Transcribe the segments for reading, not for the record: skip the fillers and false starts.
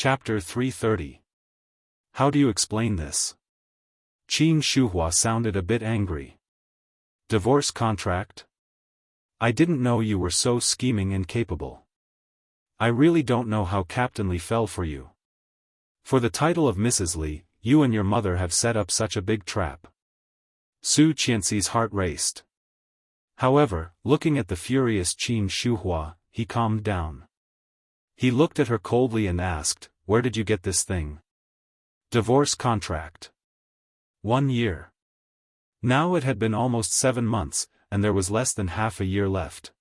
Chapter 330. How do you explain this? Qin Shuhua sounded a bit angry. Divorce contract? I didn't know you were so scheming and capable. I really don't know how Captain Li fell for you. For the title of Mrs. Li, you and your mother have set up such a big trap. Su Qianxi's heart raced. However, looking at the furious Qin Shuhua, he calmed down. He looked at her coldly and asked, "Where did you get this thing?" Divorce contract. 1 year. Now it had been almost 7 months, and there was less than half a year left.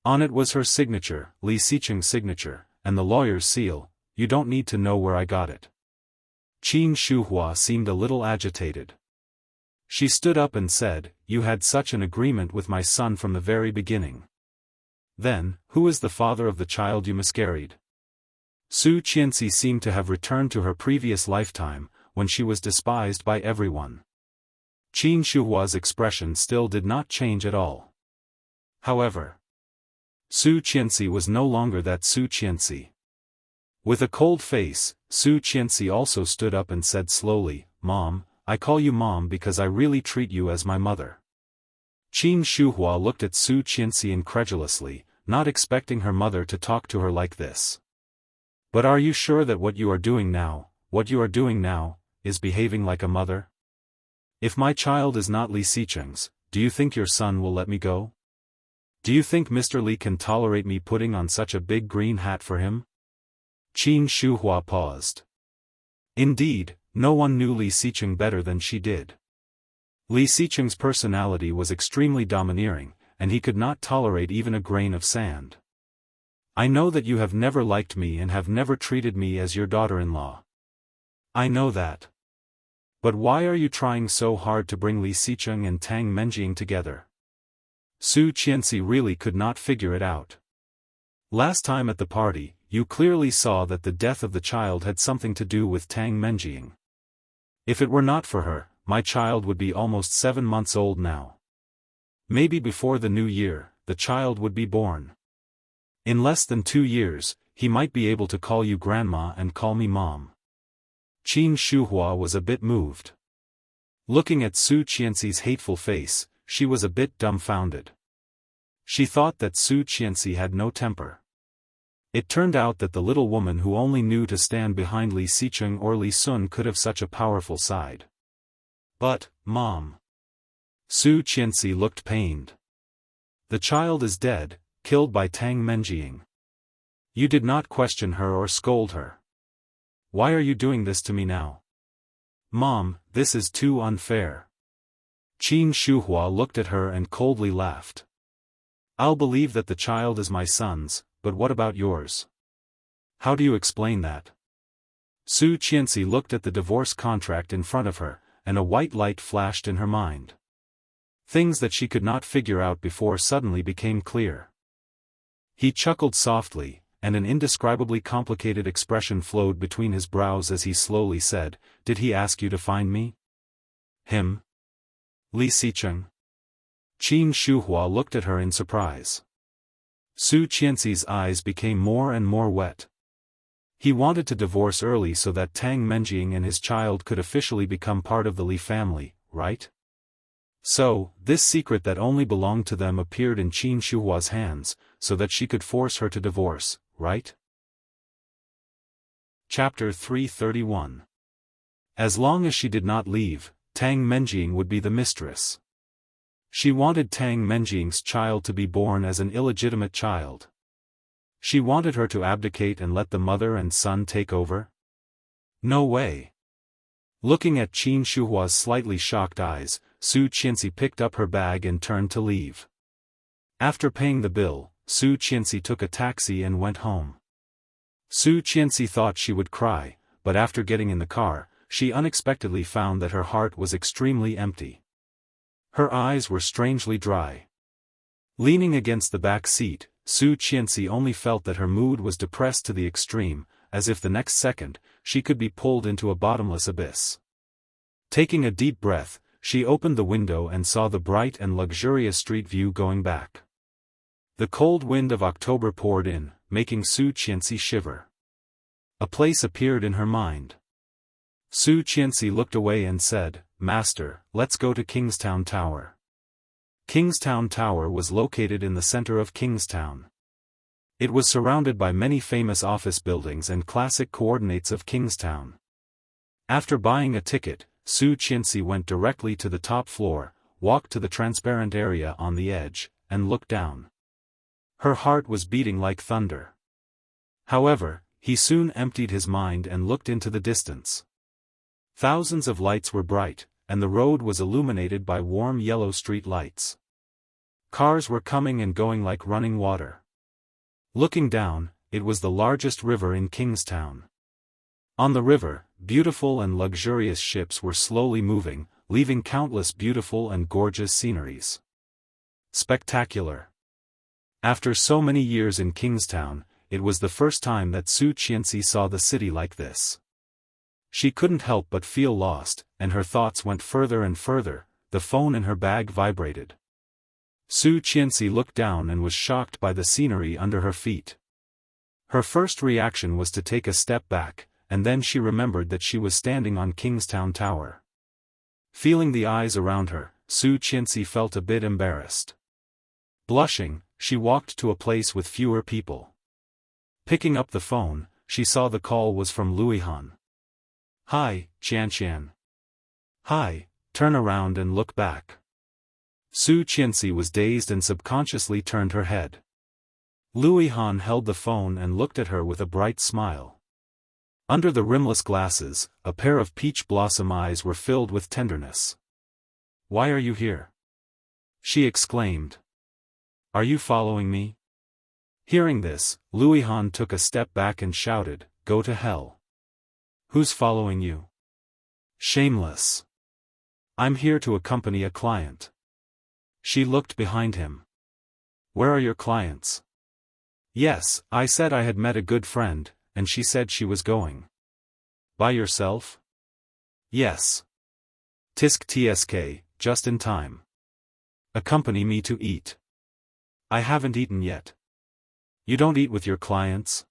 On it was her signature, Li Xicheng's signature, and the lawyer's seal. You don't need to know where I got it. Qin Shuhua seemed a little agitated. She stood up and said, "You had such an agreement with my son from the very beginning. Then, who is the father of the child you miscarried?" Su Qianxi seemed to have returned to her previous lifetime, when she was despised by everyone. Qin Shuhua's expression still did not change at all. However, Su Qianxi was no longer that Su Qianxi. With a cold face, Su Qianxi also stood up and said slowly, "Mom, I call you Mom because I really treat you as my mother." Qin Shuhua looked at Su Qianxi incredulously, not expecting her mother to talk to her like this. "But are you sure that what you are doing now, is behaving like a mother? If my child is not Li Xicheng's, do you think your son will let me go? Do you think Mr. Li can tolerate me putting on such a big green hat for him?" Qin Shuhua paused. Indeed, no one knew Li Xicheng better than she did. Li Xicheng's personality was extremely domineering, and he could not tolerate even a grain of sand. "I know that you have never liked me and have never treated me as your daughter-in-law. I know that. But why are you trying so hard to bring Li Xicheng and Tang Menjing together?" Su Qianxi really could not figure it out. "Last time at the party, you clearly saw that the death of the child had something to do with Tang Menjing. If it were not for her, my child would be almost 7 months old now. Maybe before the new year, the child would be born. In less than 2 years, he might be able to call you grandma and call me mom." Qin Shuhua was a bit moved. Looking at Su Qianxi's hateful face, she was a bit dumbfounded. She thought that Su Qianxi had no temper. It turned out that the little woman who only knew to stand behind Li Xicheng or Li Sun could have such a powerful side. "But, Mom." Su Qianxi looked pained. "The child is dead, killed by Tang Menjing. You did not question her or scold her. Why are you doing this to me now? Mom, this is too unfair." Qin Shuhua looked at her and coldly laughed. "I'll believe that the child is my son's, but what about yours? How do you explain that?" Su Qianxi looked at the divorce contract in front of her, and a white light flashed in her mind. Things that she could not figure out before suddenly became clear. He chuckled softly, and an indescribably complicated expression flowed between his brows as he slowly said, "Did he ask you to find me?" "Him? Li Xicheng?" Qin Shuhua looked at her in surprise. Su Qianxi's eyes became more and more wet. He wanted to divorce early so that Tang Menjing and his child could officially become part of the Li family, right? So, this secret that only belonged to them appeared in Qin Shuhua's hands, so that she could force her to divorce, right? Chapter 331. As long as she did not leave, Tang Menjing would be the mistress. She wanted Tang Menjing's child to be born as an illegitimate child. She wanted her to abdicate and let the mother and son take over? No way. Looking at Qin Shuhua's slightly shocked eyes, Su Qianxi picked up her bag and turned to leave. After paying the bill, Su Qianxi took a taxi and went home. Su Qianxi thought she would cry, but after getting in the car, she unexpectedly found that her heart was extremely empty. Her eyes were strangely dry. Leaning against the back seat, Su Qianxi only felt that her mood was depressed to the extreme, as if the next second, she could be pulled into a bottomless abyss. Taking a deep breath, she opened the window and saw the bright and luxurious street view going back. The cold wind of October poured in, making Su Qianxi shiver. A place appeared in her mind. Su Qianxi looked away and said, "Master, let's go to Kingstown Tower." Kingstown Tower was located in the center of Kingstown. It was surrounded by many famous office buildings and classic coordinates of Kingstown. After buying a ticket, Su Qianxi went directly to the top floor, walked to the transparent area on the edge, and looked down. Her heart was beating like thunder. However, he soon emptied his mind and looked into the distance. Thousands of lights were bright, and the road was illuminated by warm yellow street lights. Cars were coming and going like running water. Looking down, it was the largest river in Kingstown. On the river, beautiful and luxurious ships were slowly moving, leaving countless beautiful and gorgeous sceneries. Spectacular. After so many years in Kingstown, it was the first time that Su Qianxi saw the city like this. She couldn't help but feel lost, and her thoughts went further and further. The phone in her bag vibrated. Su Qianxi looked down and was shocked by the scenery under her feet. Her first reaction was to take a step back, and then she remembered that she was standing on Kingstown Tower. Feeling the eyes around her, Su Qianxi felt a bit embarrassed. Blushing, she walked to a place with fewer people. Picking up the phone, she saw the call was from Luihan. "Hi, Qianqian." "Hi," turn around and look back. Su Qianxi was dazed and subconsciously turned her head. Luihan held the phone and looked at her with a bright smile. Under the rimless glasses, a pair of peach blossom eyes were filled with tenderness. "Why are you here?" she exclaimed. "Are you following me?" Hearing this, Luihan took a step back and shouted, "Go to hell. Who's following you? Shameless. I'm here to accompany a client." She looked behind him. "Where are your clients?" "Yes, I said I had met a good friend, and she said she was going." "By yourself?" "Yes. Tisk tsk, just in time. Accompany me to eat." "I haven't eaten yet." "You don't eat with your clients?"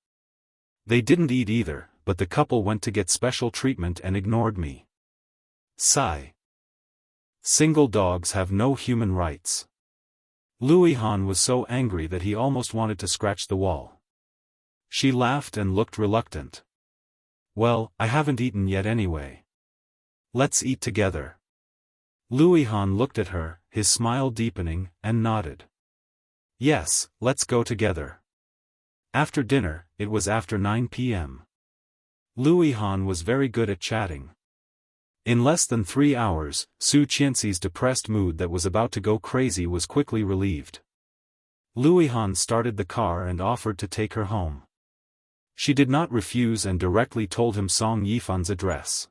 They didn't eat either, but the couple went to get special treatment and ignored me. Sigh. Single dogs have no human rights. Luihan was so angry that he almost wanted to scratch the wall. She laughed and looked reluctant. "Well, I haven't eaten yet anyway. Let's eat together." Luihan looked at her, his smile deepening, and nodded. "Yes, let's go together." After dinner, it was after 9 p.m. Luihan was very good at chatting. In less than 3 hours, Su Qianxi's depressed mood that was about to go crazy was quickly relieved. Luihan started the car and offered to take her home. She did not refuse and directly told him Song Yifan's address.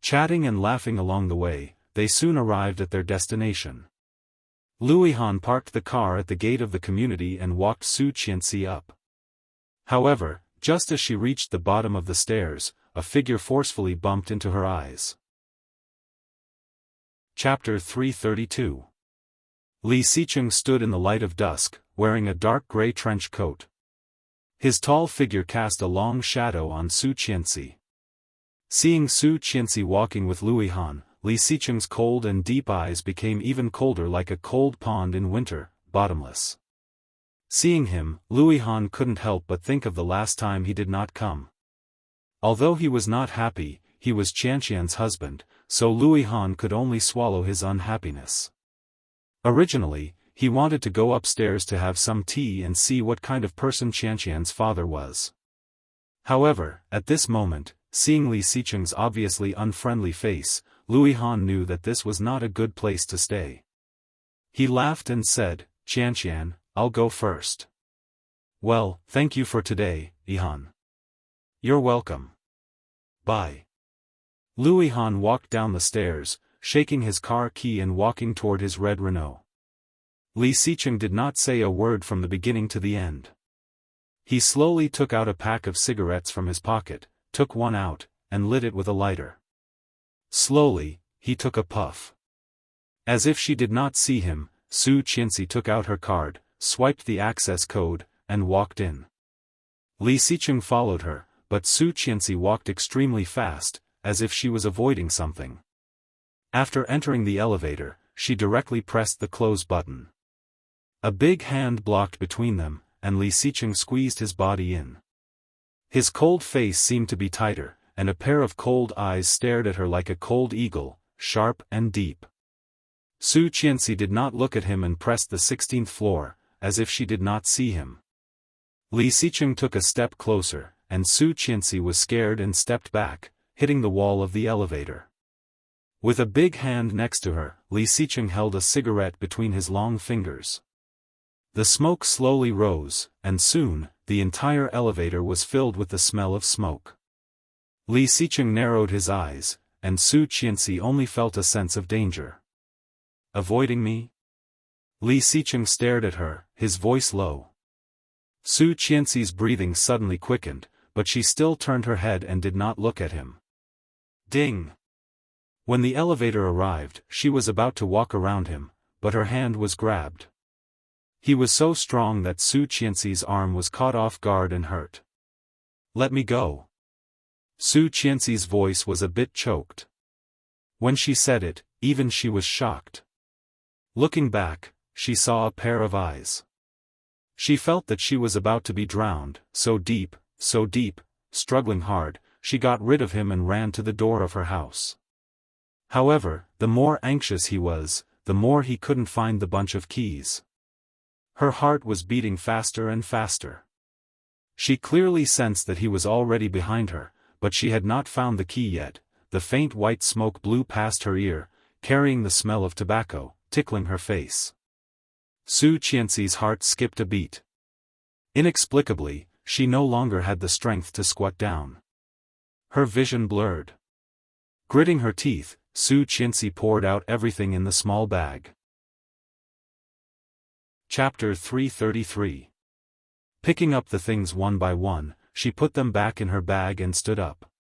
Chatting and laughing along the way, they soon arrived at their destination. Luihan parked the car at the gate of the community and walked Su Qianxi up. However, just as she reached the bottom of the stairs, a figure forcefully bumped into her eyes. Chapter 332. Li Xicheng stood in the light of dusk, wearing a dark gray trench coat. His tall figure cast a long shadow on Su Qianxi. Seeing Su Qianxi walking with Luihan, Li Xicheng's cold and deep eyes became even colder like a cold pond in winter, bottomless. Seeing him, Luihan couldn't help but think of the last time he did not come. Although he was not happy, he was Qianqian's husband, so Luihan could only swallow his unhappiness. Originally, he wanted to go upstairs to have some tea and see what kind of person Qianqian's father was. However, at this moment, seeing Li Xicheng's obviously unfriendly face, Luihan knew that this was not a good place to stay. He laughed and said, "Qianqian, I'll go first." "Well, thank you for today, Ihan." "You're welcome. Bye." Luihan walked down the stairs, shaking his car key and walking toward his red Renault. Li Xicheng did not say a word from the beginning to the end. He slowly took out a pack of cigarettes from his pocket, took one out, and lit it with a lighter. Slowly, he took a puff. As if she did not see him, Su Qianxi took out her card, swiped the access code, and walked in. Li Xicheng followed her, but Su Qianxi walked extremely fast, as if she was avoiding something. After entering the elevator, she directly pressed the close button. A big hand blocked between them, and Li Xiqing squeezed his body in. His cold face seemed to be tighter, and a pair of cold eyes stared at her like a cold eagle, sharp and deep. Su Qianxi did not look at him and pressed the 16th floor, as if she did not see him. Li Xiqing took a step closer, and Su Qianxi was scared and stepped back, hitting the wall of the elevator. With a big hand next to her, Li Xiqing held a cigarette between his long fingers. The smoke slowly rose, and soon, the entire elevator was filled with the smell of smoke. Li Xiqing narrowed his eyes, and Su Qianxi only felt a sense of danger. Avoiding me? Li Xiqing stared at her, his voice low. Su Qianxi's breathing suddenly quickened, but she still turned her head and did not look at him. Ding! When the elevator arrived, she was about to walk around him, but her hand was grabbed. He was so strong that Su Qianxi's arm was caught off guard and hurt. Let me go. Su Qianxi's voice was a bit choked. When she said it, even she was shocked. Looking back, she saw a pair of eyes. She felt that she was about to be drowned, so deep, struggling hard, she got rid of him and ran to the door of her house. However, the more anxious he was, the more he couldn't find the bunch of keys. Her heart was beating faster and faster. She clearly sensed that he was already behind her, but she had not found the key yet. The faint white smoke blew past her ear, carrying the smell of tobacco, tickling her face. Su Qianxi's heart skipped a beat. Inexplicably, she no longer had the strength to squat down. Her vision blurred. Gritting her teeth, Su Qianxi poured out everything in the small bag. Chapter 333. Picking up the things one by one, she put them back in her bag and stood up.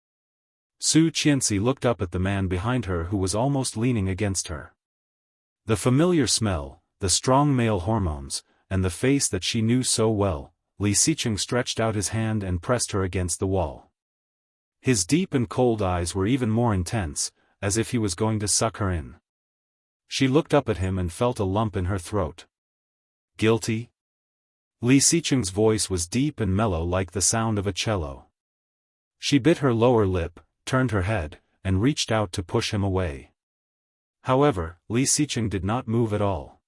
Su Qianxi looked up at the man behind her who was almost leaning against her. The familiar smell, the strong male hormones, and the face that she knew so well, Li Xiqing stretched out his hand and pressed her against the wall. His deep and cold eyes were even more intense, as if he was going to suck her in. She looked up at him and felt a lump in her throat. Guilty? Li Xiqing's voice was deep and mellow like the sound of a cello. She bit her lower lip, turned her head, and reached out to push him away. However, Li Xiqing did not move at all.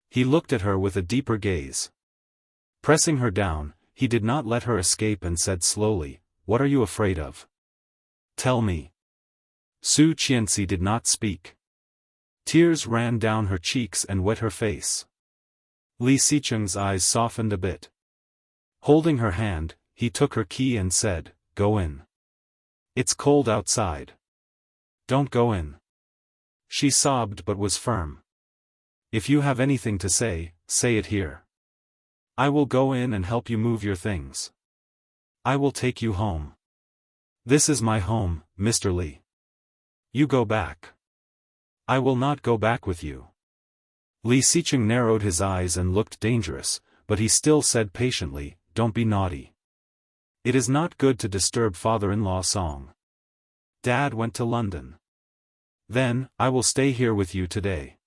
He looked at her with a deeper gaze. Pressing her down, he did not let her escape and said slowly, "What are you afraid of? Tell me." Su Qianxi did not speak. Tears ran down her cheeks and wet her face. Li Xiqing's eyes softened a bit. Holding her hand, he took her key and said, "Go in. It's cold outside. Don't go in." She sobbed but was firm. "If you have anything to say, say it here. I will go in and help you move your things. I will take you home. This is my home, Mr. Li. You go back. I will not go back with you." Li Xiqing narrowed his eyes and looked dangerous, but he still said patiently, "Don't be naughty. It is not good to disturb father-in-law Song. Dad went to London. Then, I will stay here with you today."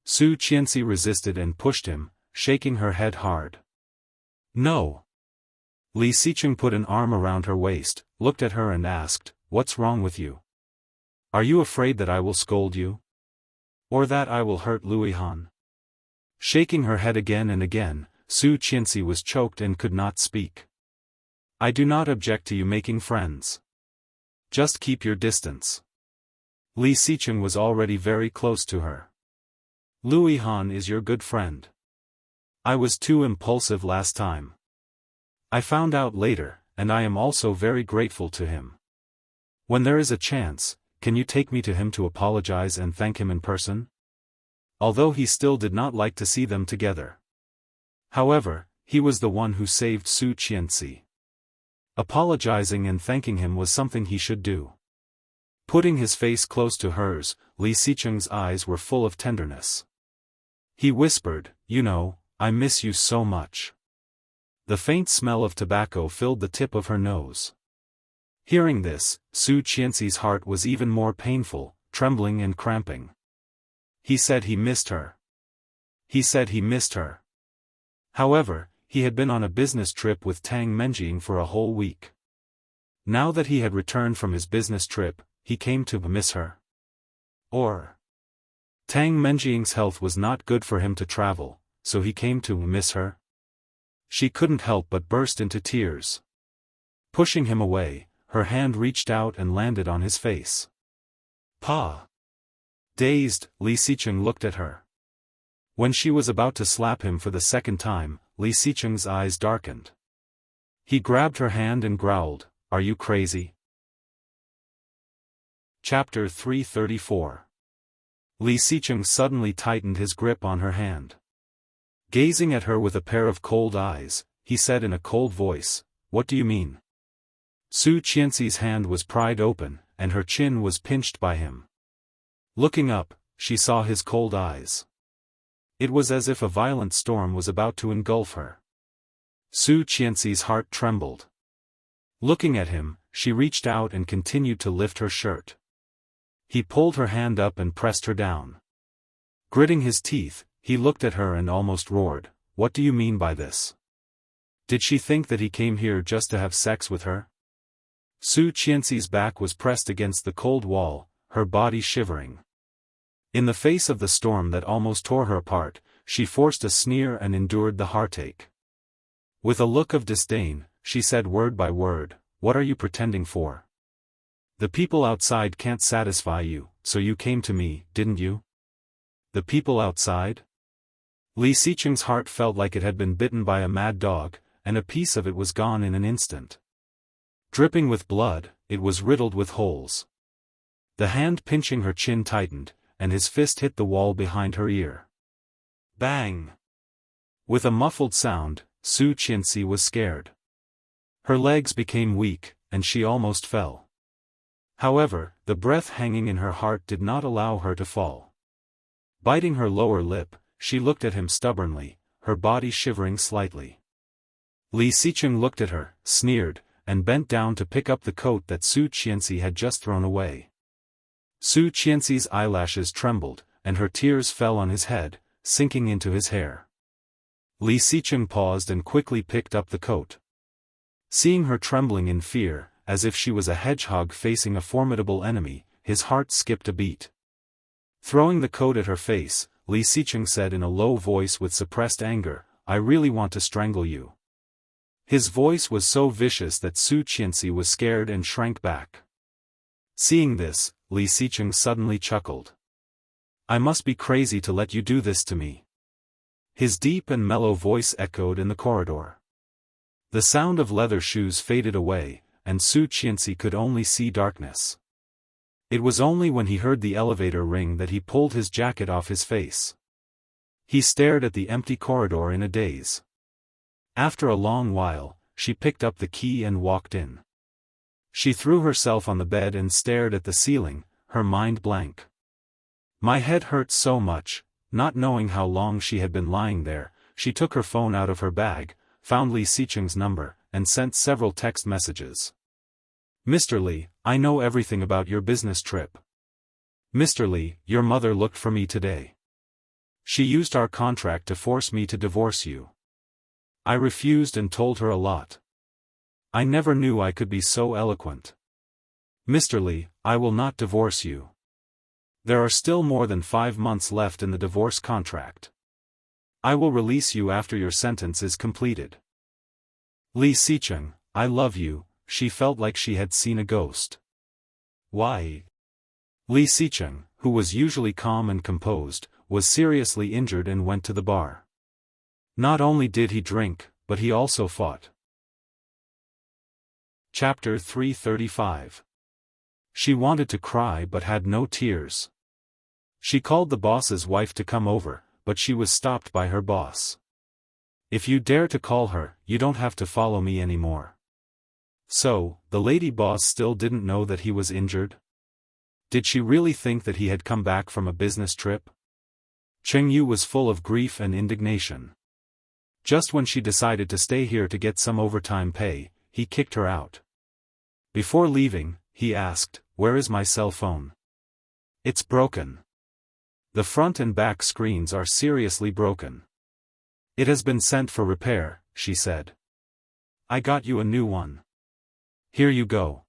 Su Qianxi resisted and pushed him, shaking her head hard. "No." Li Xiqing put an arm around her waist, looked at her and asked, "What's wrong with you? Are you afraid that I will scold you? Or that I will hurt Luihan?" Shaking her head again and again, Su Qianxi was choked and could not speak. "I do not object to you making friends. Just keep your distance." Li Xiqing was already very close to her. "Luihan is your good friend. I was too impulsive last time. I found out later, and I am also very grateful to him. When there is a chance, can you take me to him to apologize and thank him in person?" Although he still did not like to see them together. However, he was the one who saved Su Qianxi. Apologizing and thanking him was something he should do. Putting his face close to hers, Li Xiqing's eyes were full of tenderness. He whispered, "You know, I miss you so much." The faint smell of tobacco filled the tip of her nose. Hearing this, Su Qianxi's heart was even more painful, trembling and cramping. He said he missed her. He said he missed her. However, he had been on a business trip with Tang Menjing for a whole week. Now that he had returned from his business trip, he came to miss her. Or Tang Menjing's health was not good for him to travel, so he came to miss her? She couldn't help but burst into tears. Pushing him away, her hand reached out and landed on his face. Pa! Dazed, Li Xicheng looked at her. When she was about to slap him for the second time, Li Xicheng's eyes darkened. He grabbed her hand and growled, "Are you crazy?" Chapter 334. Li Xicheng suddenly tightened his grip on her hand. Gazing at her with a pair of cold eyes, he said in a cold voice, "What do you mean?" Su Qianxi's hand was pried open, and her chin was pinched by him. Looking up, she saw his cold eyes. It was as if a violent storm was about to engulf her. Su Qianxi's heart trembled. Looking at him, she reached out and continued to lift her shirt. He pulled her hand up and pressed her down. Gritting his teeth, he looked at her and almost roared, "What do you mean by this? Did she think that he came here just to have sex with her?" Su Qianxi's back was pressed against the cold wall, her body shivering. In the face of the storm that almost tore her apart, she forced a sneer and endured the heartache. With a look of disdain, she said word by word, "What are you pretending for? The people outside can't satisfy you, so you came to me, didn't you?" The people outside? Li Xicheng's heart felt like it had been bitten by a mad dog, and a piece of it was gone in an instant. Dripping with blood, it was riddled with holes. The hand pinching her chin tightened, and his fist hit the wall behind her ear. Bang! With a muffled sound, Su Qianxi was scared. Her legs became weak, and she almost fell. However, the breath hanging in her heart did not allow her to fall. Biting her lower lip, she looked at him stubbornly, her body shivering slightly. Li Xicheng looked at her, sneered, and bent down to pick up the coat that Su Qianxi had just thrown away. Su Qianxi's eyelashes trembled, and her tears fell on his head, sinking into his hair. Li Xicheng paused and quickly picked up the coat. Seeing her trembling in fear, as if she was a hedgehog facing a formidable enemy, his heart skipped a beat. Throwing the coat at her face, Li Xicheng said in a low voice with suppressed anger, "I really want to strangle you." His voice was so vicious that Su Qianxi was scared and shrank back. Seeing this, Li Xicheng suddenly chuckled. "I must be crazy to let you do this to me." His deep and mellow voice echoed in the corridor. The sound of leather shoes faded away, and Su Qianxi could only see darkness. It was only when he heard the elevator ring that he pulled his jacket off his face. He stared at the empty corridor in a daze. After a long while, she picked up the key and walked in. She threw herself on the bed and stared at the ceiling, her mind blank. "My head hurts so much." Not knowing how long she had been lying there, she took her phone out of her bag, found Li Xicheng's number, and sent several text messages. "Mr. Li, I know everything about your business trip. Mr. Li, your mother looked for me today. She used our contract to force me to divorce you. I refused and told her a lot. I never knew I could be so eloquent. Mr. Li, I will not divorce you. There are still more than 5 months left in the divorce contract. I will release you after your sentence is completed. Li Xicheng, I love you." She felt like she had seen a ghost. "Why?" Li Xicheng, who was usually calm and composed, was seriously injured and went to the bar. Not only did he drink, but he also fought. Chapter 335. She wanted to cry but had no tears. She called the boss's wife to come over, but she was stopped by her boss. "If you dare to call her, you don't have to follow me anymore." So, the lady boss still didn't know that he was injured? Did she really think that he had come back from a business trip? Cheng Yu was full of grief and indignation. Just when she decided to stay here to get some overtime pay, he kicked her out. Before leaving, he asked, "Where is my cell phone?" "It's broken. The front and back screens are seriously broken." "It has been sent for repair," she said. "I got you a new one. Here you go."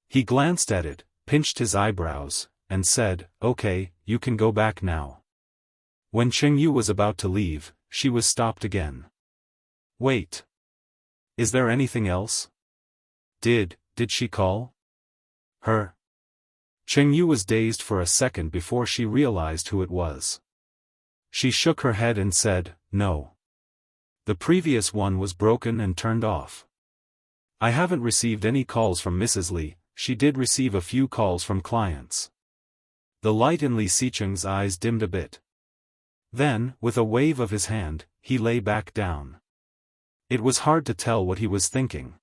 He glanced at it, pinched his eyebrows, and said, "Okay, you can go back now." When Chengyu was about to leave, she was stopped again. "Wait. Is there anything else? Did she call?" "Her?" Chengyu was dazed for a second before she realized who it was. She shook her head and said, "No. The previous one was broken and turned off. I haven't received any calls from Mrs. Li. She did receive a few calls from clients." The light in Li Xicheng's eyes dimmed a bit. Then, with a wave of his hand, he lay back down. It was hard to tell what he was thinking.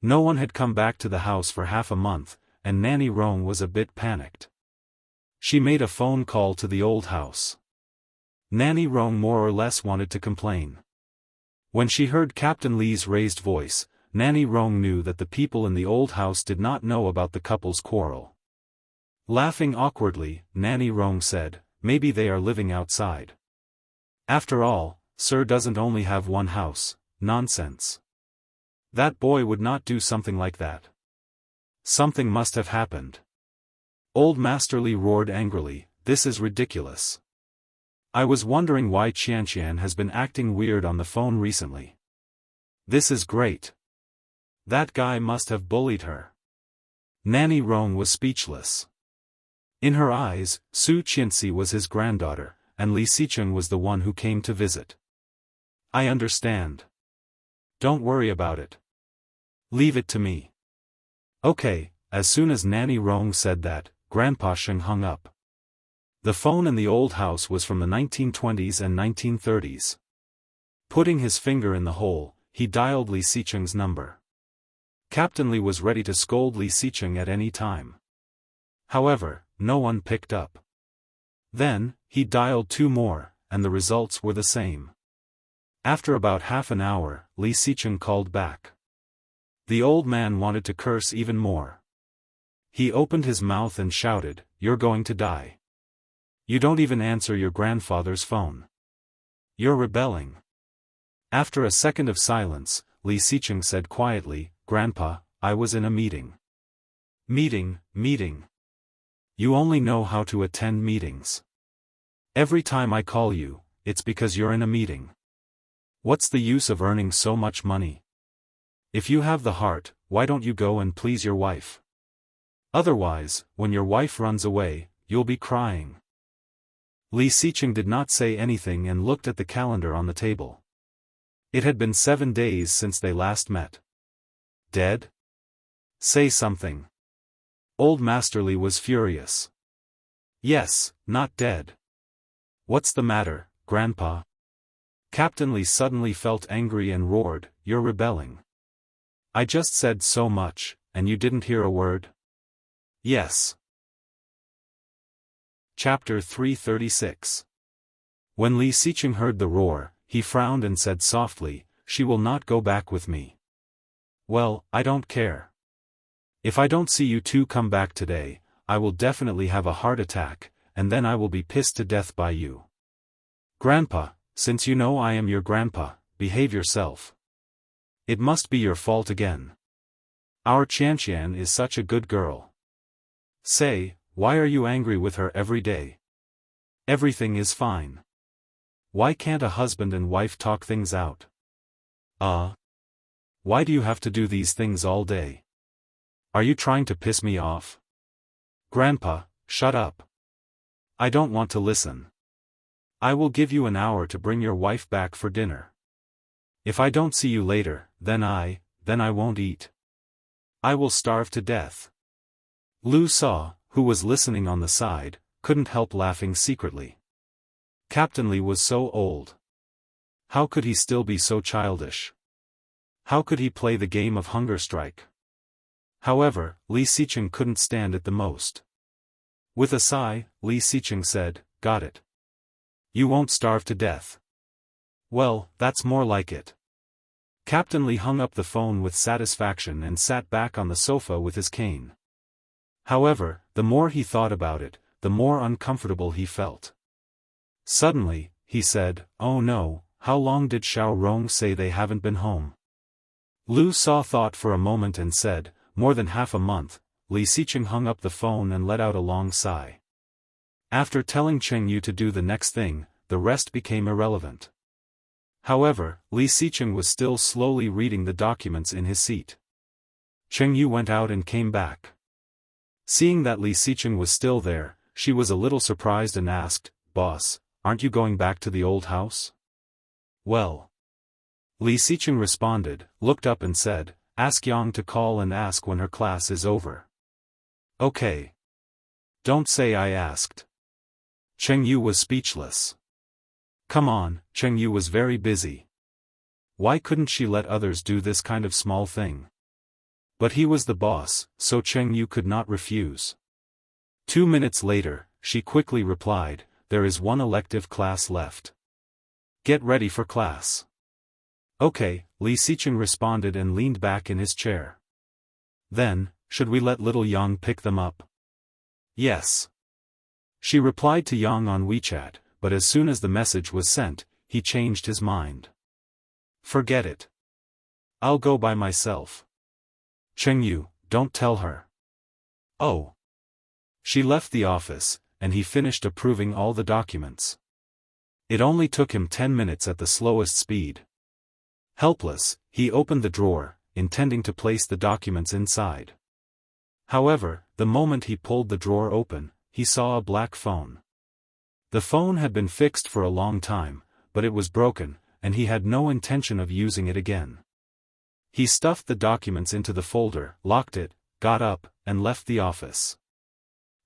No one had come back to the house for half a month, and Nanny Rong was a bit panicked. She made a phone call to the old house. Nanny Rong more or less wanted to complain. When she heard Captain Li's raised voice, Nanny Rong knew that the people in the old house did not know about the couple's quarrel. Laughing awkwardly, Nanny Rong said, "Maybe they are living outside. After all, Sir doesn't only have one house." "Nonsense. That boy would not do something like that. Something must have happened." Old Master Li roared angrily, "This is ridiculous. I was wondering why Qianqian has been acting weird on the phone recently. This is great. That guy must have bullied her." Nanny Rong was speechless. In her eyes, Su Qianxi was his granddaughter, and Li Xicheng was the one who came to visit. "I understand. Don't worry about it. Leave it to me." "Okay." As soon as Nanny Rong said that, Grandpa Sheng hung up. The phone in the old house was from the 1920s and 1930s. Putting his finger in the hole, he dialed Li Xicheng's number. Captain Li was ready to scold Li Xicheng at any time. However, no one picked up. Then, he dialed 2 more, and the results were the same. After about half an hour, Li Xicheng called back. The old man wanted to curse even more. He opened his mouth and shouted, "You're going to die. You don't even answer your grandfather's phone. You're rebelling." After a second of silence, Li Xicheng said quietly, "Grandpa, I was in a meeting." Meeting. You only know how to attend meetings. Every time I call you, it's because you're in a meeting. What's the use of earning so much money? If you have the heart, why don't you go and please your wife? Otherwise, when your wife runs away, you'll be crying." Li Xicheng did not say anything and looked at the calendar on the table. It had been 7 days since they last met. "Dead? Say something." Old Master Li was furious. "Yes, not dead. What's the matter, Grandpa?" Captain Li suddenly felt angry and roared, "You're rebelling. I just said so much, and you didn't hear a word?" "Yes." Chapter 336. When Li Xicheng heard the roar, he frowned and said softly, "She will not go back with me." "Well, I don't care. If I don't see you two come back today, I will definitely have a heart attack, and then I will be pissed to death by you. Grandpa, since you know I am your grandpa, behave yourself. It must be your fault again. Our Qianqian is such a good girl. Say, why are you angry with her every day? Everything is fine. Why can't a husband and wife talk things out? Why do you have to do these things all day? Are you trying to piss me off? Grandpa, shut up. I don't want to listen. I will give you an hour to bring your wife back for dinner. If I don't see you later, then I won't eat. I will starve to death." Lu Sa, who was listening on the side, couldn't help laughing secretly. Captain Li was so old. How could he still be so childish? How could he play the game of hunger strike? However, Li Xicheng couldn't stand it the most. With a sigh, Li Xicheng said, "Got it. You won't starve to death. Well, that's more like it." Captain Li hung up the phone with satisfaction and sat back on the sofa with his cane. However, the more he thought about it, the more uncomfortable he felt. Suddenly, he said, "Oh no, how long did Xiao Rong say they haven't been home?" Lu Sa thought for a moment and said, "More than half a month." Li Xicheng hung up the phone and let out a long sigh. After telling Cheng Yu to do the next thing, the rest became irrelevant. However, Li Xicheng was still slowly reading the documents in his seat. Cheng Yu went out and came back. Seeing that Li Xicheng was still there, she was a little surprised and asked, "Boss, aren't you going back to the old house?" "Well." Li Xicheng responded, looked up and said, "Ask Yang to call and ask when her class is over." "Okay. Don't say I asked." Cheng Yu was speechless. Come on, Cheng Yu was very busy. Why couldn't she let others do this kind of small thing? But he was the boss, so Cheng Yu could not refuse. 2 minutes later, she quickly replied, "There is one elective class left. Get ready for class." "Okay," Li Xicheng responded and leaned back in his chair. "Then, should we let little Yang pick them up?" "Yes." She replied to Yang on WeChat, but as soon as the message was sent, he changed his mind. "Forget it. I'll go by myself." "Cheng Yu, don't tell her." "Oh." She left the office, and he finished approving all the documents. It only took him 10 minutes at the slowest speed. Helpless, he opened the drawer, intending to place the documents inside. However, the moment he pulled the drawer open, he saw a black phone. The phone had been fixed for a long time, but it was broken, and he had no intention of using it again. He stuffed the documents into the folder, locked it, got up, and left the office.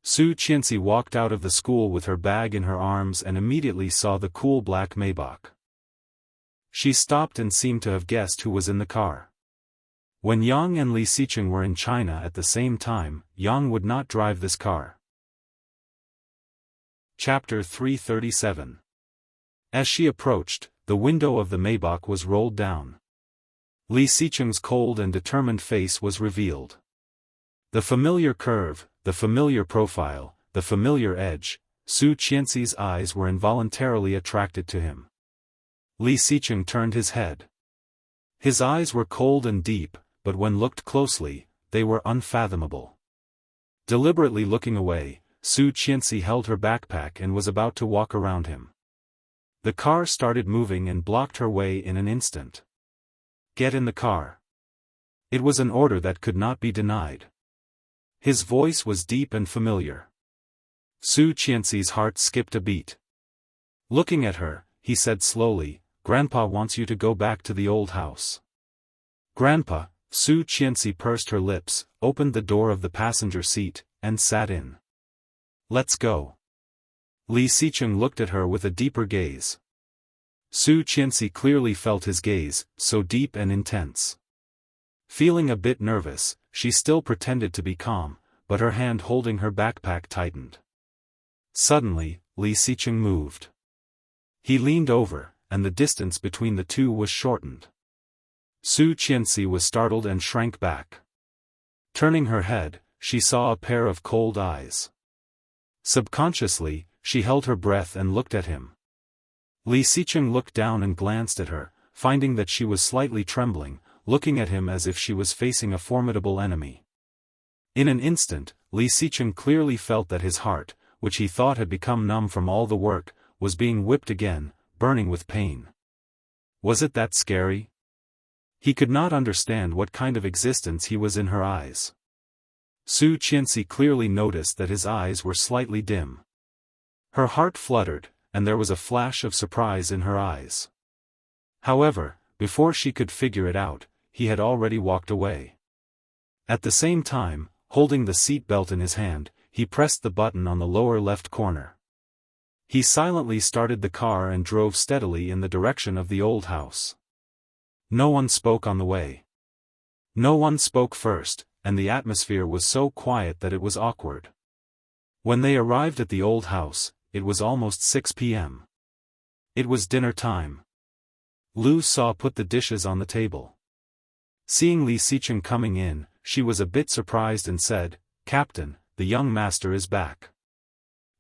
Su Qianxi walked out of the school with her bag in her arms and immediately saw the cool black Maybach. She stopped and seemed to have guessed who was in the car. When Yang and Li Xicheng were in China at the same time, Yang would not drive this car. Chapter 337. As she approached, the window of the Maybach was rolled down. Li Xicheng's cold and determined face was revealed. The familiar curve, the familiar profile, the familiar edge, Su Qianxi's eyes were involuntarily attracted to him. Li Xicheng turned his head. His eyes were cold and deep, but when looked closely, they were unfathomable. Deliberately looking away, Su Qianxi held her backpack and was about to walk around him. The car started moving and blocked her way in an instant. "Get in the car." It was an order that could not be denied. His voice was deep and familiar. Su Qianxi's heart skipped a beat. Looking at her, he said slowly, "Grandpa wants you to go back to the old house." "Grandpa?" Su Qianxi pursed her lips, opened the door of the passenger seat, and sat in. "Let's go." Li Xicheng looked at her with a deeper gaze. Su Qianxi clearly felt his gaze, so deep and intense. Feeling a bit nervous, she still pretended to be calm, but her hand holding her backpack tightened. Suddenly, Li Xicheng moved. He leaned over, and the distance between the two was shortened. Su Qianxi was startled and shrank back. Turning her head, she saw a pair of cold eyes. Subconsciously, she held her breath and looked at him. Li Xicheng looked down and glanced at her, finding that she was slightly trembling, looking at him as if she was facing a formidable enemy. In an instant, Li Xicheng clearly felt that his heart, which he thought had become numb from all the work, was being whipped again, burning with pain. Was it that scary? He could not understand what kind of existence he was in her eyes. Su Qianxi clearly noticed that his eyes were slightly dim. Her heart fluttered, and there was a flash of surprise in her eyes. However, before she could figure it out, he had already walked away. At the same time, holding the seat belt in his hand, he pressed the button on the lower left corner. He silently started the car and drove steadily in the direction of the old house. No one spoke on the way. No one spoke first, and the atmosphere was so quiet that it was awkward. When they arrived at the old house, it was almost 6 p.m. It was dinner time. Lu Sa put the dishes on the table. Seeing Li Xicheng coming in, she was a bit surprised and said, "Captain, the young master is back."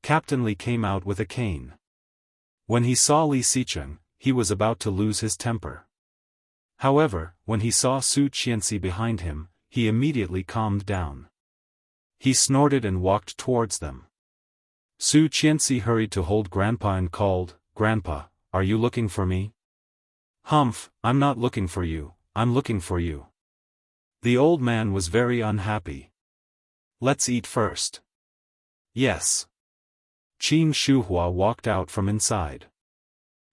Captain Li came out with a cane. When he saw Li Xicheng, he was about to lose his temper. However, when he saw Su Qianxi behind him, he immediately calmed down. He snorted and walked towards them. Su Qianxi hurried to hold Grandpa and called, "Grandpa, are you looking for me?" "Humph, I'm not looking for you, I'm looking for you." The old man was very unhappy. "Let's eat first." "Yes." Qin Shuhua walked out from inside.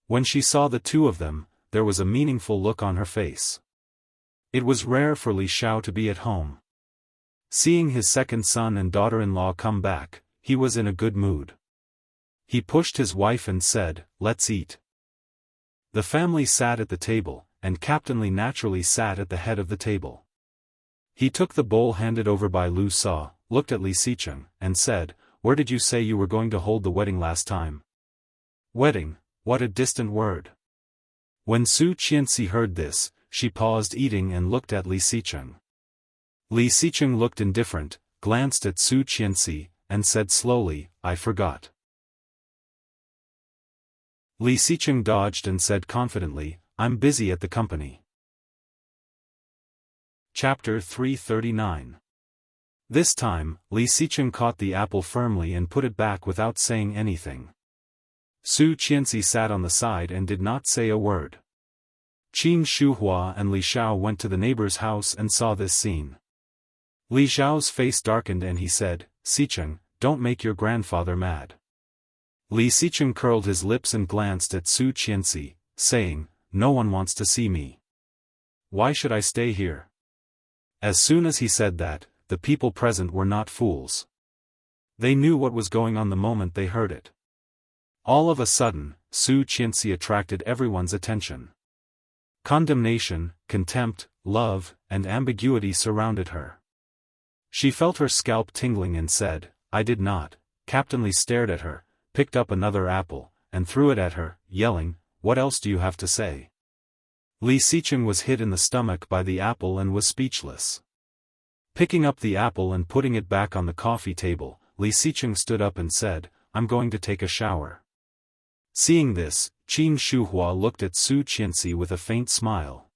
When she saw the two of them, there was a meaningful look on her face. It was rare for Li Xiao to be at home. Seeing his second son and daughter-in-law come back, he was in a good mood. He pushed his wife and said, "Let's eat." The family sat at the table, and Captain Li naturally sat at the head of the table. He took the bowl handed over by Lu Sa, looked at Li Xicheng, and said, "Where did you say you were going to hold the wedding last time?" "Wedding, what a distant word." When Su Qianxi heard this, she paused eating and looked at Li Xicheng. Li Xicheng looked indifferent, glanced at Su Qianxi, and said slowly, "I forgot." Li Xicheng dodged and said confidently, "I'm busy at the company." Chapter 339. This time, Li Xicheng caught the apple firmly and put it back without saying anything. Su Qianxi sat on the side and did not say a word. Qin Shuhua and Li Xiao went to the neighbor's house and saw this scene. Li Xiao's face darkened and he said, "Xicheng, don't make your grandfather mad." Li Xicheng curled his lips and glanced at Su Qianxi, saying, "No one wants to see me. Why should I stay here?" As soon as he said that, the people present were not fools. They knew what was going on the moment they heard it. All of a sudden, Su Qianxi attracted everyone's attention. Condemnation, contempt, love, and ambiguity surrounded her. She felt her scalp tingling and said, "I did not." Captain Li stared at her, picked up another apple, and threw it at her, yelling, "What else do you have to say?" Li Xicheng was hit in the stomach by the apple and was speechless. Picking up the apple and putting it back on the coffee table, Li Xicheng stood up and said, "I'm going to take a shower." Seeing this, Qin Shuhua looked at Su Qianxi with a faint smile.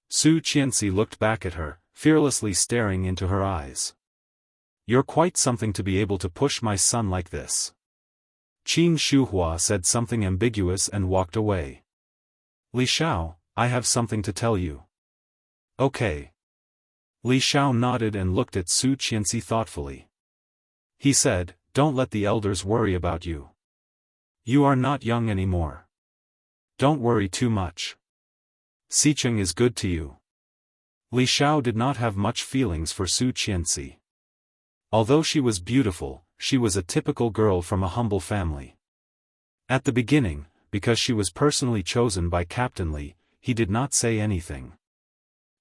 Su Qianxi looked back at her, fearlessly staring into her eyes. "You're quite something to be able to push my son like this." Qin Shuhua said something ambiguous and walked away. "Li Xiao, I have something to tell you." "Okay." Li Xiao nodded and looked at Su Qianxi thoughtfully. He said, "Don't let the elders worry about you. You are not young anymore. Don't worry too much. Xicheng is good to you." Li Xiao did not have much feelings for Su Qianxi. Although she was beautiful, she was a typical girl from a humble family. At the beginning, because she was personally chosen by Captain Li, he did not say anything.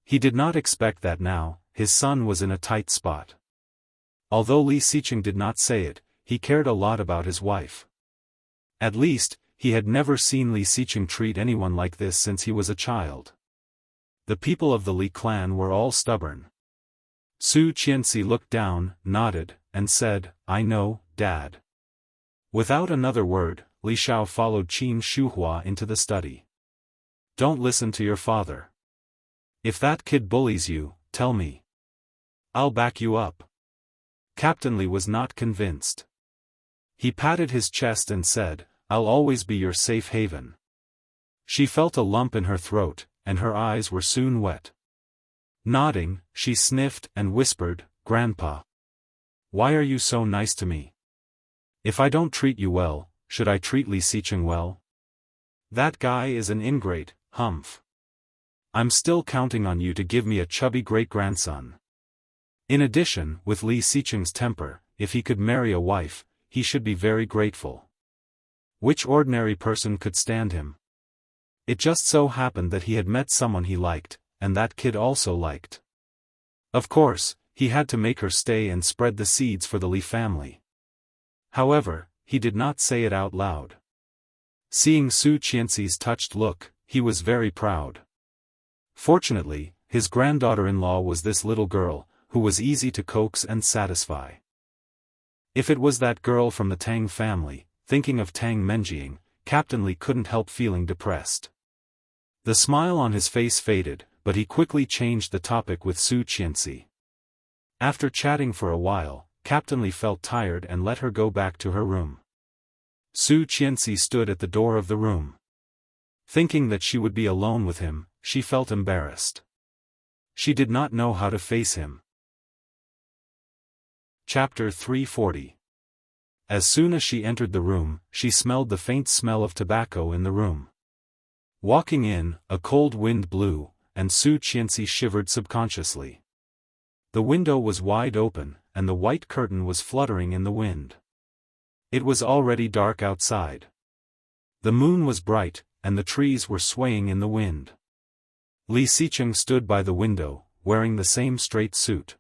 He did not expect that now, his son was in a tight spot. Although Li Xicheng did not say it, he cared a lot about his wife. At least, he had never seen Li Xicheng treat anyone like this since he was a child. The people of the Li clan were all stubborn. Su Qianxi looked down, nodded, and said, "I know, Dad." Without another word, Li Xiao followed Qin Shuhua into the study. "Don't listen to your father. If that kid bullies you, tell me. I'll back you up." Captain Li was not convinced. He patted his chest and said, "I'll always be your safe haven." She felt a lump in her throat, and her eyes were soon wet. Nodding, she sniffed and whispered, "Grandpa. Why are you so nice to me? If I don't treat you well, should I treat Li Xicheng well? That guy is an ingrate, humph. I'm still counting on you to give me a chubby great-grandson." In addition, with Li Xicheng's temper, if he could marry a wife, he should be very grateful. Which ordinary person could stand him? It just so happened that he had met someone he liked, and that kid also liked. Of course, he had to make her stay and spread the seeds for the Li family. However, he did not say it out loud. Seeing Su Qianxi's touched look, he was very proud. Fortunately, his granddaughter-in-law was this little girl, who was easy to coax and satisfy. If it was that girl from the Tang family, thinking of Tang Menjiang, Captain Li couldn't help feeling depressed. The smile on his face faded, but he quickly changed the topic with Su Qianxi. After chatting for a while, Captain Li felt tired and let her go back to her room. Su Qianxi stood at the door of the room. Thinking that she would be alone with him, she felt embarrassed. She did not know how to face him. Chapter 340. As soon as she entered the room, she smelled the faint smell of tobacco in the room. Walking in, a cold wind blew, and Su Qianxi shivered subconsciously. The window was wide open, and the white curtain was fluttering in the wind. It was already dark outside. The moon was bright, and the trees were swaying in the wind. Li Xicheng stood by the window, wearing the same straight suit.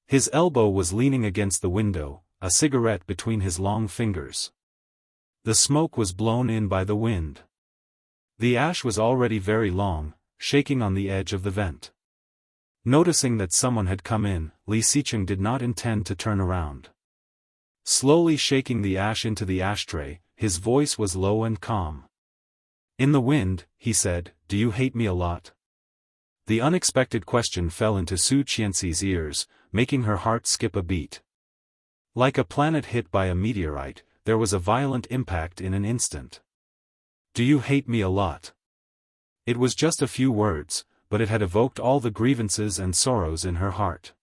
His elbow was leaning against the window, a cigarette between his long fingers. The smoke was blown in by the wind. The ash was already very long, shaking on the edge of the vent. Noticing that someone had come in, Li Xicheng did not intend to turn around. Slowly shaking the ash into the ashtray, his voice was low and calm. In the wind, he said, "Do you hate me a lot?" The unexpected question fell into Su Qianxi's ears, making her heart skip a beat. Like a planet hit by a meteorite, there was a violent impact in an instant. "Do you hate me a lot?" It was just a few words, but it had evoked all the grievances and sorrows in her heart.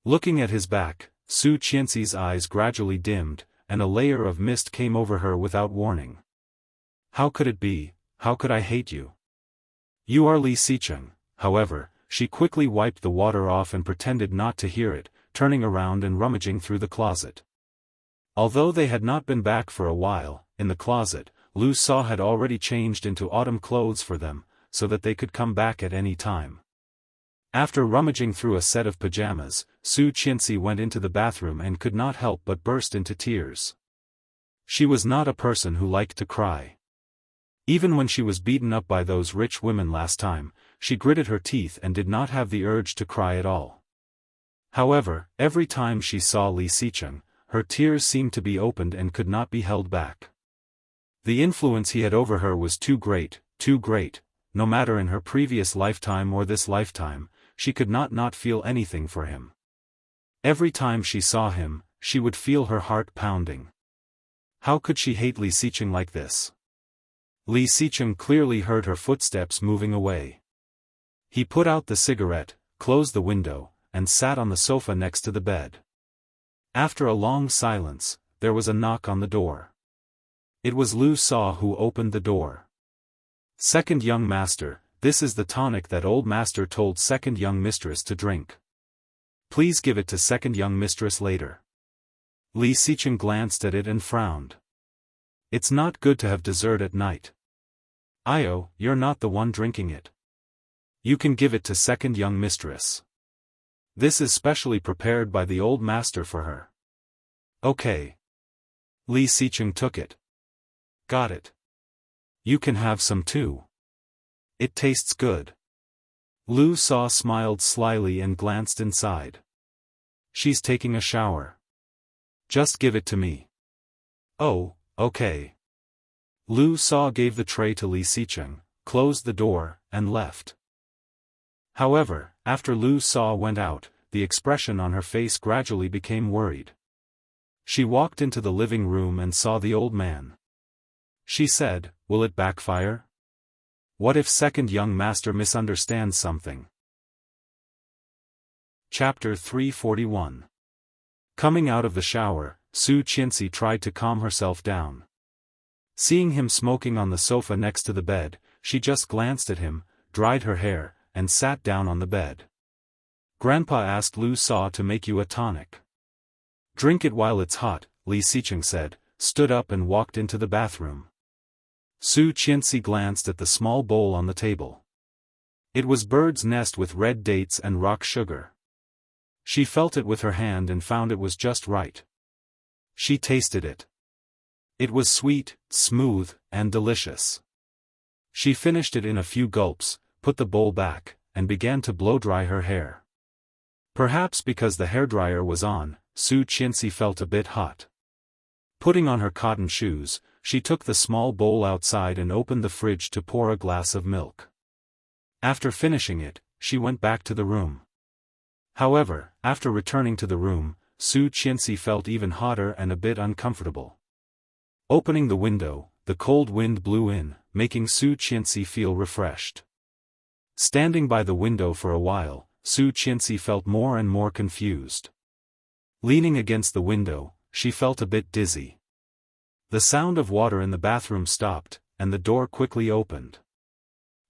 Looking at his back, Su Qianxi's eyes gradually dimmed, and a layer of mist came over her without warning. "How could it be? How could I hate you? You are Li Xicheng." However, she quickly wiped the water off and pretended not to hear it, turning around and rummaging through the closet. Although they had not been back for a while, in the closet, Lu Sa had already changed into autumn clothes for them, so that they could come back at any time. After rummaging through a set of pajamas, Su Qianxi went into the bathroom and could not help but burst into tears. She was not a person who liked to cry. Even when she was beaten up by those rich women last time, she gritted her teeth and did not have the urge to cry at all. However, every time she saw Li Xicheng, her tears seemed to be opened and could not be held back. The influence he had over her was too great, no matter in her previous lifetime or this lifetime, she could not feel anything for him. Every time she saw him, she would feel her heart pounding. How could she hate Li Xicheng like this? Li Xicheng clearly heard her footsteps moving away. He put out the cigarette, closed the window, and sat on the sofa next to the bed. After a long silence, there was a knock on the door. It was Lu Sa who opened the door. "Second young master, this is the tonic that old master told second young mistress to drink. Please give it to second young mistress later." Li Xicheng glanced at it and frowned. "It's not good to have dessert at night. Io, you're not the one drinking it. You can give it to second young mistress. This is specially prepared by the old master for her." "Okay." Li Xicheng took it. "Got it. You can have some too. It tastes good." Lu Sa smiled slyly and glanced inside. "She's taking a shower. Just give it to me." "Oh, okay." Lu Sa gave the tray to Li Xicheng, closed the door, and left. However, after Lu Sa went out, the expression on her face gradually became worried. She walked into the living room and saw the old man. She said, "Will it backfire? What if second young master misunderstands something?" Chapter 341. Coming out of the shower, Su Qianxi tried to calm herself down. Seeing him smoking on the sofa next to the bed, she just glanced at him, dried her hair, and sat down on the bed. "Grandpa asked Lu Sa to make you a tonic. Drink it while it's hot," Li Xicheng said, stood up and walked into the bathroom. Su Qianxi glanced at the small bowl on the table. It was bird's nest with red dates and rock sugar. She felt it with her hand and found it was just right. She tasted it. It was sweet, smooth, and delicious. She finished it in a few gulps, put the bowl back, and began to blow-dry her hair. Perhaps because the hairdryer was on, Su Qianxi felt a bit hot. Putting on her cotton shoes, she took the small bowl outside and opened the fridge to pour a glass of milk. After finishing it, she went back to the room. However, after returning to the room, Su Qianxi felt even hotter and a bit uncomfortable. Opening the window, the cold wind blew in, making Su Qianxi feel refreshed. Standing by the window for a while, Su Qianxi felt more and more confused. Leaning against the window, she felt a bit dizzy. The sound of water in the bathroom stopped, and the door quickly opened.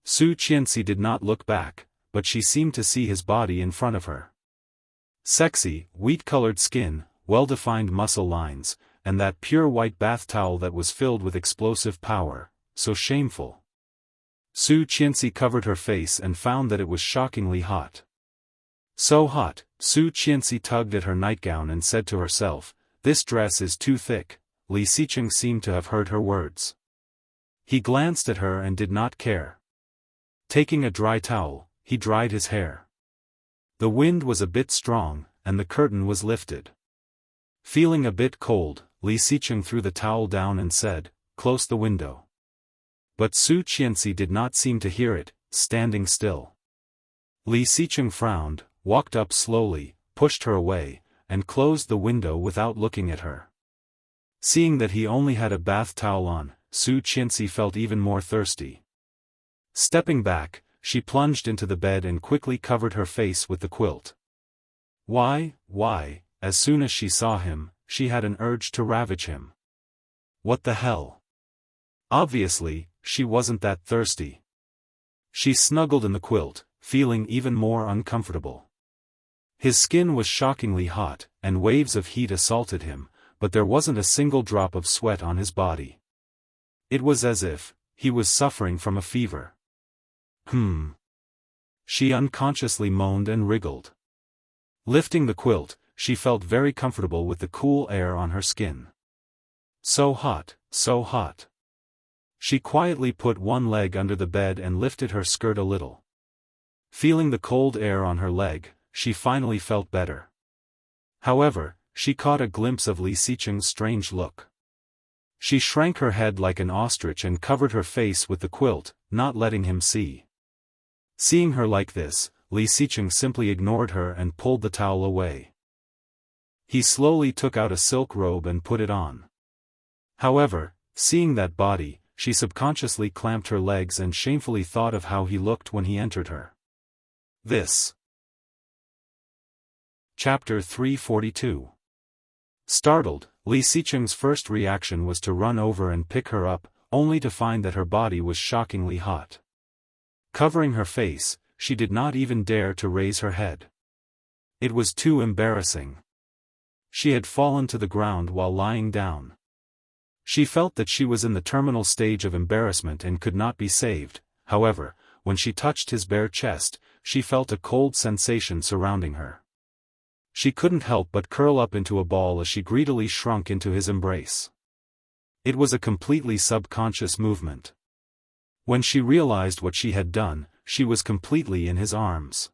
Su Qianxi did not look back, but she seemed to see his body in front of her. Sexy, wheat-colored skin, well-defined muscle lines, and that pure white bath towel that was filled with explosive power, so shameful. Su Qianxi covered her face and found that it was shockingly hot. So hot, Su Qianxi tugged at her nightgown and said to herself, "This dress is too thick." Li Xicheng seemed to have heard her words. He glanced at her and did not care. Taking a dry towel, he dried his hair. The wind was a bit strong, and the curtain was lifted. Feeling a bit cold, Li Xicheng threw the towel down and said, "Close the window." But Su Qianxi did not seem to hear it, standing still. Li Xicheng frowned, walked up slowly, pushed her away, and closed the window without looking at her. Seeing that he only had a bath towel on, Su Qianxi felt even more thirsty. Stepping back, she plunged into the bed and quickly covered her face with the quilt. Why, as soon as she saw him, she had an urge to ravage him. What the hell? Obviously, she wasn't that thirsty. She snuggled in the quilt, feeling even more uncomfortable. His skin was shockingly hot, and waves of heat assaulted him, but there wasn't a single drop of sweat on his body. It was as if he was suffering from a fever. She unconsciously moaned and wriggled. Lifting the quilt, she felt very comfortable with the cool air on her skin. So hot, so hot. She quietly put one leg under the bed and lifted her skirt a little. Feeling the cold air on her leg, she finally felt better. However, she caught a glimpse of Li Xicheng's strange look. She shrank her head like an ostrich and covered her face with the quilt, not letting him see. Seeing her like this, Li Xicheng simply ignored her and pulled the towel away. He slowly took out a silk robe and put it on. However, seeing that body, she subconsciously clamped her legs and shamefully thought of how he looked when he entered her. Chapter 342. Startled, Li Xicheng's first reaction was to run over and pick her up, only to find that her body was shockingly hot. Covering her face, she did not even dare to raise her head. It was too embarrassing. She had fallen to the ground while lying down. She felt that she was in the terminal stage of embarrassment and could not be saved. However, when she touched his bare chest, she felt a cold sensation surrounding her. She couldn't help but curl up into a ball as she greedily shrunk into his embrace. It was a completely subconscious movement. When she realized what she had done, she was completely in his arms.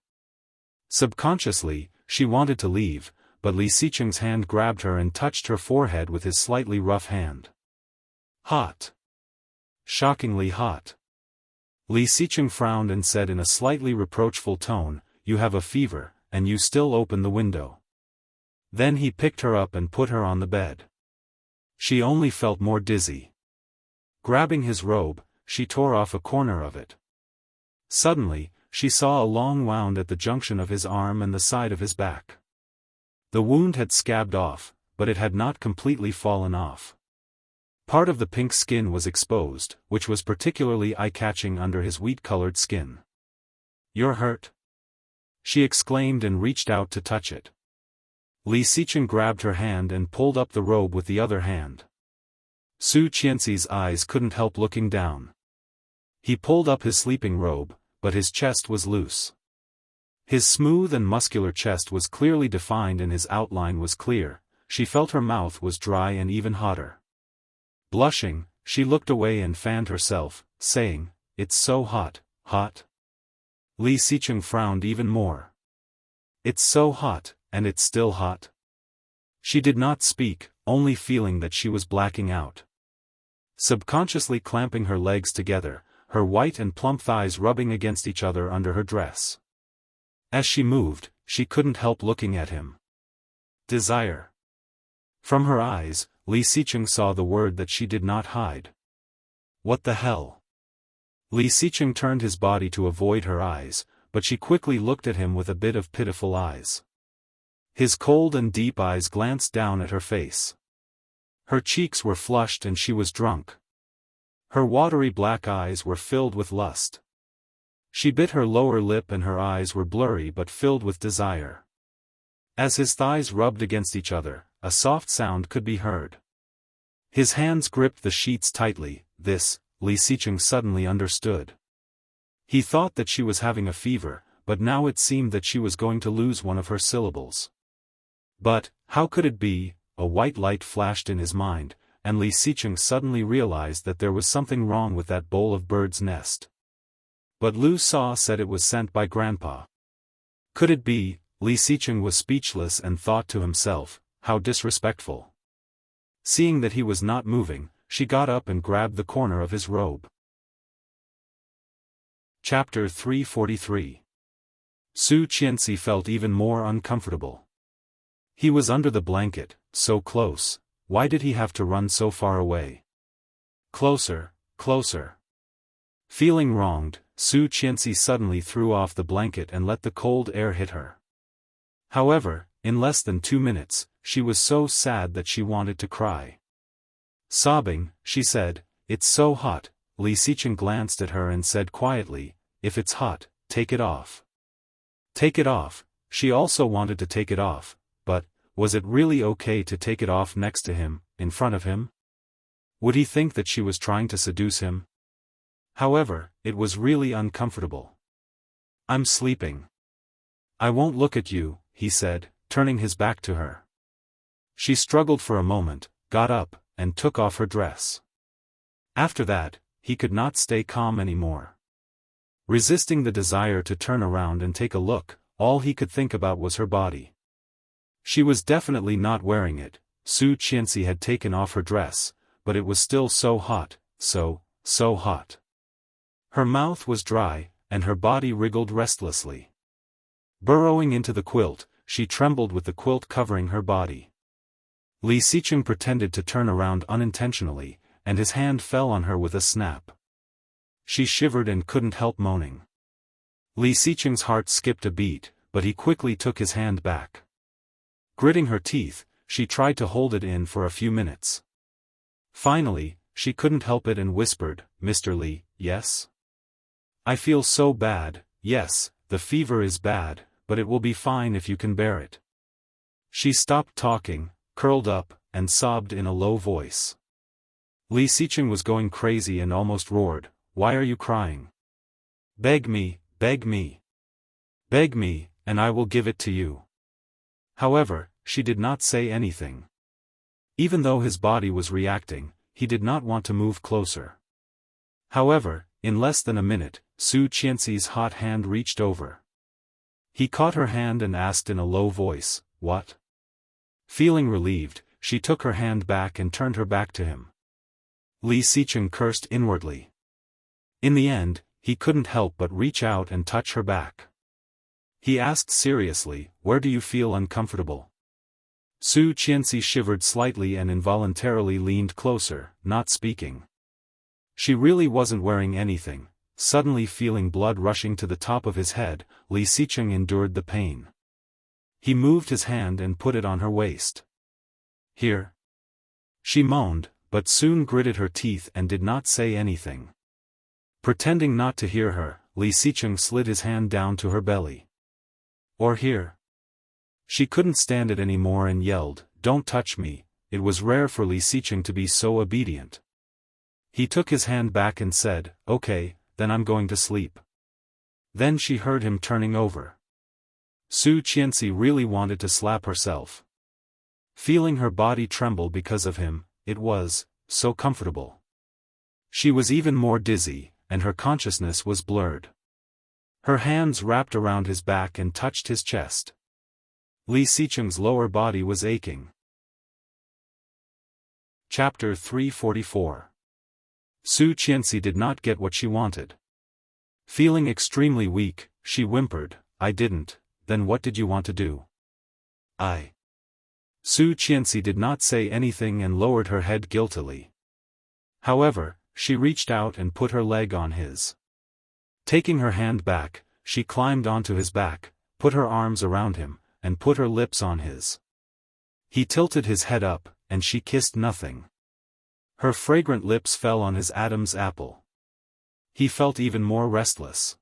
Subconsciously, she wanted to leave, but Li Xicheng's hand grabbed her and touched her forehead with his slightly rough hand. Hot. Shockingly hot. Li Xicheng frowned and said in a slightly reproachful tone, "You have a fever, and you still open the window." Then he picked her up and put her on the bed. She only felt more dizzy. Grabbing his robe, she tore off a corner of it. Suddenly, she saw a long wound at the junction of his arm and the side of his back. The wound had scabbed off, but it had not completely fallen off. Part of the pink skin was exposed, which was particularly eye-catching under his wheat-colored skin. "You're hurt?" she exclaimed and reached out to touch it. Li Xicheng grabbed her hand and pulled up the robe with the other hand. Su Qianxi's eyes couldn't help looking down. He pulled up his sleeping robe, but his chest was loose. His smooth and muscular chest was clearly defined and his outline was clear. She felt her mouth was dry and even hotter. Blushing, she looked away and fanned herself, saying, it's so hot, hot. Li Xicheng frowned even more. It's so hot, and it's still hot. She did not speak, only feeling that she was blacking out. Subconsciously clamping her legs together, her white and plump thighs rubbing against each other under her dress. As she moved, she couldn't help looking at him. Desire. From her eyes, Li Xicheng saw the word that she did not hide. What the hell? Li Xicheng turned his body to avoid her eyes, but she quickly looked at him with a bit of pitiful eyes. His cold and deep eyes glanced down at her face. Her cheeks were flushed and she was drunk. Her watery black eyes were filled with lust. She bit her lower lip and her eyes were blurry but filled with desire. As his thighs rubbed against each other, a soft sound could be heard. His hands gripped the sheets tightly. This, Li Xicheng suddenly understood. He thought that she was having a fever, but now it seemed that she was going to lose one of her syllables. But, how could it be? A white light flashed in his mind, and Li Xicheng suddenly realized that there was something wrong with that bowl of bird's nest. But Lu Sa said it was sent by Grandpa. Could it be? Li Xicheng was speechless and thought to himself, how disrespectful. Seeing that he was not moving, she got up and grabbed the corner of his robe. Chapter 343. Su Qianxi felt even more uncomfortable. He was under the blanket, so close. Why did he have to run so far away? Closer, closer. Feeling wronged, Su Qianxi suddenly threw off the blanket and let the cold air hit her. However, in less than 2 minutes, she was so sad that she wanted to cry. Sobbing, she said, "It's so hot." Li Xicheng glanced at her and said quietly, "If it's hot, take it off." Take it off. She also wanted to take it off, but, was it really okay to take it off next to him, in front of him? Would he think that she was trying to seduce him? However, it was really uncomfortable. "I'm sleeping. I won't look at you," he said, turning his back to her. She struggled for a moment, got up, and took off her dress. After that, he could not stay calm anymore. Resisting the desire to turn around and take a look, all he could think about was her body. She was definitely not wearing it. Su Qianxi had taken off her dress, but it was still so hot, so hot. Her mouth was dry, and her body wriggled restlessly. Burrowing into the quilt, she trembled with the quilt covering her body. Li Xicheng pretended to turn around unintentionally, and his hand fell on her with a snap. She shivered and couldn't help moaning. Li Xicheng's heart skipped a beat, but he quickly took his hand back. Gritting her teeth, she tried to hold it in for a few minutes. Finally, she couldn't help it and whispered, "Mr. Li, yes? I feel so bad. Yes, the fever is bad, but it will be fine if you can bear it." She stopped talking, curled up, and sobbed in a low voice. Li Xicheng was going crazy and almost roared, "Why are you crying? Beg me, beg me. Beg me, and I will give it to you." However, she did not say anything. Even though his body was reacting, he did not want to move closer. However, in less than a minute, Su Qianxi's hot hand reached over. He caught her hand and asked in a low voice, "What?" Feeling relieved, she took her hand back and turned her back to him. Li Xicheng cursed inwardly. In the end, he couldn't help but reach out and touch her back. He asked seriously, "Where do you feel uncomfortable?" Su Qianxi shivered slightly and involuntarily leaned closer, not speaking. She really wasn't wearing anything. Suddenly feeling blood rushing to the top of his head, Li Xicheng endured the pain. He moved his hand and put it on her waist. "Here." She moaned, but soon gritted her teeth and did not say anything. Pretending not to hear her, Li Xicheng slid his hand down to her belly. "Or here." She couldn't stand it anymore and yelled, "Don't touch me." It was rare for Li Xicheng to be so obedient. He took his hand back and said, "Okay, then I'm going to sleep." Then she heard him turning over. Su Qianxi really wanted to slap herself. Feeling her body tremble because of him, it was so comfortable. She was even more dizzy, and her consciousness was blurred. Her hands wrapped around his back and touched his chest. Li Xicheng's lower body was aching. Chapter 344. Su Qianxi did not get what she wanted. Feeling extremely weak, she whimpered, "I didn't, then what did you want to do?" Su Qianxi did not say anything and lowered her head guiltily. However, she reached out and put her leg on his. Taking her hand back, she climbed onto his back, put her arms around him, and put her lips on his. He tilted his head up, and she kissed nothing. Her fragrant lips fell on his Adam's apple. He felt even more restless.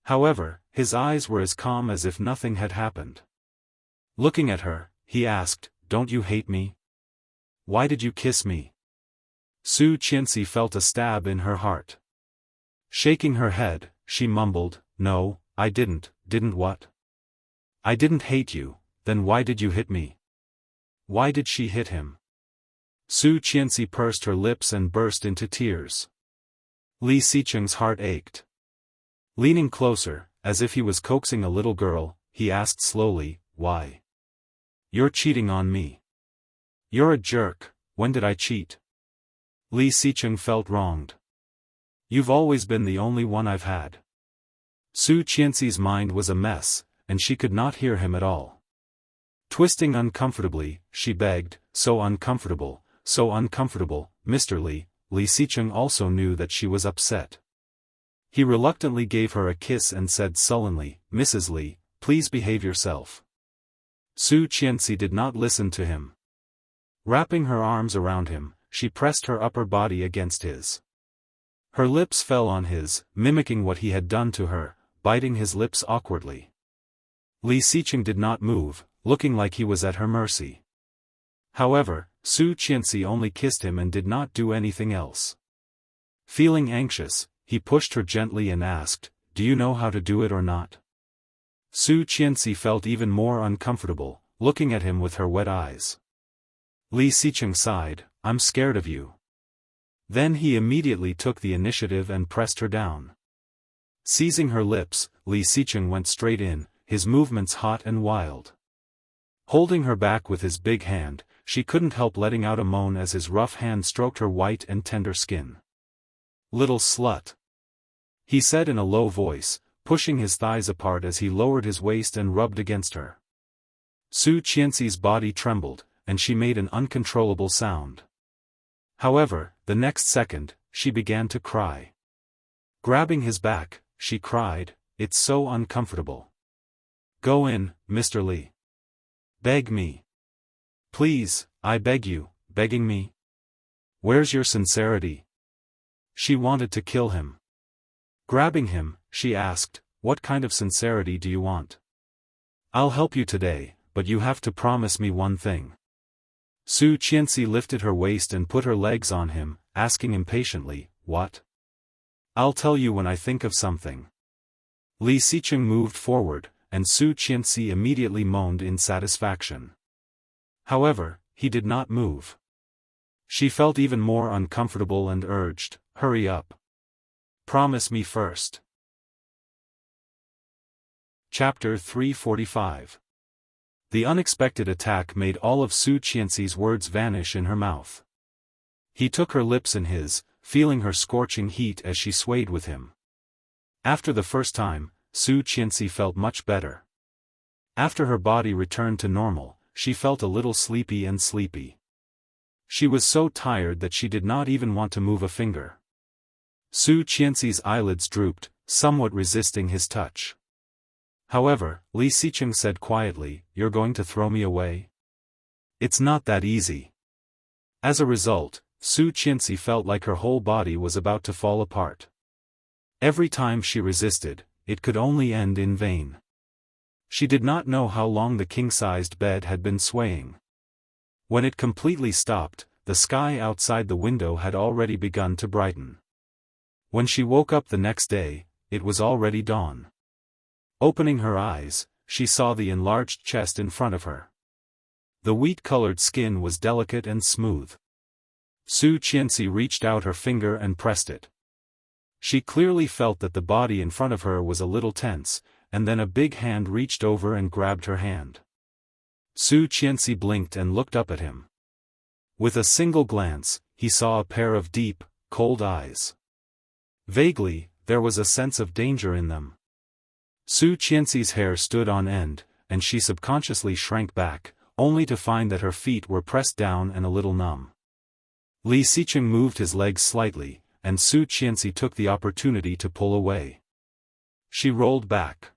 However, his eyes were as calm as if nothing had happened. Looking at her, he asked, "Don't you hate me? Why did you kiss me?" Su Qianxi felt a stab in her heart. Shaking her head, she mumbled, "No, I didn't what? I didn't hate you, then why did you hit me?" Why did she hit him? Su Qianxi pursed her lips and burst into tears. Li Xicheng's heart ached. Leaning closer, as if he was coaxing a little girl, he asked slowly, "Why? You're cheating on me. You're a jerk. When did I cheat?" Li Xicheng felt wronged. "You've always been the only one I've had." Su Qianxi's mind was a mess, and she could not hear him at all. Twisting uncomfortably, she begged, so uncomfortable, Mr. Li." Li Xicheng also knew that she was upset. He reluctantly gave her a kiss and said sullenly, "Mrs. Li, please behave yourself." Su Qianxi did not listen to him. Wrapping her arms around him, she pressed her upper body against his. Her lips fell on his, mimicking what he had done to her, biting his lips awkwardly. Li Xicheng did not move, looking like he was at her mercy. However, Su Qianxi only kissed him and did not do anything else. Feeling anxious, he pushed her gently and asked, "Do you know how to do it or not?" Su Qianxi felt even more uncomfortable, looking at him with her wet eyes. Li Xicheng sighed, "I'm scared of you." Then he immediately took the initiative and pressed her down. Seizing her lips, Li Xicheng went straight in, his movements hot and wild. Holding her back with his big hand, she couldn't help letting out a moan as his rough hand stroked her white and tender skin. "Little slut," he said in a low voice, pushing his thighs apart as he lowered his waist and rubbed against her. Su Qianxi's body trembled, and she made an uncontrollable sound. However, the next second, she began to cry. Grabbing his back, she cried, "It's so uncomfortable. Go in, Mr. Li. Beg me. Please, I beg you, begging me? Where's your sincerity?" She wanted to kill him. Grabbing him, she asked, "What kind of sincerity do you want? I'll help you today, but you have to promise me one thing." Su Qianxi lifted her waist and put her legs on him, asking impatiently, "What?" "I'll tell you when I think of something." Li Xicheng moved forward, and Su Qianxi immediately moaned in satisfaction. However, he did not move. She felt even more uncomfortable and urged, "Hurry up. Promise me first." Chapter 345. The unexpected attack made all of Su Qianxi's words vanish in her mouth. He took her lips in his, feeling her scorching heat as she swayed with him. After the first time, Su Qianxi felt much better. After her body returned to normal, she felt a little sleepy. She was so tired that she did not even want to move a finger. Su Qianxi's eyelids drooped, somewhat resisting his touch. However, Li Xicheng said quietly, "You're going to throw me away? It's not that easy." As a result, Su Qianxi felt like her whole body was about to fall apart. Every time she resisted, it could only end in vain. She did not know how long the king-sized bed had been swaying. When it completely stopped, the sky outside the window had already begun to brighten. When she woke up the next day, it was already dawn. Opening her eyes, she saw the enlarged chest in front of her. The wheat-colored skin was delicate and smooth. Su Qianxi reached out her finger and pressed it. She clearly felt that the body in front of her was a little tense, and then a big hand reached over and grabbed her hand. Su Qianxi blinked and looked up at him. With a single glance, he saw a pair of deep, cold eyes. Vaguely, there was a sense of danger in them. Su Qianxi's hair stood on end, and she subconsciously shrank back, only to find that her feet were pressed down and a little numb. Li Xiqing moved his legs slightly, and Su Qianxi took the opportunity to pull away. She rolled back.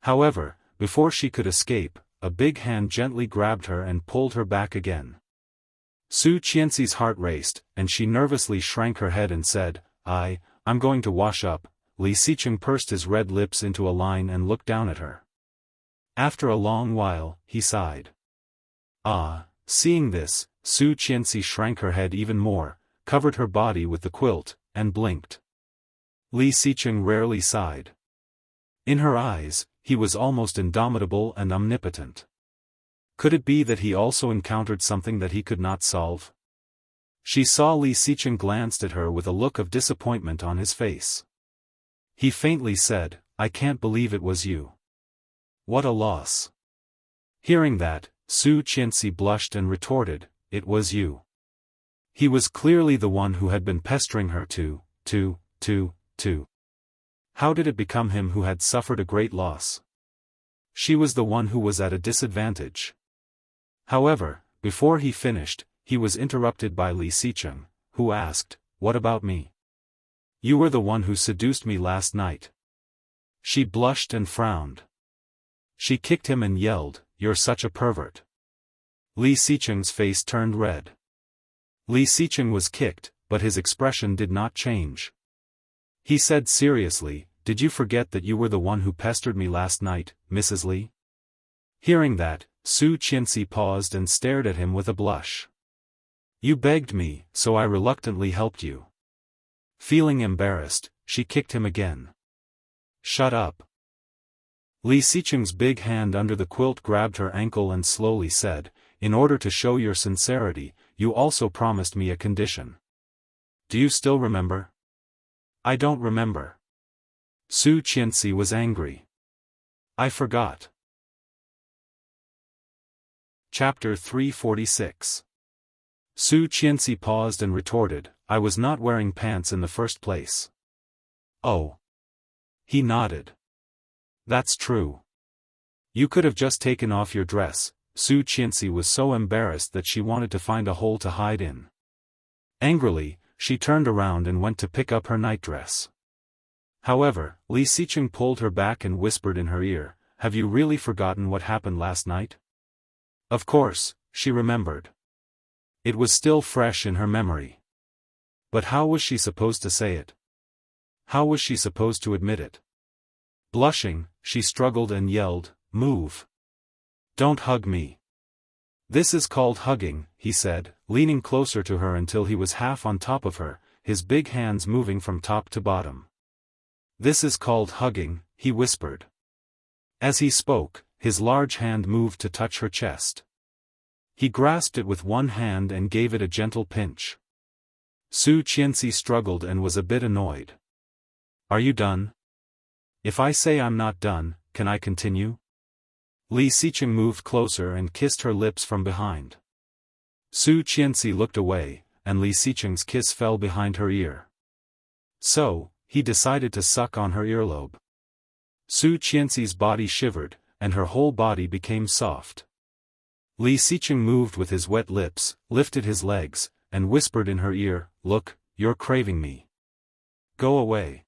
However, before she could escape, a big hand gently grabbed her and pulled her back again. Su Qianxi's heart raced, and she nervously shrank her head and said, I'm going to wash up." Li Xiqing pursed his red lips into a line and looked down at her. After a long while, he sighed. Seeing this, Su Qianxi shrank her head even more, covered her body with the quilt, and blinked. Li Xiqing rarely sighed. In her eyes, he was almost indomitable and omnipotent. Could it be that he also encountered something that he could not solve? She saw Li Xiqing glanced at her with a look of disappointment on his face. He faintly said, "I can't believe it was you. What a loss." Hearing that, Su Qianxi blushed and retorted, "It was you." He was clearly the one who had been pestering her to. How did it become him who had suffered a great loss? She was the one who was at a disadvantage. However, before he finished, he was interrupted by Li Xiqing, who asked, "What about me? You were the one who seduced me last night." She blushed and frowned. She kicked him and yelled, "You're such a pervert." Li Xiqing's face turned red. Li Xiqing was kicked, but his expression did not change. He said seriously, "Did you forget that you were the one who pestered me last night, Mrs. Li?" Hearing that, Su Qianxi paused and stared at him with a blush. "You begged me, so I reluctantly helped you." Feeling embarrassed, she kicked him again. "Shut up." Li Xiqing's big hand under the quilt grabbed her ankle and slowly said, "In order to show your sincerity, you also promised me a condition. Do you still remember?" "I don't remember." Su Qianxi was angry. "I forgot." Chapter 346. Su Qianxi paused and retorted, "I was not wearing pants in the first place." "Oh." He nodded. "That's true. You could have just taken off your dress." Su Qianxi was so embarrassed that she wanted to find a hole to hide in. Angrily, she turned around and went to pick up her nightdress. However, Li Xiqing pulled her back and whispered in her ear, "Have you really forgotten what happened last night?" Of course, she remembered. It was still fresh in her memory. But how was she supposed to say it? How was she supposed to admit it? Blushing, she struggled and yelled, "Move! Don't hug me." "This is called hugging," he said, leaning closer to her until he was half on top of her, his big hands moving from top to bottom. "This is called hugging," he whispered. As he spoke, his large hand moved to touch her chest. He grasped it with one hand and gave it a gentle pinch. Su Qianxi struggled and was a bit annoyed. "Are you done? If I say I'm not done, can I continue?" Li Xiqing moved closer and kissed her lips from behind. Su Qianxi looked away, and Li Xiqing's kiss fell behind her ear. So, he decided to suck on her earlobe. Su Qianxi's body shivered, and her whole body became soft. Li Xiqing moved with his wet lips, lifted his legs, and whispered in her ear, "Look, you're craving me. Go away."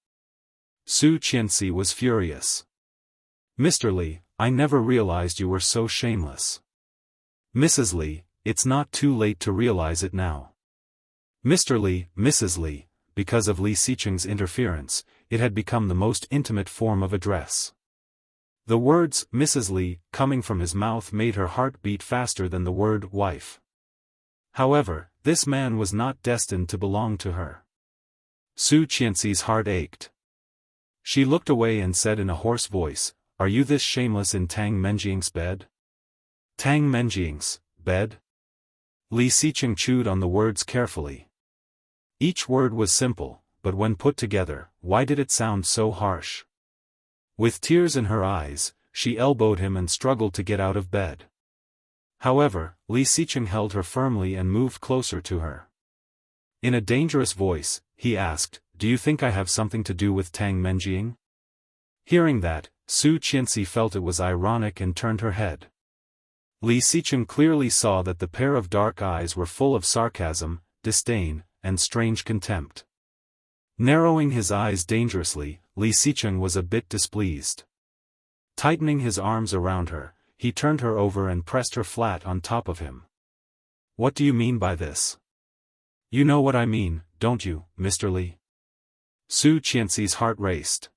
Su Qianxi was furious. "Mr. Li, I never realized you were so shameless." "Mrs. Li, it's not too late to realize it now." Mr. Li, Mrs. Li, because of Li Xiqing's interference, it had become the most intimate form of address. The words, "Mrs. Li," coming from his mouth made her heart beat faster than the word, "wife." However, this man was not destined to belong to her. Su Qianxi's heart ached. She looked away and said in a hoarse voice, "Are you this shameless in Tang Menjiang's bed?" Tang Menjiang's bed? Li Xiqing chewed on the words carefully. Each word was simple, but when put together, why did it sound so harsh? With tears in her eyes, she elbowed him and struggled to get out of bed. However, Li Xicheng held her firmly and moved closer to her. In a dangerous voice, he asked, "Do you think I have something to do with Tang Menjing?" Hearing that, Su Qianxi felt it was ironic and turned her head. Li Xicheng clearly saw that the pair of dark eyes were full of sarcasm, disdain, and strange contempt. Narrowing his eyes dangerously, Li Xicheng was a bit displeased. Tightening his arms around her, he turned her over and pressed her flat on top of him. "What do you mean by this?" "You know what I mean, don't you, Mr. Li?" Su Qianxi's heart raced.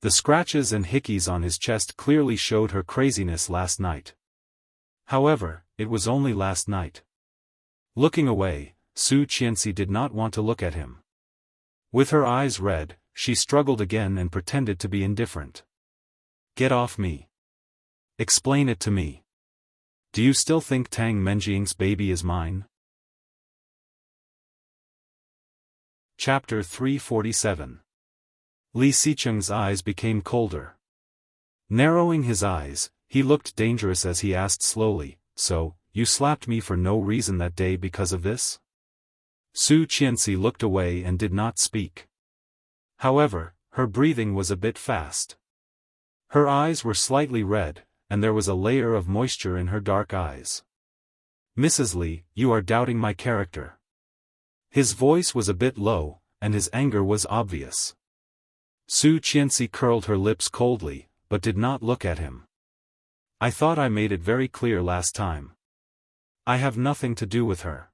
The scratches and hickeys on his chest clearly showed her craziness last night. However, it was only last night. Looking away, Su Qianxi did not want to look at him. With her eyes red, she struggled again and pretended to be indifferent. "Get off me. Explain it to me. Do you still think Tang Menjing's baby is mine?" Chapter 347. Li Xicheng's eyes became colder. Narrowing his eyes, he looked dangerous as he asked slowly, "So, you slapped me for no reason that day because of this?" Su Qianxi looked away and did not speak. However, her breathing was a bit fast. Her eyes were slightly red, and there was a layer of moisture in her dark eyes. "Mrs. Li, you are doubting my character." His voice was a bit low, and his anger was obvious. Su Qianxi curled her lips coldly, but did not look at him. "I thought I made it very clear last time. I have nothing to do with her.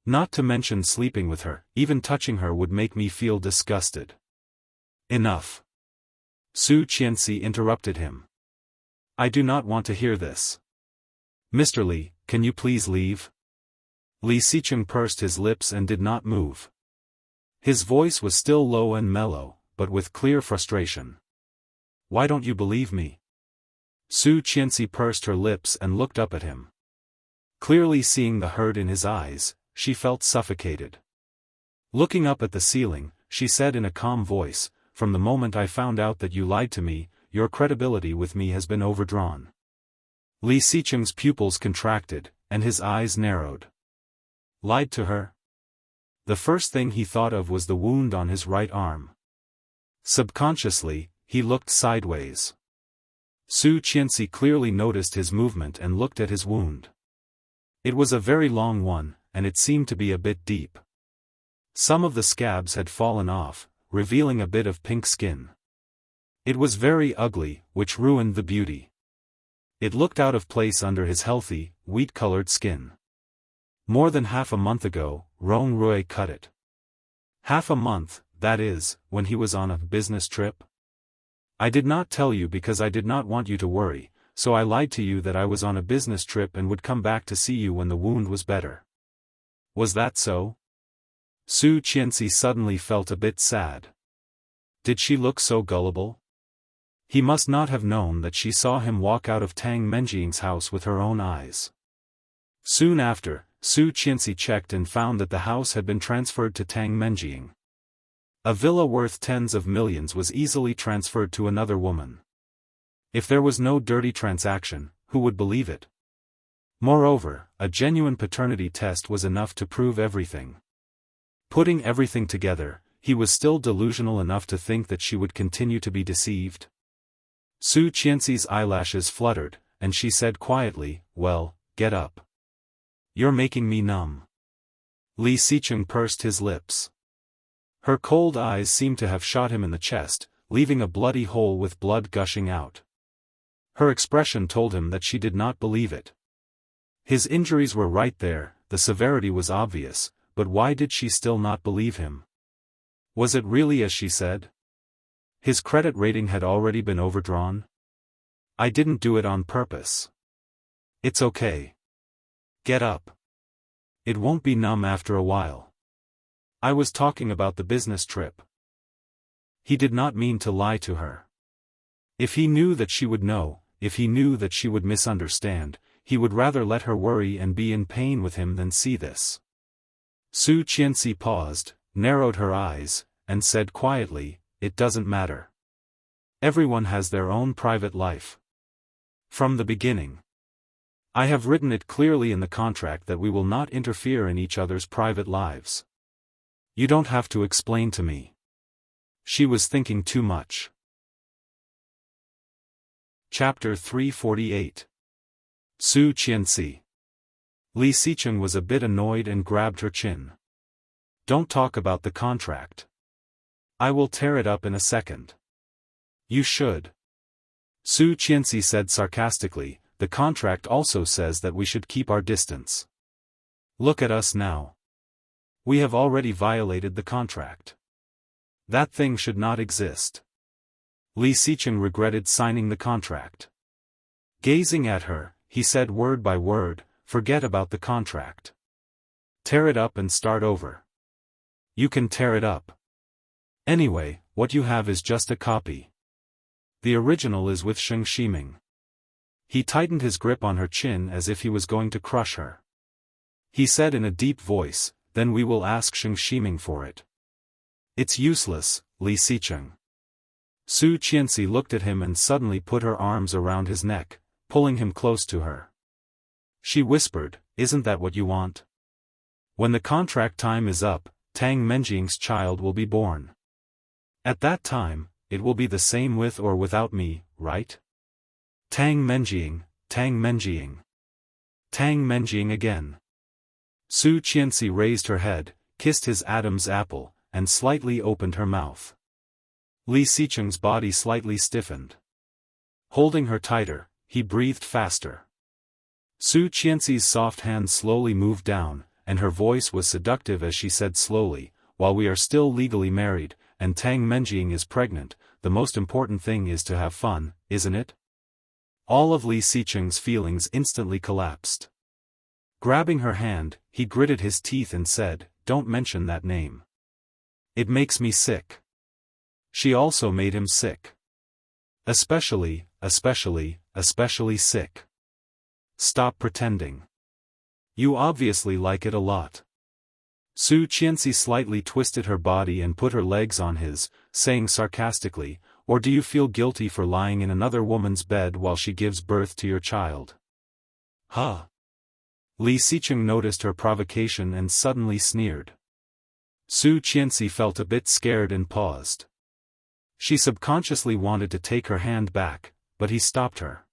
Not to mention sleeping with her, even touching her would make me feel disgusted." "Enough." Su Qianxi interrupted him. "I do not want to hear this. Mr. Li, can you please leave?" Li Xicheng pursed his lips and did not move. His voice was still low and mellow, but with clear frustration. "Why don't you believe me?" Su Qianxi pursed her lips and looked up at him. Clearly seeing the hurt in his eyes, she felt suffocated. Looking up at the ceiling, she said in a calm voice, "From the moment I found out that you lied to me, your credibility with me has been overdrawn." Li Xicheng's pupils contracted, and his eyes narrowed. Lied to her? The first thing he thought of was the wound on his right arm. Subconsciously, he looked sideways. Su Qianxi clearly noticed his movement and looked at his wound. It was a very long one, and it seemed to be a bit deep. Some of the scabs had fallen off, revealing a bit of pink skin. It was very ugly, which ruined the beauty. It looked out of place under his healthy, wheat-colored skin. More than half a month ago, Rong Rui cut it. Half a month, that is, when he was on a business trip? "I did not tell you because I did not want you to worry, so I lied to you that I was on a business trip and would come back to see you when the wound was better." "Was that so?" Su Qianxi suddenly felt a bit sad. Did she look so gullible? He must not have known that she saw him walk out of Tang Menjing's house with her own eyes. Soon after, Su Qianxi checked and found that the house had been transferred to Tang Menjing. A villa worth tens of millions was easily transferred to another woman. If there was no dirty transaction, who would believe it? Moreover, a genuine paternity test was enough to prove everything. Putting everything together, he was still delusional enough to think that she would continue to be deceived. Su Qianxi's eyelashes fluttered, and she said quietly, "Well, get up. You're making me numb." Li Xicheng pursed his lips. Her cold eyes seemed to have shot him in the chest, leaving a bloody hole with blood gushing out. Her expression told him that she did not believe it. His injuries were right there, the severity was obvious, but why did she still not believe him? Was it really as she said? His credit rating had already been overdrawn? "I didn't do it on purpose." "It's okay. Get up. It won't be numb after a while. I was talking about the business trip." He did not mean to lie to her. If he knew that she would know, if he knew that she would misunderstand, he would rather let her worry and be in pain with him than see this. Su Qianxi paused, narrowed her eyes, and said quietly, "It doesn't matter. Everyone has their own private life. From the beginning. I have written it clearly in the contract that we will not interfere in each other's private lives. You don't have to explain to me." She was thinking too much. Chapter 348. Su Qianxi. Li Xicheng was a bit annoyed and grabbed her chin. "Don't talk about the contract. I will tear it up in a second." "You should." Su Qianxi said sarcastically, "The contract also says that we should keep our distance. Look at us now. We have already violated the contract. That thing should not exist." Li Xicheng regretted signing the contract. Gazing at her, he said word by word, "Forget about the contract. Tear it up and start over. You can tear it up. Anyway, what you have is just a copy. The original is with Sheng Shiming." He tightened his grip on her chin as if he was going to crush her. He said in a deep voice, "Then we will ask Sheng Shiming for it." "It's useless, Li Xicheng." Su Qianxi looked at him and suddenly put her arms around his neck, pulling him close to her. She whispered, "Isn't that what you want? When the contract time is up, Tang Menjing's child will be born. At that time, it will be the same with or without me, right? Tang Menjing, Tang Menjing. Tang Menjing again." Su Qianxi raised her head, kissed his Adam's apple, and slightly opened her mouth. Li Xicheng's body slightly stiffened. Holding her tighter, he breathed faster. Su Qianxi's soft hand slowly moved down, and her voice was seductive as she said slowly, "While we are still legally married, and Tang Menjing is pregnant, the most important thing is to have fun, isn't it?" All of Li Xicheng's feelings instantly collapsed. Grabbing her hand, he gritted his teeth and said, "Don't mention that name. It makes me sick." She also made him sick. Especially sick. "Stop pretending. You obviously like it a lot." Su Qianxi slightly twisted her body and put her legs on his, saying sarcastically, "Or do you feel guilty for lying in another woman's bed while she gives birth to your child?" "Huh?" Li Xicheng noticed her provocation and suddenly sneered. Su Qianxi felt a bit scared and paused. She subconsciously wanted to take her hand back, but he stopped her.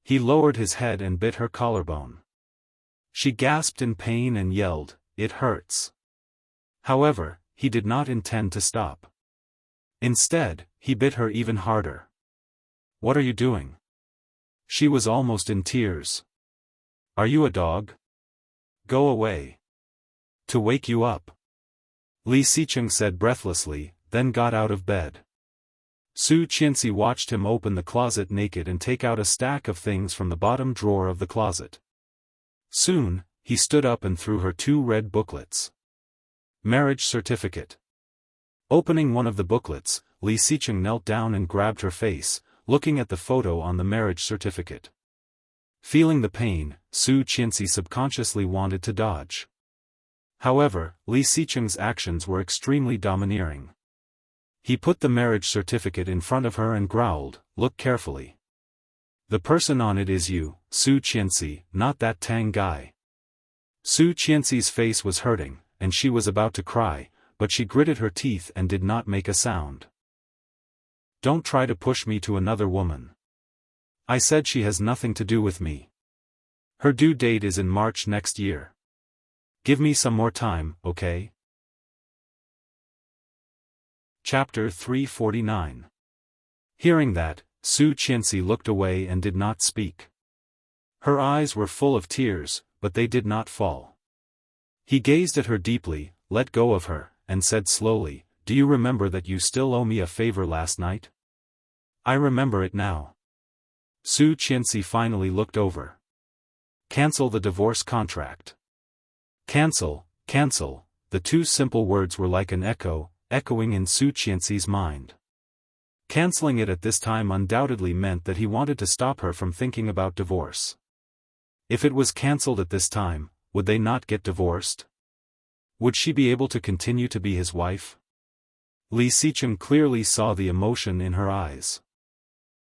He lowered his head and bit her collarbone. She gasped in pain and yelled, "It hurts." However, he did not intend to stop. Instead, he bit her even harder. "What are you doing?" She was almost in tears. "Are you a dog? Go away. To wake you up." Li Xicheng said breathlessly, then got out of bed. Su Qianxi watched him open the closet naked and take out a stack of things from the bottom drawer of the closet. Soon, he stood up and threw her 2 red booklets. Marriage certificate. Opening one of the booklets, Li Xicheng knelt down and grabbed her face, looking at the photo on the marriage certificate. Feeling the pain, Su Qianxi subconsciously wanted to dodge. However, Li Xicheng's actions were extremely domineering. He put the marriage certificate in front of her and growled, "Look carefully. The person on it is you, Su Qianxi, not that Tang guy." Su Qianxi's face was hurting, and she was about to cry, but she gritted her teeth and did not make a sound. "Don't try to push me to another woman. I said she has nothing to do with me. Her due date is in March next year. Give me some more time, okay?" Chapter 349. Hearing that, Su Qianxi looked away and did not speak. Her eyes were full of tears, but they did not fall. He gazed at her deeply, let go of her, and said slowly, "Do you remember that you still owe me a favor last night?" "I remember it now." Su Qianxi finally looked over. "Cancel the divorce contract." Cancel, cancel, the 2 simple words were like an echo, echoing in Su Qianxi's mind. Canceling it at this time undoubtedly meant that he wanted to stop her from thinking about divorce. If it was cancelled at this time, would they not get divorced? Would she be able to continue to be his wife? Li Xicheng clearly saw the emotion in her eyes.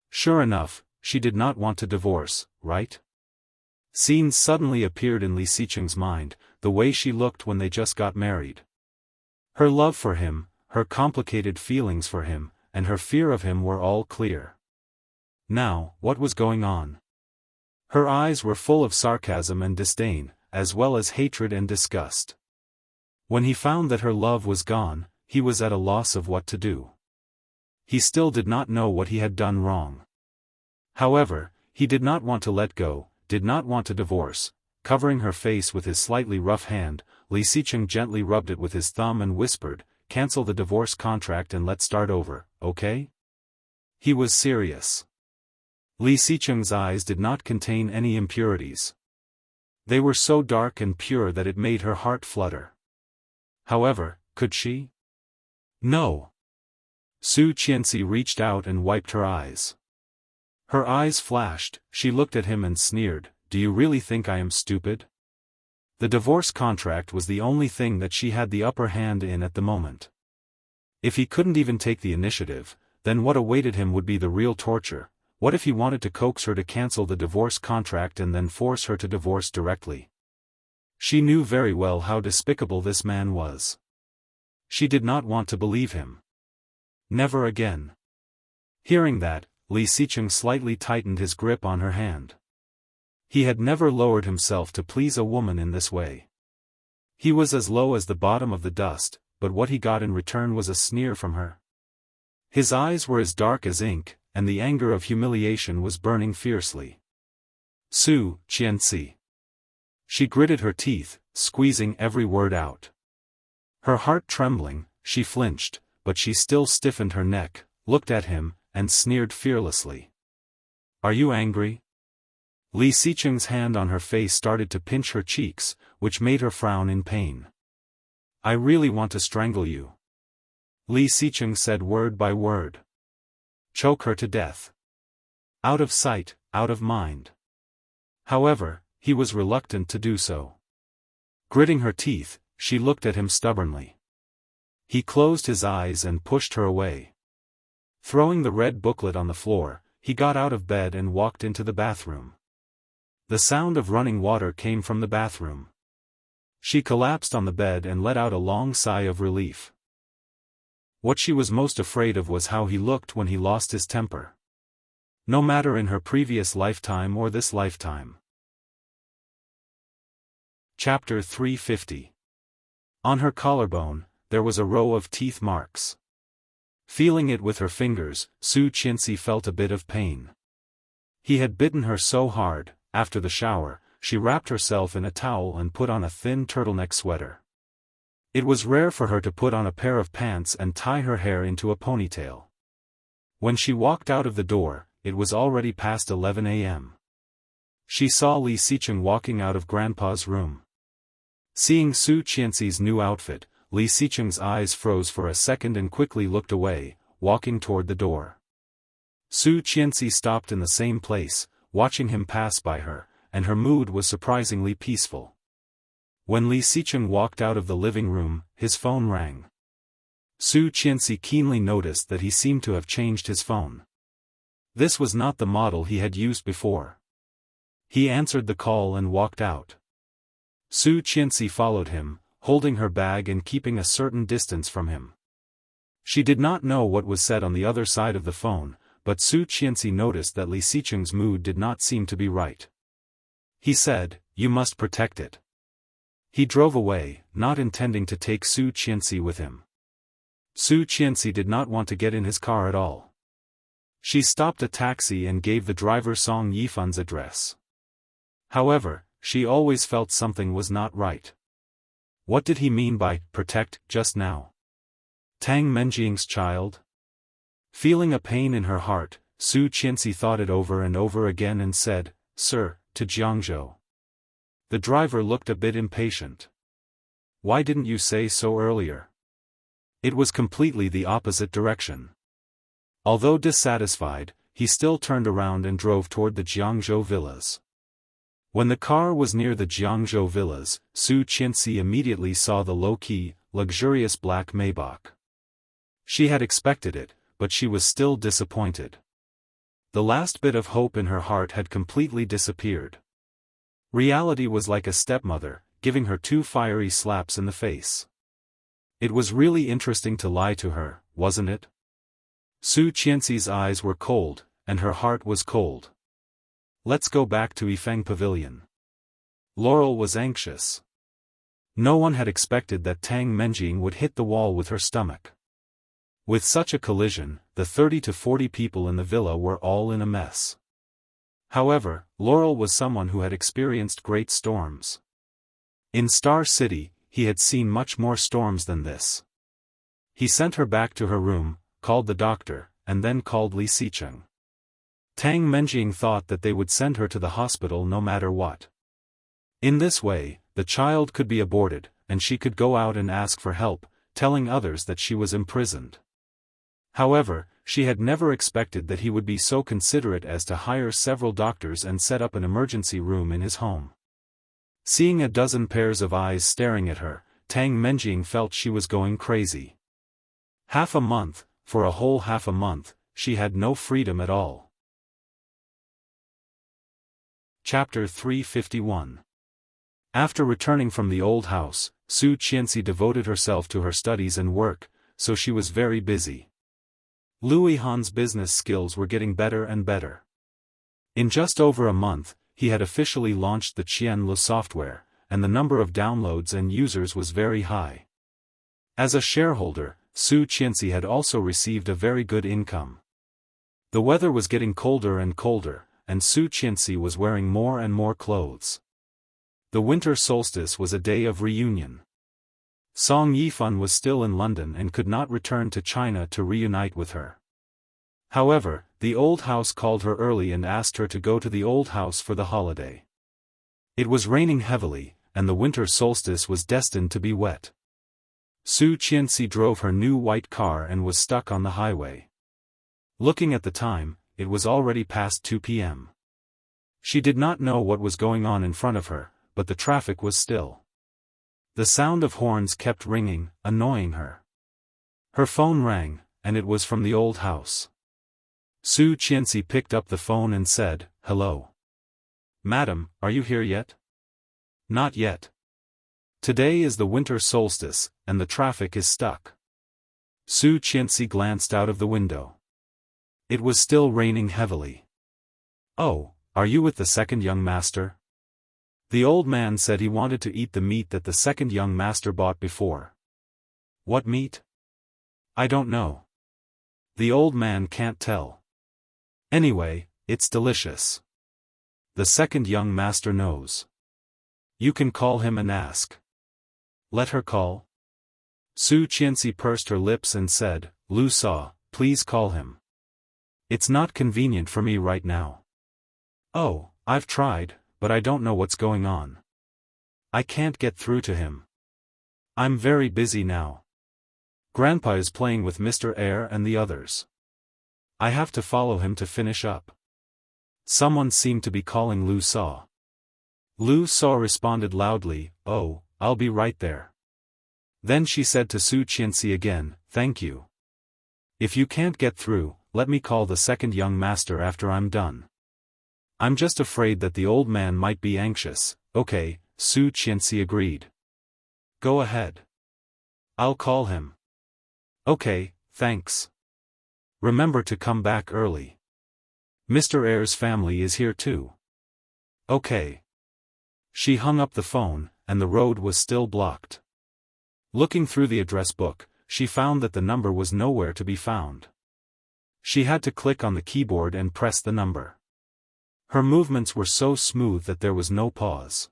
Sure enough, she did not want to divorce, right? Scenes suddenly appeared in Li Xicheng's mind, the way she looked when they just got married. Her love for him, her complicated feelings for him, and her fear of him were all clear. Now, what was going on? Her eyes were full of sarcasm and disdain, as well as hatred and disgust. When he found that her love was gone, he was at a loss of what to do. He still did not know what he had done wrong. However, he did not want to let go, did not want to divorce. Covering her face with his slightly rough hand, Li Xicheng gently rubbed it with his thumb and whispered, "Cancel the divorce contract and let's start over, okay?" He was serious. Li Xicheng's eyes did not contain any impurities. They were so dark and pure that it made her heart flutter. However, could she? No. Su Qianxi reached out and wiped her eyes. Her eyes flashed, she looked at him and sneered, "Do you really think I am stupid?" The divorce contract was the only thing that she had the upper hand in at the moment. If he couldn't even take the initiative, then what awaited him would be the real torture. What if he wanted to coax her to cancel the divorce contract and then force her to divorce directly? She knew very well how despicable this man was. She did not want to believe him. Never again. Hearing that, Li Xicheng slightly tightened his grip on her hand. He had never lowered himself to please a woman in this way. He was as low as the bottom of the dust, but what he got in return was a sneer from her. His eyes were as dark as ink, and the anger of humiliation was burning fiercely. Su Qianxi. She gritted her teeth, squeezing every word out. Her heart trembling, she flinched, but she still stiffened her neck, looked at him, and sneered fearlessly. "Are you angry?" Li Xicheng's hand on her face started to pinch her cheeks, which made her frown in pain. "I really want to strangle you," Li Xicheng said word by word. "Choke her to death. Out of sight, out of mind." However, he was reluctant to do so. Gritting her teeth, she looked at him stubbornly. He closed his eyes and pushed her away. Throwing the red booklet on the floor, he got out of bed and walked into the bathroom. The sound of running water came from the bathroom. She collapsed on the bed and let out a long sigh of relief. What she was most afraid of was how he looked when he lost his temper. No matter in her previous lifetime or this lifetime. Chapter 350. On her collarbone, there was a row of teeth marks. Feeling it with her fingers, Su Qianxi felt a bit of pain. He had bitten her so hard. After the shower, she wrapped herself in a towel and put on a thin turtleneck sweater. It was rare for her to put on a pair of pants and tie her hair into a ponytail. When she walked out of the door, it was already past 11 a.m. She saw Li Xicheng walking out of Grandpa's room. Seeing Su Qianxi's new outfit, Li Xicheng's eyes froze for a second and quickly looked away, walking toward the door. Su Qianxi stopped in the same place, watching him pass by her, and her mood was surprisingly peaceful. When Li Xicheng walked out of the living room, his phone rang. Su Qianxi keenly noticed that he seemed to have changed his phone. This was not the model he had used before. He answered the call and walked out. Su Qianxi followed him, holding her bag and keeping a certain distance from him. She did not know what was said on the other side of the phone, but Su Qianxi noticed that Li Xicheng's mood did not seem to be right. He said, "You must protect it." He drove away, not intending to take Su Qianxi with him. Su Qianxi did not want to get in his car at all. She stopped a taxi and gave the driver Song Yifan's address. However, she always felt something was not right. What did he mean by protect just now? Tang Menjiang's child? Feeling a pain in her heart, Su Qianxi thought it over and over again and said, "Sir, to Jiangzhou." The driver looked a bit impatient. "Why didn't you say so earlier?" It was completely the opposite direction. Although dissatisfied, he still turned around and drove toward the Jiangzhou villas. When the car was near the Jiangzhou villas, Su Qianxi immediately saw the low-key, luxurious black Maybach. She had expected it, but she was still disappointed. The last bit of hope in her heart had completely disappeared. Reality was like a stepmother, giving her 2 fiery slaps in the face. It was really interesting to lie to her, wasn't it? Su Qianxi's eyes were cold, and her heart was cold. Let's go back to Yifeng Pavilion. Laurel was anxious. No one had expected that Tang Menjing would hit the wall with her stomach. With such a collision, the 30 to 40 people in the villa were all in a mess. However, Laurel was someone who had experienced great storms. In Star City, he had seen much more storms than this. He sent her back to her room, called the doctor, and then called Li Xicheng. Tang Menjing thought that they would send her to the hospital no matter what. In this way, the child could be aborted, and she could go out and ask for help, telling others that she was imprisoned. However, she had never expected that he would be so considerate as to hire several doctors and set up an emergency room in his home. Seeing a dozen pairs of eyes staring at her, Tang Menjing felt she was going crazy. Half a month, for a whole half a month, she had no freedom at all. Chapter 351. After returning from the old house, Su Qianxi devoted herself to her studies and work, so she was very busy. Louis Han's business skills were getting better and better. In just over a month, he had officially launched the Qianlu software, and the number of downloads and users was very high. As a shareholder, Su Qianxi had also received a very good income. The weather was getting colder and colder, and Su Qianxi was wearing more and more clothes. The winter solstice was a day of reunion. Song Yifan was still in London and could not return to China to reunite with her. However, the old house called her early and asked her to go to the old house for the holiday. It was raining heavily, and the winter solstice was destined to be wet. Su Qianxi drove her new white car and was stuck on the highway. Looking at the time, it was already past 2 p.m. She did not know what was going on in front of her, but the traffic was still. The sound of horns kept ringing, annoying her. Her phone rang, and it was from the old house. Su Qianxi picked up the phone and said, "Hello. Madam, are you here yet?" "Not yet. Today is the winter solstice, and the traffic is stuck." Su Qianxi glanced out of the window. It was still raining heavily. "Oh, are you with the second young master?" The old man said he wanted to eat the meat that the second young master bought before. "What meat?" "I don't know. The old man can't tell. Anyway, it's delicious. The second young master knows. You can call him and ask." "Let her call." Su Qianxi pursed her lips and said, "Lu Sa, please call him. It's not convenient for me right now." "Oh, I've tried, but I don't know what's going on. I can't get through to him. I'm very busy now. Grandpa is playing with Mr. Eyre and the others. I have to follow him to finish up." Someone seemed to be calling Lu Sa. Lu Sa responded loudly, "Oh, I'll be right there." Then she said to Su Qianxi again, "Thank you. If you can't get through, let me call the second young master after I'm done. I'm just afraid that the old man might be anxious." "Okay," Su Qianxi agreed. "Go ahead. I'll call him." "Okay, thanks. Remember to come back early. Mr. Eyre's family is here too." "Okay." She hung up the phone, and the road was still blocked. Looking through the address book, she found that the number was nowhere to be found. She had to click on the keyboard and press the number. Her movements were so smooth that there was no pause.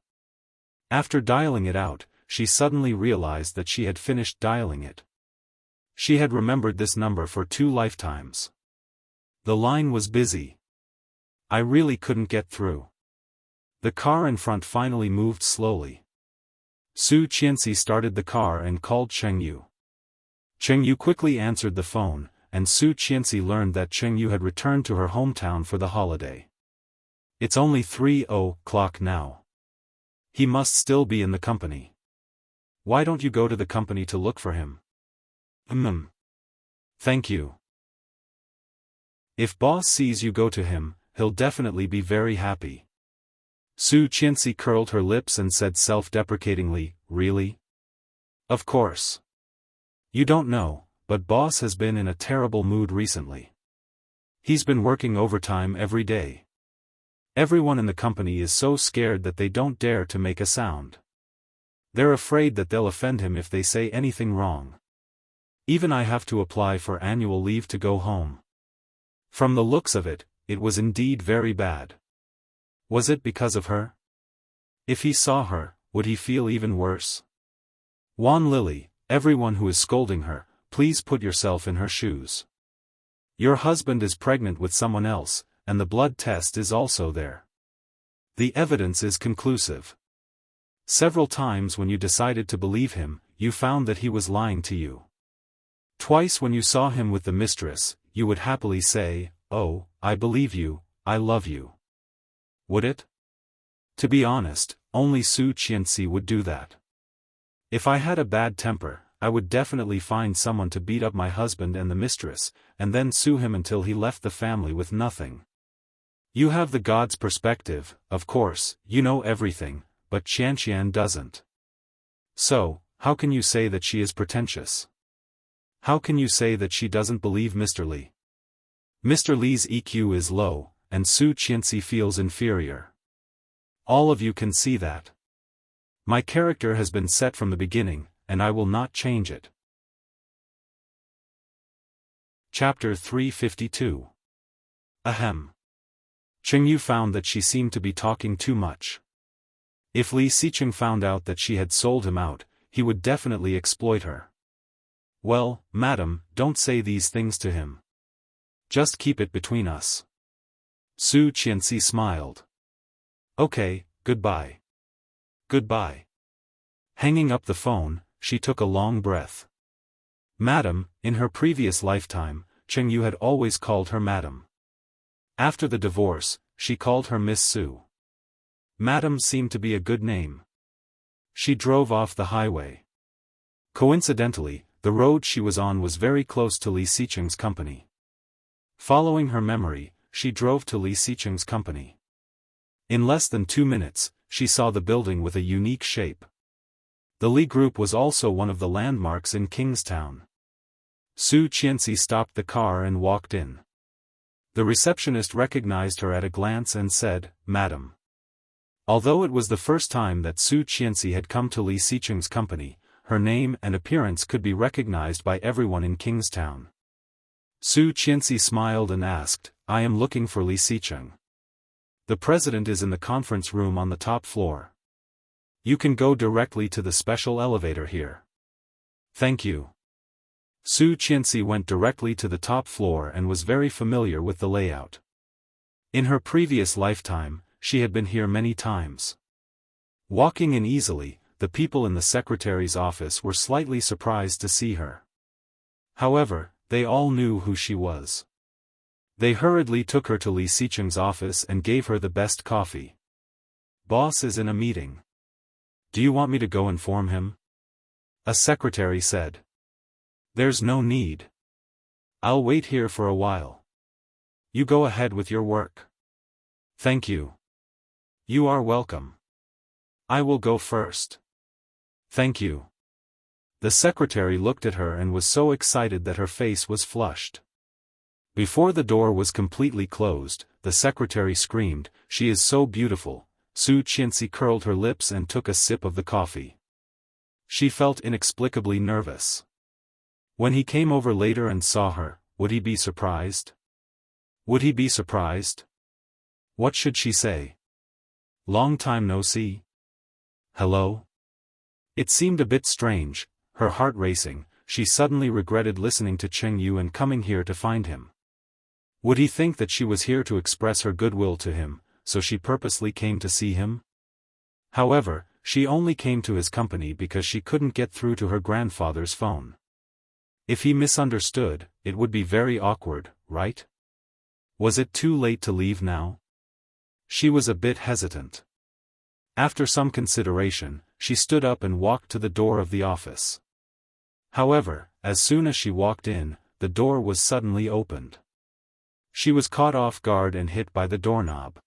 After dialing it out, she suddenly realized that she had finished dialing it. She had remembered this number for 2 lifetimes. The line was busy. I really couldn't get through. The car in front finally moved slowly. Su Qianxi started the car and called Cheng Yu. Cheng Yu quickly answered the phone, and Su Qianxi learned that Cheng Yu had returned to her hometown for the holiday. It's only 3 o'clock now. He must still be in the company. Why don't you go to the company to look for him? Thank you. If boss sees you go to him, he'll definitely be very happy. Su Qianxi curled her lips and said self-deprecatingly, really? Of course. You don't know, but boss has been in a terrible mood recently. He's been working overtime every day. Everyone in the company is so scared that they don't dare to make a sound. They're afraid that they'll offend him if they say anything wrong. Even I have to apply for annual leave to go home. From the looks of it, it was indeed very bad. Was it because of her? If he saw her, would he feel even worse? Wan Lily, everyone who is scolding her, please put yourself in her shoes. Your husband is pregnant with someone else, and the blood test is also there. The evidence is conclusive. Several times when you decided to believe him, you found that he was lying to you. Twice when you saw him with the mistress, you would happily say, "Oh, I believe you, I love you." Would it? To be honest, only Su Qianxi would do that. If I had a bad temper, I would definitely find someone to beat up my husband and the mistress, and then sue him until he left the family with nothing. You have the god's perspective, of course, you know everything, but Qianqian doesn't. So, how can you say that she is pretentious? How can you say that she doesn't believe Mr. Li? Mr. Li's EQ is low, and Su Qianxi feels inferior. All of you can see that. My character has been set from the beginning, and I will not change it. Chapter 352. Ahem. Chengyu found that she seemed to be talking too much. If Li Xicheng found out that she had sold him out, he would definitely exploit her. Well, madam, don't say these things to him. Just keep it between us. Su Qianxi smiled. Okay, goodbye. Goodbye. Hanging up the phone, she took a long breath. Madam, in her previous lifetime, Chengyu had always called her madam. After the divorce, she called her Miss Su. Madam seemed to be a good name. She drove off the highway. Coincidentally, the road she was on was very close to Li Xicheng's company. Following her memory, she drove to Li Xicheng's company. In less than 2 minutes, she saw the building with a unique shape. The Li Group was also one of the landmarks in Kingstown. Su Qianxi stopped the car and walked in. The receptionist recognized her at a glance and said, "Madam." Although it was the first time that Su Qianxi had come to Li Xicheng's company, her name and appearance could be recognized by everyone in Kingstown. Su Qianxi smiled and asked, "I am looking for Li Xicheng. The president is in the conference room on the top floor. You can go directly to the special elevator here." "Thank you." Su Qianxi went directly to the top floor and was very familiar with the layout. In her previous lifetime, she had been here many times. Walking in easily, the people in the secretary's office were slightly surprised to see her. However, they all knew who she was. They hurriedly took her to Li Xicheng's office and gave her the best coffee. "Boss is in a meeting. Do you want me to go inform him?" a secretary said. "There's no need. I'll wait here for a while. You go ahead with your work." "Thank you." "You are welcome. I will go first." "Thank you." The secretary looked at her and was so excited that her face was flushed. Before the door was completely closed, the secretary screamed, "She is so beautiful." Su Qianxi curled her lips and took a sip of the coffee. She felt inexplicably nervous. When he came over later and saw her, would he be surprised? Would he be surprised? What should she say? "Long time no see. Hello?" It seemed a bit strange, her heart racing. She suddenly regretted listening to Chengyu and coming here to find him. Would he think that she was here to express her goodwill to him, so she purposely came to see him? However, she only came to his company because she couldn't get through to her grandfather's phone. If he misunderstood, it would be very awkward, right? Was it too late to leave now? She was a bit hesitant. After some consideration, she stood up and walked to the door of the office. However, as soon as she walked in, the door was suddenly opened. She was caught off guard and hit by the doorknob.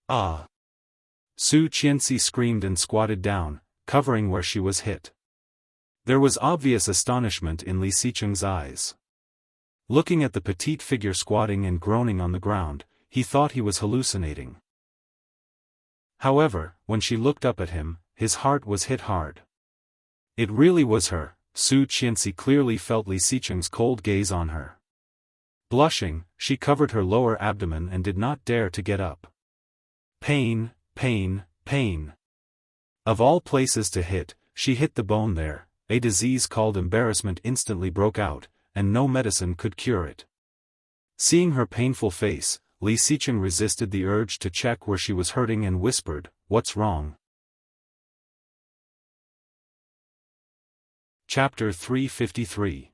Ah! Su Qianxi screamed and squatted down, covering where she was hit. There was obvious astonishment in Li Xicheng's eyes. Looking at the petite figure squatting and groaning on the ground, he thought he was hallucinating. However, when she looked up at him, his heart was hit hard. It really was her. Su Qianxi clearly felt Li Xicheng's cold gaze on her. Blushing, she covered her lower abdomen and did not dare to get up. Pain, pain, pain. Of all places to hit, she hit the bone there. A disease called embarrassment instantly broke out, and no medicine could cure it. Seeing her painful face, Li Xicheng resisted the urge to check where she was hurting and whispered, "What's wrong?" Chapter 353.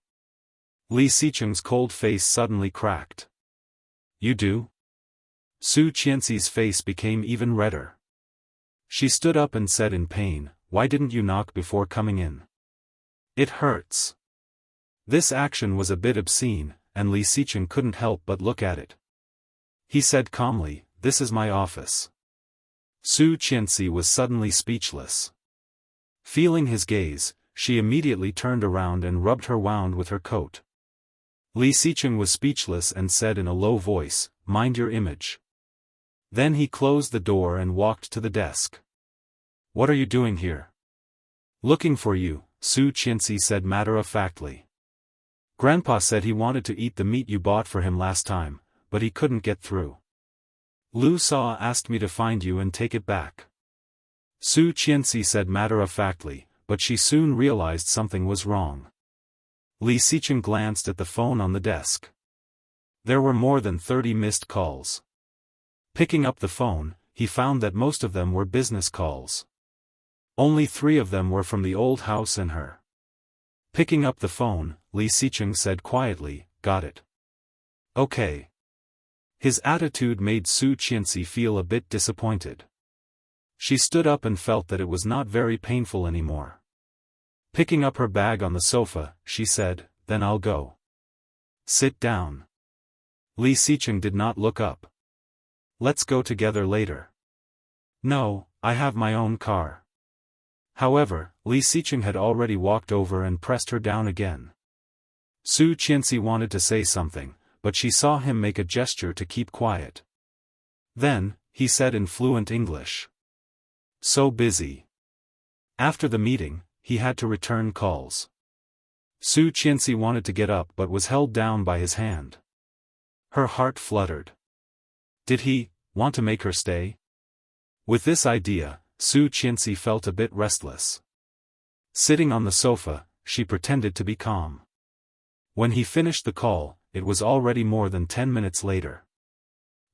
Li Xicheng's cold face suddenly cracked. "You do?" Su Qianxi's face became even redder. She stood up and said in pain, "Why didn't you knock before coming in?" "It hurts." This action was a bit obscene, and Li Xicheng couldn't help but look at it. He said calmly, "This is my office." Su Qianxi was suddenly speechless. Feeling his gaze, she immediately turned around and rubbed her wound with her coat. Li Xicheng was speechless and said in a low voice, "Mind your image." Then he closed the door and walked to the desk. "What are you doing here?" "Looking for you," Su Qianxi said matter-of-factly. "Grandpa said he wanted to eat the meat you bought for him last time, but he couldn't get through. Lu Sa asked me to find you and take it back." Su Qianxi said matter-of-factly, but she soon realized something was wrong. Li Xicheng glanced at the phone on the desk. There were more than 30 missed calls. Picking up the phone, he found that most of them were business calls. Only 3 of them were from the old house and her. Picking up the phone, Li Xicheng said quietly, "Got it." "Okay." His attitude made Su Qianxi feel a bit disappointed. She stood up and felt that it was not very painful anymore. Picking up her bag on the sofa, she said, "Then I'll go." "Sit down." Li Xicheng did not look up. "Let's go together later." "No, I have my own car." However, Li Xicheng had already walked over and pressed her down again. Su Qianxi wanted to say something, but she saw him make a gesture to keep quiet. Then, he said in fluent English, "So busy." After the meeting, he had to return calls. Su Qianxi wanted to get up but was held down by his hand. Her heart fluttered. Did he want to make her stay? With this idea, Su Qianxi felt a bit restless. Sitting on the sofa, she pretended to be calm. When he finished the call, it was already more than 10 minutes later.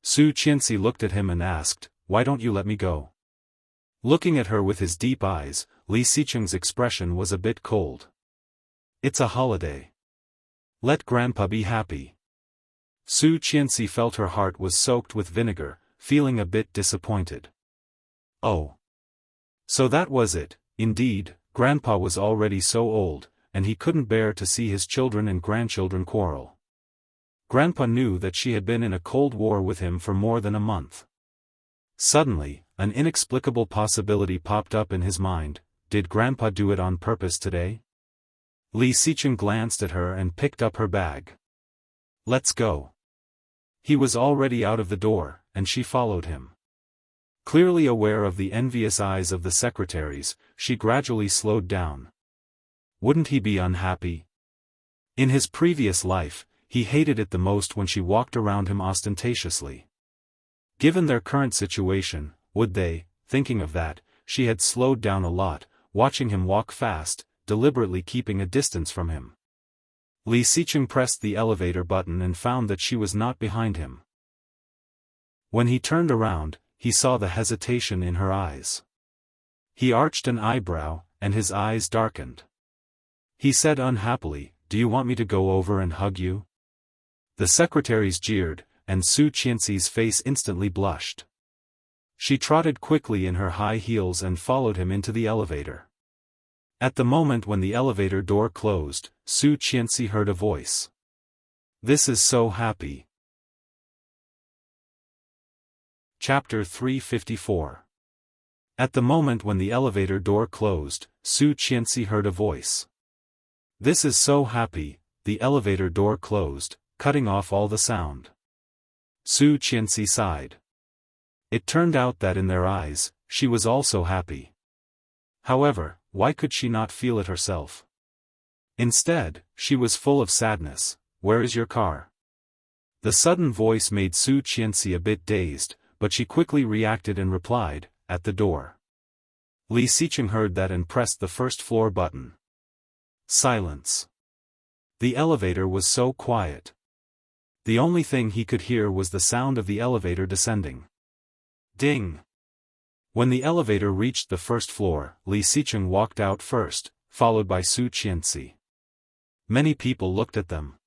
Su Qianxi looked at him and asked, "Why don't you let me go?" Looking at her with his deep eyes, Li Xicheng's expression was a bit cold. "It's a holiday. Let Grandpa be happy." Su Qianxi felt her heart was soaked with vinegar, feeling a bit disappointed. Oh. So that was it. Indeed, Grandpa was already so old, and he couldn't bear to see his children and grandchildren quarrel. Grandpa knew that she had been in a cold war with him for more than a month. Suddenly, an inexplicable possibility popped up in his mind. Did Grandpa do it on purpose today? Li Xicheng glanced at her and picked up her bag. "Let's go." He was already out of the door, and she followed him. Clearly aware of the envious eyes of the secretaries, she gradually slowed down. Wouldn't he be unhappy? In his previous life, he hated it the most when she walked around him ostentatiously. Given their current situation, would they? Thinking of that, she had slowed down a lot, watching him walk fast, deliberately keeping a distance from him. Li Xicheng pressed the elevator button and found that she was not behind him. When he turned around, he saw the hesitation in her eyes. He arched an eyebrow, and his eyes darkened. He said unhappily, "Do you want me to go over and hug you?" The secretaries jeered, and Su Qianxi's face instantly blushed. She trotted quickly in her high heels and followed him into the elevator. At the moment when the elevator door closed, Su Qianxi heard a voice. "This is so happy." Chapter 354. At the moment when the elevator door closed, Su Qianxi heard a voice. "This is so happy." The elevator door closed, cutting off all the sound. Su Qianxi sighed. It turned out that in their eyes, she was also happy. However, why could she not feel it herself? Instead, she was full of sadness. "Where is your car?" The sudden voice made Su Qianxi a bit dazed, but she quickly reacted and replied, "At the door." Li Xicheng heard that and pressed the first floor button. Silence. The elevator was so quiet. The only thing he could hear was the sound of the elevator descending. Ding! When the elevator reached the first floor, Li Xicheng walked out first, followed by Su Qianxi. Many people looked at them.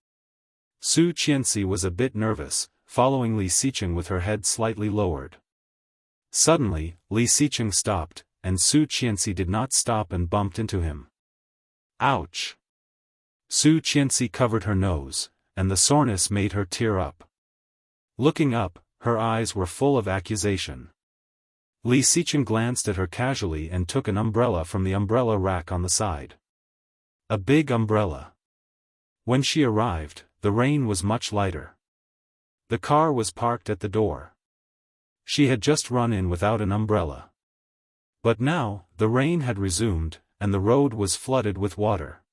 Su Qianxi was a bit nervous, following Li Xicheng with her head slightly lowered. Suddenly, Li Xicheng stopped, and Su Qianxi did not stop and bumped into him. Ouch! Su Qianxi covered her nose, and the soreness made her tear up. Looking up, her eyes were full of accusation. Li Xicheng glanced at her casually and took an umbrella from the umbrella rack on the side. A big umbrella. When she arrived, the rain was much lighter. The car was parked at the door. She had just run in without an umbrella. But now, the rain had resumed, and the road was flooded with water.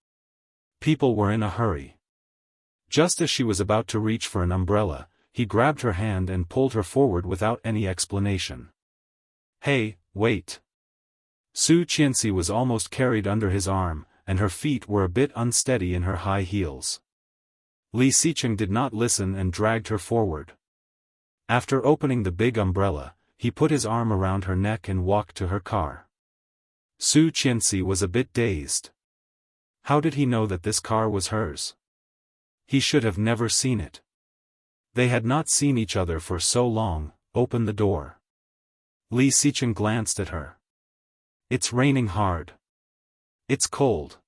People were in a hurry. Just as she was about to reach for an umbrella, he grabbed her hand and pulled her forward without any explanation. "Hey, wait." Su Qianxi was almost carried under his arm, and her feet were a bit unsteady in her high heels. Li Xicheng did not listen and dragged her forward. After opening the big umbrella, he put his arm around her neck and walked to her car. Su Qianxi was a bit dazed. How did he know that this car was hers? He should have never seen it. They had not seen each other for so long. "Open the door." Li Xicheng glanced at her. "It's raining hard. It's cold."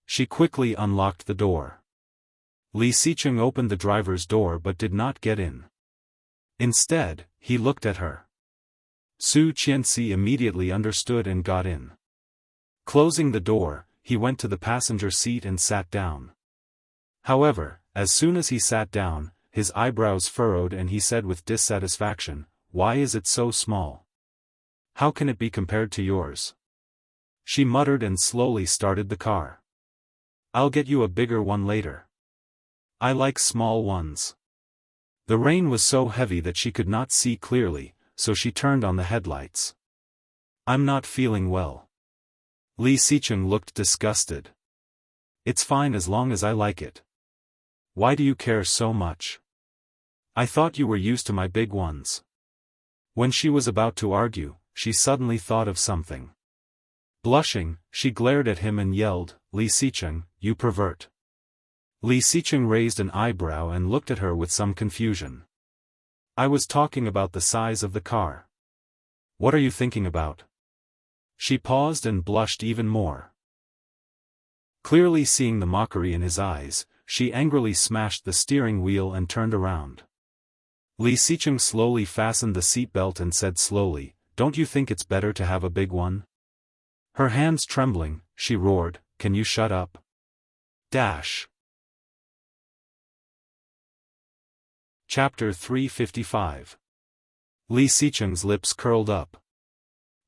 She quickly unlocked the door. Li Xicheng opened the driver's door but did not get in. Instead, he looked at her. Su Qianxi immediately understood and got in. Closing the door, he went to the passenger seat and sat down. However, as soon as he sat down, his eyebrows furrowed and he said with dissatisfaction, "Why is it so small? How can it be compared to yours?" She muttered and slowly started the car. "I'll get you a bigger one later. I like small ones." The rain was so heavy that she could not see clearly, so she turned on the headlights. "I'm not feeling well." Li Xicheng looked disgusted. "It's fine as long as I like it. Why do you care so much? I thought you were used to my big ones." When she was about to argue, she suddenly thought of something. Blushing, she glared at him and yelled, "Li Xicheng, you pervert." Li Xicheng raised an eyebrow and looked at her with some confusion. "I was talking about the size of the car. What are you thinking about?" She paused and blushed even more. Clearly seeing the mockery in his eyes, she angrily smashed the steering wheel and turned around. Li Xicheng slowly fastened the seatbelt and said slowly, "Don't you think it's better to have a big one?" Her hands trembling, she roared, "Can you shut up?" Dash. Chapter 355. Li Xicheng's lips curled up.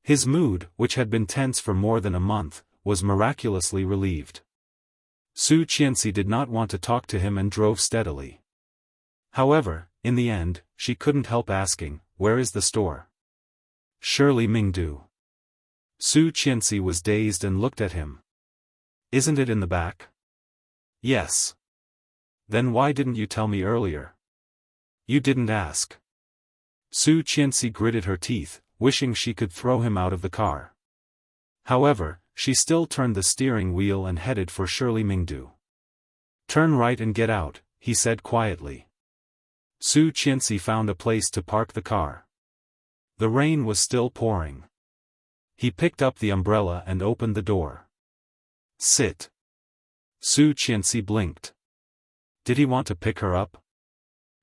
His mood, which had been tense for more than a month, was miraculously relieved. Su Qianxi did not want to talk to him and drove steadily. However, in the end, she couldn't help asking, "Where is the store?" "Surely Mingdu." Su Qianxi was dazed and looked at him. "Isn't it in the back?" "Yes." "Then why didn't you tell me earlier?" "You didn't ask." Su Qianxi gritted her teeth, wishing she could throw him out of the car. However, she still turned the steering wheel and headed for Shirley Mingdu. "Turn right and get out," he said quietly. Su Qianxi found a place to park the car. The rain was still pouring. He picked up the umbrella and opened the door. Sit. Su Qianxi blinked. Did he want to pick her up?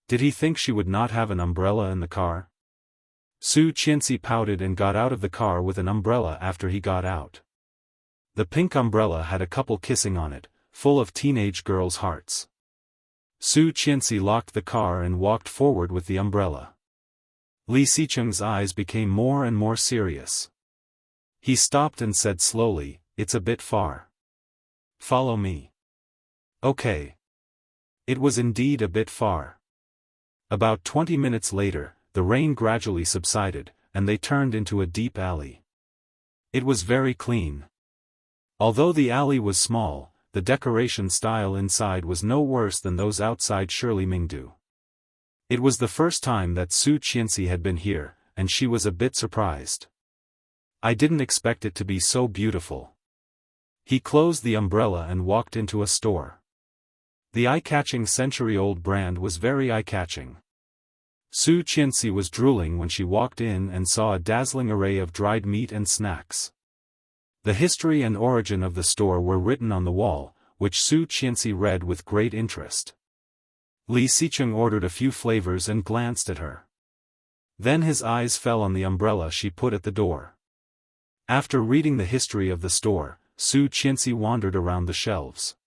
Did he think she would not have an umbrella in the car? Su Qianxi pouted and got out of the car with an umbrella after he got out. The pink umbrella had a couple kissing on it, full of teenage girls' hearts. Su Qianxi locked the car and walked forward with the umbrella. Li Xicheng's eyes became more and more serious. He stopped and said slowly, "It's a bit far. Follow me." Okay. It was indeed a bit far. About 20 minutes later, the rain gradually subsided, and they turned into a deep alley. It was very clean. Although the alley was small, the decoration style inside was no worse than those outside Shirley Mingdu. It was the first time that Su Qianxi had been here, and she was a bit surprised. I didn't expect it to be so beautiful. He closed the umbrella and walked into a store. The eye-catching century-old brand was very eye-catching. Su Qianxi was drooling when she walked in and saw a dazzling array of dried meat and snacks. The history and origin of the store were written on the wall, which Su Qianxi read with great interest. Li Xicheng ordered a few flavors and glanced at her. Then his eyes fell on the umbrella she put at the door. After reading the history of the store, Su Qianxi wandered around the shelves.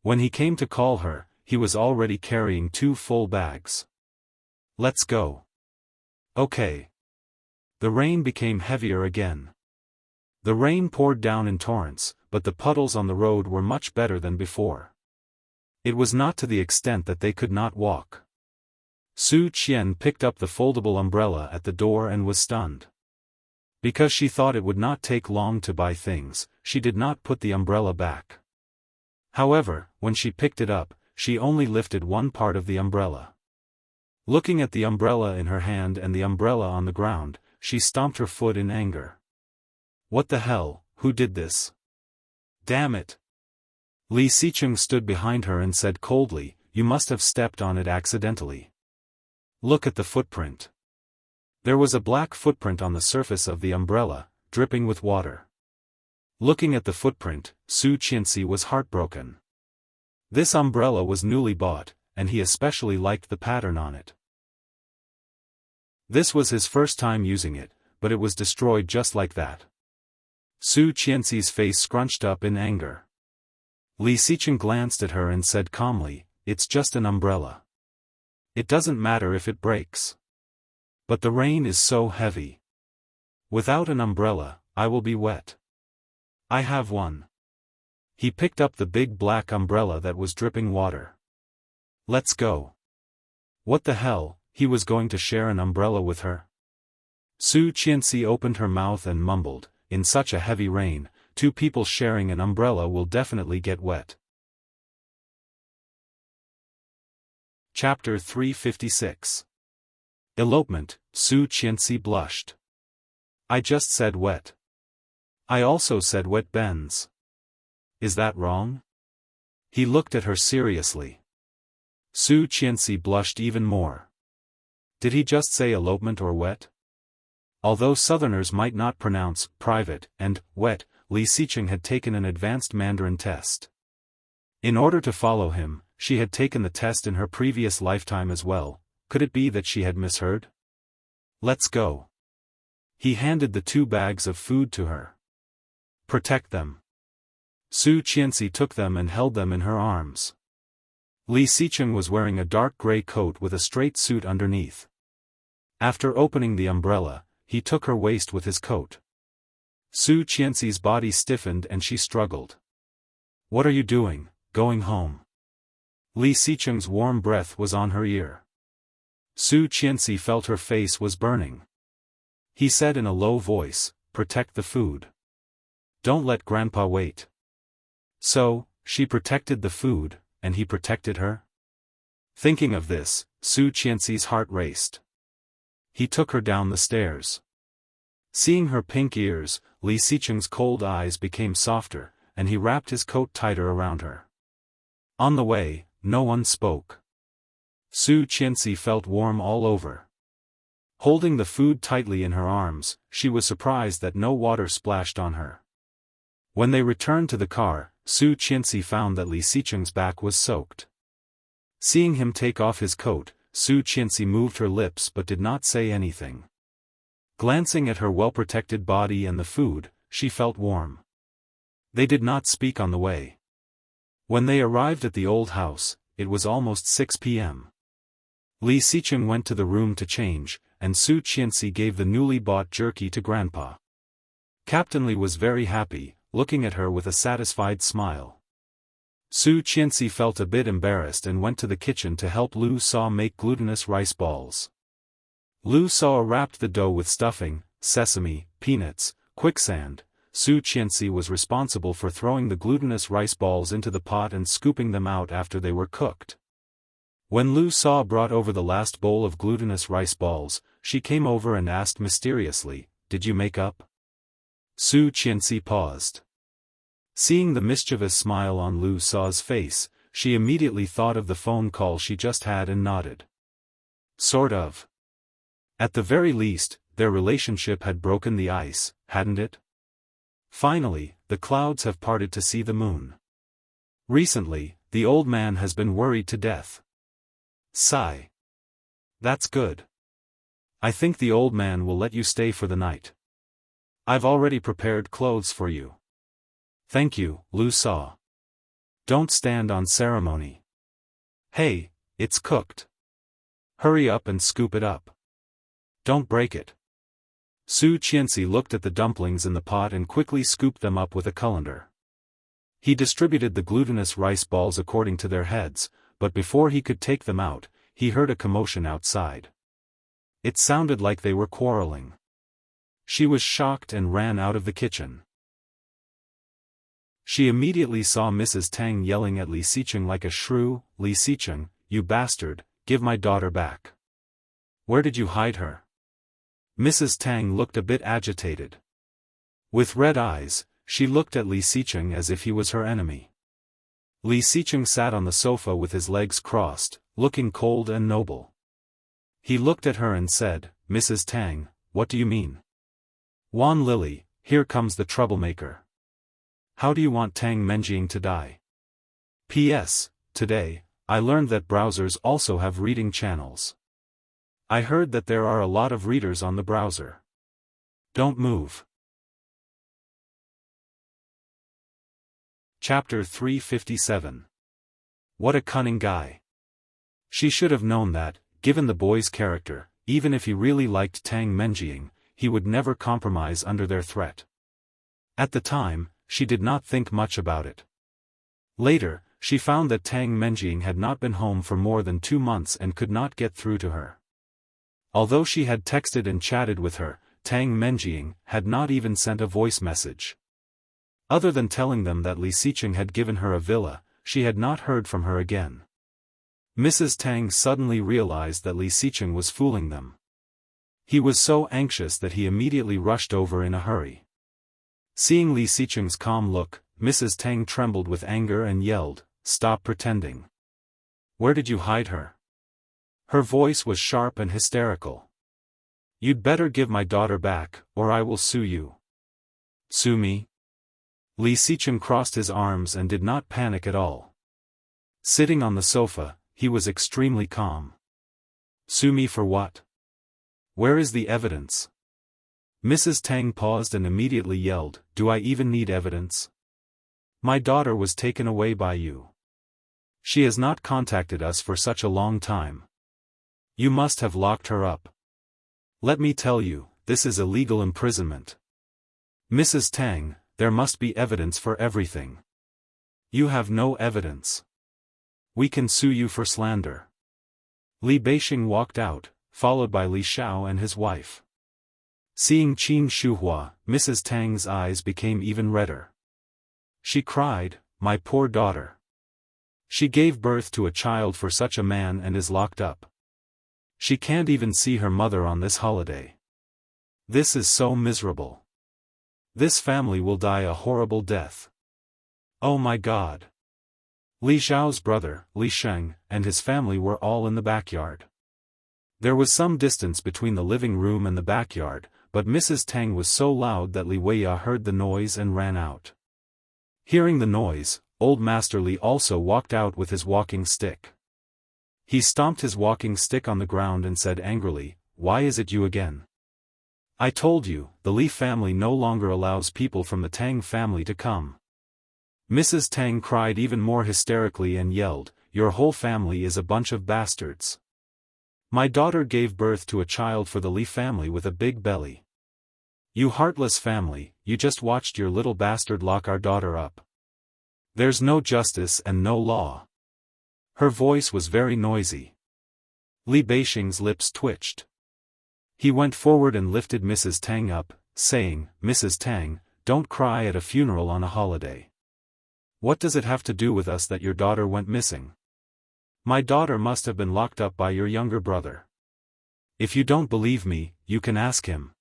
When he came to call her, he was already carrying 2 full bags. Let's go. Okay. The rain became heavier again. The rain poured down in torrents, but the puddles on the road were much better than before. It was not to the extent that they could not walk. Su Qian picked up the foldable umbrella at the door and was stunned. Because she thought it would not take long to buy things, she did not put the umbrella back. However, when she picked it up, she only lifted one part of the umbrella. Looking at the umbrella in her hand and the umbrella on the ground, she stomped her foot in anger. What the hell, who did this? Damn it! Li Xicheng stood behind her and said coldly, "You must have stepped on it accidentally. Look at the footprint." There was a black footprint on the surface of the umbrella, dripping with water. Looking at the footprint, Su Qianxi was heartbroken. This umbrella was newly bought, and he especially liked the pattern on it. This was his first time using it, but it was destroyed just like that. Su Qianxi's face scrunched up in anger. Li Xicheng glanced at her and said calmly, "It's just an umbrella. It doesn't matter if it breaks. But the rain is so heavy. Without an umbrella, I will be wet. I have one." He picked up the big black umbrella that was dripping water. "Let's go." What the hell, he was going to share an umbrella with her? Su Qianxi opened her mouth and mumbled, "In such a heavy rain, 2 people sharing an umbrella will definitely get wet." Chapter 356. Elopement. Su Qianxi blushed. "I just said wet. I also said wet bends. Is that wrong?" He looked at her seriously. Su Qianxi blushed even more. Did he just say elopement or wet? Although Southerners might not pronounce private and wet, Li Xicheng had taken an advanced Mandarin test. In order to follow him, she had taken the test in her previous lifetime as well. Could it be that she had misheard? "Let's go." He handed the 2 bags of food to her. "Protect them." Su Qianxi took them and held them in her arms. Li Xicheng was wearing a dark gray coat with a straight suit underneath. After opening the umbrella, he took her waist with his coat. Su Qianxi's body stiffened and she struggled. "What are you doing, going home?" Li Xicheng's warm breath was on her ear. Su Qianxi felt her face was burning. He said in a low voice, "Protect the food. Don't let Grandpa wait." So, she protected the food, and he protected her? Thinking of this, Su Qianxi's heart raced. He took her down the stairs. Seeing her pink ears, Li Xicheng's cold eyes became softer, and he wrapped his coat tighter around her. On the way, no one spoke. Su Qianxi felt warm all over. Holding the food tightly in her arms, she was surprised that no water splashed on her. When they returned to the car, Su Qianxi found that Li Xicheng's back was soaked. Seeing him take off his coat, Su Qianxi moved her lips but did not say anything. Glancing at her well-protected body and the food, she felt warm. They did not speak on the way. When they arrived at the old house, it was almost 6 p.m. Li Xicheng went to the room to change, and Su Qianxi gave the newly bought jerky to Grandpa. Captain Li was very happy, looking at her with a satisfied smile. Su Qianxi felt a bit embarrassed and went to the kitchen to help Lu Sa make glutinous rice balls. Lu Sa wrapped the dough with stuffing, sesame, peanuts, quicksand. Su Qianxi was responsible for throwing the glutinous rice balls into the pot and scooping them out after they were cooked. When Lu Sa brought over the last bowl of glutinous rice balls, she came over and asked mysteriously, "Did you make up?" Su Qianxi paused. Seeing the mischievous smile on Lu Sa's face, she immediately thought of the phone call she just had and nodded. Sort of. At the very least, their relationship had broken the ice, hadn't it? Finally, the clouds have parted to see the moon. Recently, the old man has been worried to death. Sigh. That's good. I think the old man will let you stay for the night. I've already prepared clothes for you. Thank you, Lu Sa. Don't stand on ceremony. Hey, it's cooked. Hurry up and scoop it up. Don't break it. Su Qianxi looked at the dumplings in the pot and quickly scooped them up with a colander. He distributed the glutinous rice balls according to their heads, but before he could take them out, he heard a commotion outside. It sounded like they were quarreling. She was shocked and ran out of the kitchen. She immediately saw Mrs. Tang yelling at Li Xicheng like a shrew, "Li Xicheng, you bastard, give my daughter back. Where did you hide her?" Mrs. Tang looked a bit agitated. With red eyes, she looked at Li Xicheng as if he was her enemy. Li Xicheng sat on the sofa with his legs crossed, looking cold and noble. He looked at her and said, "Mrs. Tang, what do you mean? Wan Lily, here comes the troublemaker. How do you want Tang Menjing to die? P.S. Today, I learned that browsers also have reading channels. I heard that there are a lot of readers on the browser. Don't move." Chapter 357. What a cunning guy. She should have known that, given the boy's character, even if he really liked Tang Menjing, he would never compromise under their threat. At the time, she did not think much about it. Later, she found that Tang Menjing had not been home for more than 2 months and could not get through to her. Although she had texted and chatted with her, Tang Menjing had not even sent a voice message. Other than telling them that Li Xicheng had given her a villa, she had not heard from her again. Mrs. Tang suddenly realized that Li Xicheng was fooling them. He was so anxious that he immediately rushed over in a hurry. Seeing Li Xicheng's calm look, Mrs. Tang trembled with anger and yelled, "Stop pretending. Where did you hide her?" Her voice was sharp and hysterical. "You'd better give my daughter back, or I will sue you." "Sue me?" Li Xicheng crossed his arms and did not panic at all. Sitting on the sofa, he was extremely calm. "Sue me for what? Where is the evidence?" Mrs. Tang paused and immediately yelled, "Do I even need evidence? My daughter was taken away by you. She has not contacted us for such a long time. You must have locked her up. Let me tell you, this is illegal imprisonment. Mrs. Tang, there must be evidence for everything. You have no evidence. We can sue you for slander." Li Beixing walked out, followed by Li Xiao and his wife. Seeing Qin Shuhua, Mrs. Tang's eyes became even redder. She cried, "My poor daughter. She gave birth to a child for such a man and is locked up. She can't even see her mother on this holiday. This is so miserable. This family will die a horrible death. Oh my God." Li Xiao's brother, Li Sheng, and his family were all in the backyard. There was some distance between the living room and the backyard, but Mrs. Tang was so loud that Li Weiya heard the noise and ran out. Hearing the noise, Old Master Li also walked out with his walking stick. He stomped his walking stick on the ground and said angrily, "Why is it you again? I told you, the Li family no longer allows people from the Tang family to come." Mrs. Tang cried even more hysterically and yelled, "Your whole family is a bunch of bastards. My daughter gave birth to a child for the Li family with a big belly. You heartless family, you just watched your little bastard lock our daughter up. There's no justice and no law." Her voice was very noisy. Li Beishing's lips twitched. He went forward and lifted Mrs. Tang up, saying, "Mrs. Tang, don't cry at a funeral on a holiday. What does it have to do with us that your daughter went missing? My daughter must have been locked up by your younger brother. If you don't believe me, you can ask him."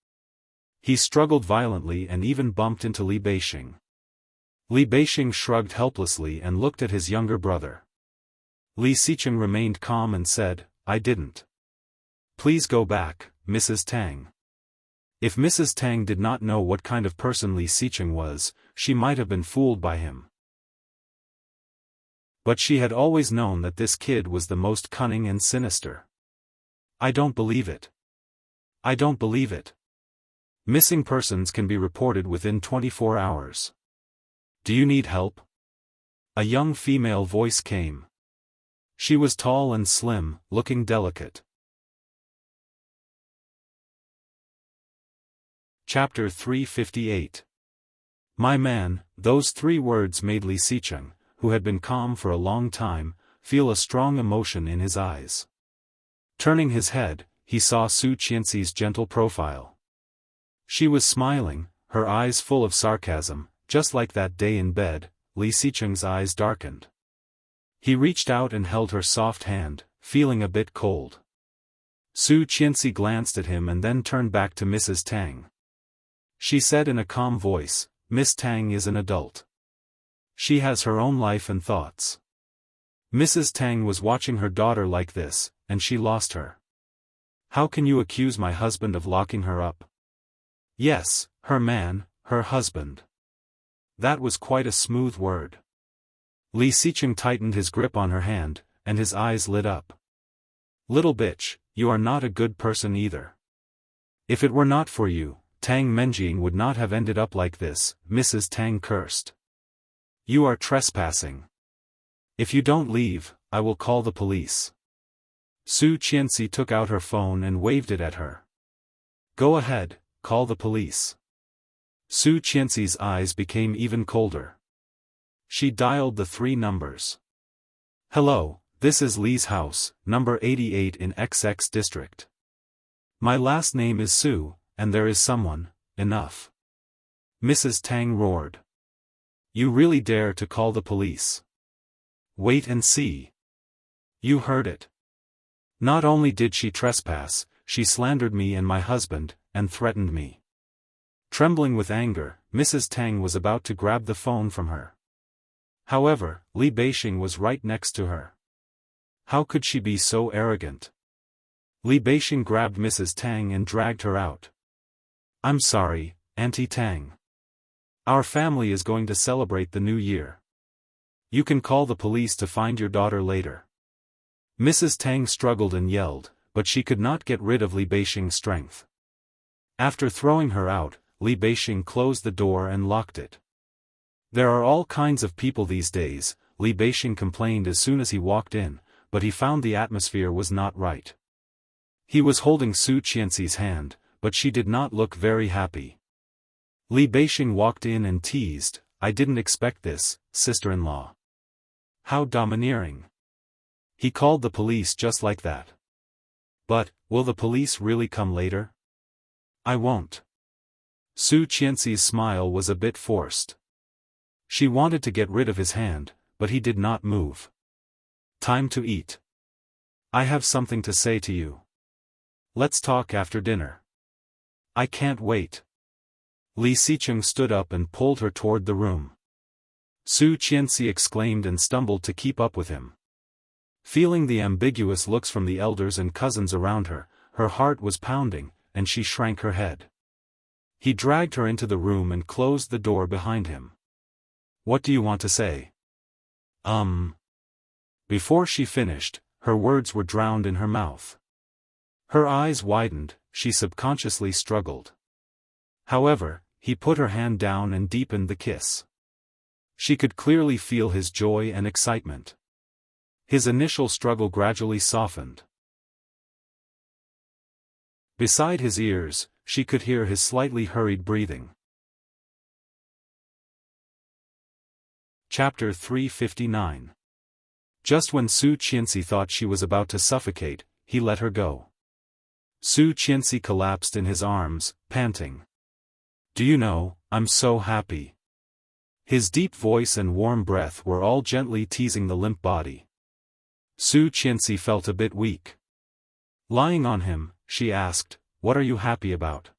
He struggled violently and even bumped into Li Beishing. Li Beishing shrugged helplessly and looked at his younger brother. Li Xicheng remained calm and said, "I didn't. Please go back, Mrs. Tang." If Mrs. Tang did not know what kind of person Li Xicheng was, she might have been fooled by him. But she had always known that this kid was the most cunning and sinister. "I don't believe it. I don't believe it. Missing persons can be reported within 24 hours. Do you need help?" A young female voice came. She was tall and slim, looking delicate. Chapter 358. My man, those 3 words made Li Xicheng, who had been calm for a long time, feel a strong emotion in his eyes. Turning his head, he saw Su Qianxi's gentle profile. She was smiling, her eyes full of sarcasm, just like that day in bed. Li Xicheng's eyes darkened. He reached out and held her soft hand, feeling a bit cold. Su Qianxi glanced at him and then turned back to Mrs. Tang. She said in a calm voice, "Miss Tang is an adult. She has her own life and thoughts." Mrs. Tang was watching her daughter like this, and she lost her. "How can you accuse my husband of locking her up?" Yes, her man, her husband. That was quite a smooth word. Li Xicheng tightened his grip on her hand, and his eyes lit up. "Little bitch, you are not a good person either. If it were not for you, Tang Menjing would not have ended up like this," Mrs. Tang cursed. "You are trespassing. If you don't leave, I will call the police." Su Qianxi took out her phone and waved it at her. "Go ahead, call the police." Su Qianxi's eyes became even colder. She dialed the 3 numbers. "Hello, this is Li's house, number 88 in XX district. My last name is Su, and there is someone." "Enough!" Mrs. Tang roared. "You really dare to call the police? Wait and see. You heard it. Not only did she trespass, she slandered me and my husband, and threatened me." Trembling with anger, Mrs. Tang was about to grab the phone from her. However, Li Beishing was right next to her. How could she be so arrogant? Li Beishing grabbed Mrs. Tang and dragged her out. "I'm sorry, Auntie Tang. Our family is going to celebrate the new year. You can call the police to find your daughter later." Mrs. Tang struggled and yelled, but she could not get rid of Li Beishing's strength. After throwing her out, Li Beishing closed the door and locked it. "There are all kinds of people these days," Li Beishing complained as soon as he walked in, but he found the atmosphere was not right. He was holding Su Qianxi's hand, but she did not look very happy. Li Beishing walked in and teased, "I didn't expect this, sister-in-law. How domineering." He called the police just like that. "But, will the police really come later?" "I won't." Su Qianxi's smile was a bit forced. She wanted to get rid of his hand, but he did not move. "Time to eat. I have something to say to you. Let's talk after dinner." "I can't wait." Li Xicheng stood up and pulled her toward the room. Su Qianxi exclaimed and stumbled to keep up with him. Feeling the ambiguous looks from the elders and cousins around her, her heart was pounding, and she shrank her head. He dragged her into the room and closed the door behind him. "What do you want to say?" Before she finished, her words were drowned in her mouth. Her eyes widened, she subconsciously struggled. However, he put her hand down and deepened the kiss. She could clearly feel his joy and excitement. His initial struggle gradually softened. Beside his ears, she could hear his slightly hurried breathing. Chapter 359. Just when Su Qianxi thought she was about to suffocate, he let her go. Su Qianxi collapsed in his arms, panting. "Do you know, I'm so happy." His deep voice and warm breath were all gently teasing the limp body. Su Qianxi felt a bit weak. Lying on him, she asked, "What are you happy about?"